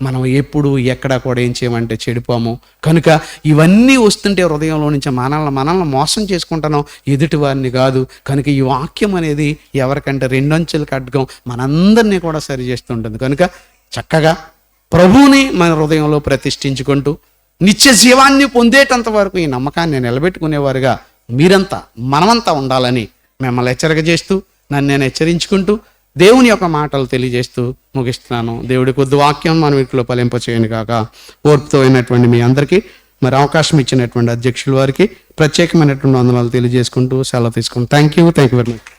మనం ఎప్పుడు ఎక్కడ కూడా ఏం చేయమంటే చెడిపోము. కనుక ఇవన్నీ వస్తుంటే హృదయంలో నుంచి మనల్ని మోసం చేసుకుంటున్నాం, ఎదుటి వారిని కాదు. కనుక ఈ వాక్యం అనేది ఎవరికంటే రెండంచెలు ఖడ్గం, మనందరినీ కూడా సరి చేస్తుంటుంది. కనుక చక్కగా ప్రభువుని మన హృదయంలో ప్రతిష్ఠించుకుంటూ నిత్య జీవాన్ని పొందేటంత వరకు ఈ నమ్మకాన్ని నిలబెట్టుకునేవారుగా మనమంతా ఉండాలని మిమ్మల్ని హెచ్చరిక చేస్తూ, నన్ను నేను హెచ్చరించుకుంటూ, దేవుని యొక్క మాటలు తెలియజేస్తూ ముగిస్తున్నాను. దేవుడి కొద్ది వాక్యం మన వీటిలో ఫలింపచేయను కాక. ఓర్పుతో అయినటువంటి మీ అందరికీ మరి అవకాశం ఇచ్చినటువంటి అధ్యక్షుల వారికి ప్రత్యేకమైనటువంటి వందనాలు తెలియజేసుకుంటూ సెలవు తీసుకుంటాం. Thank you very much.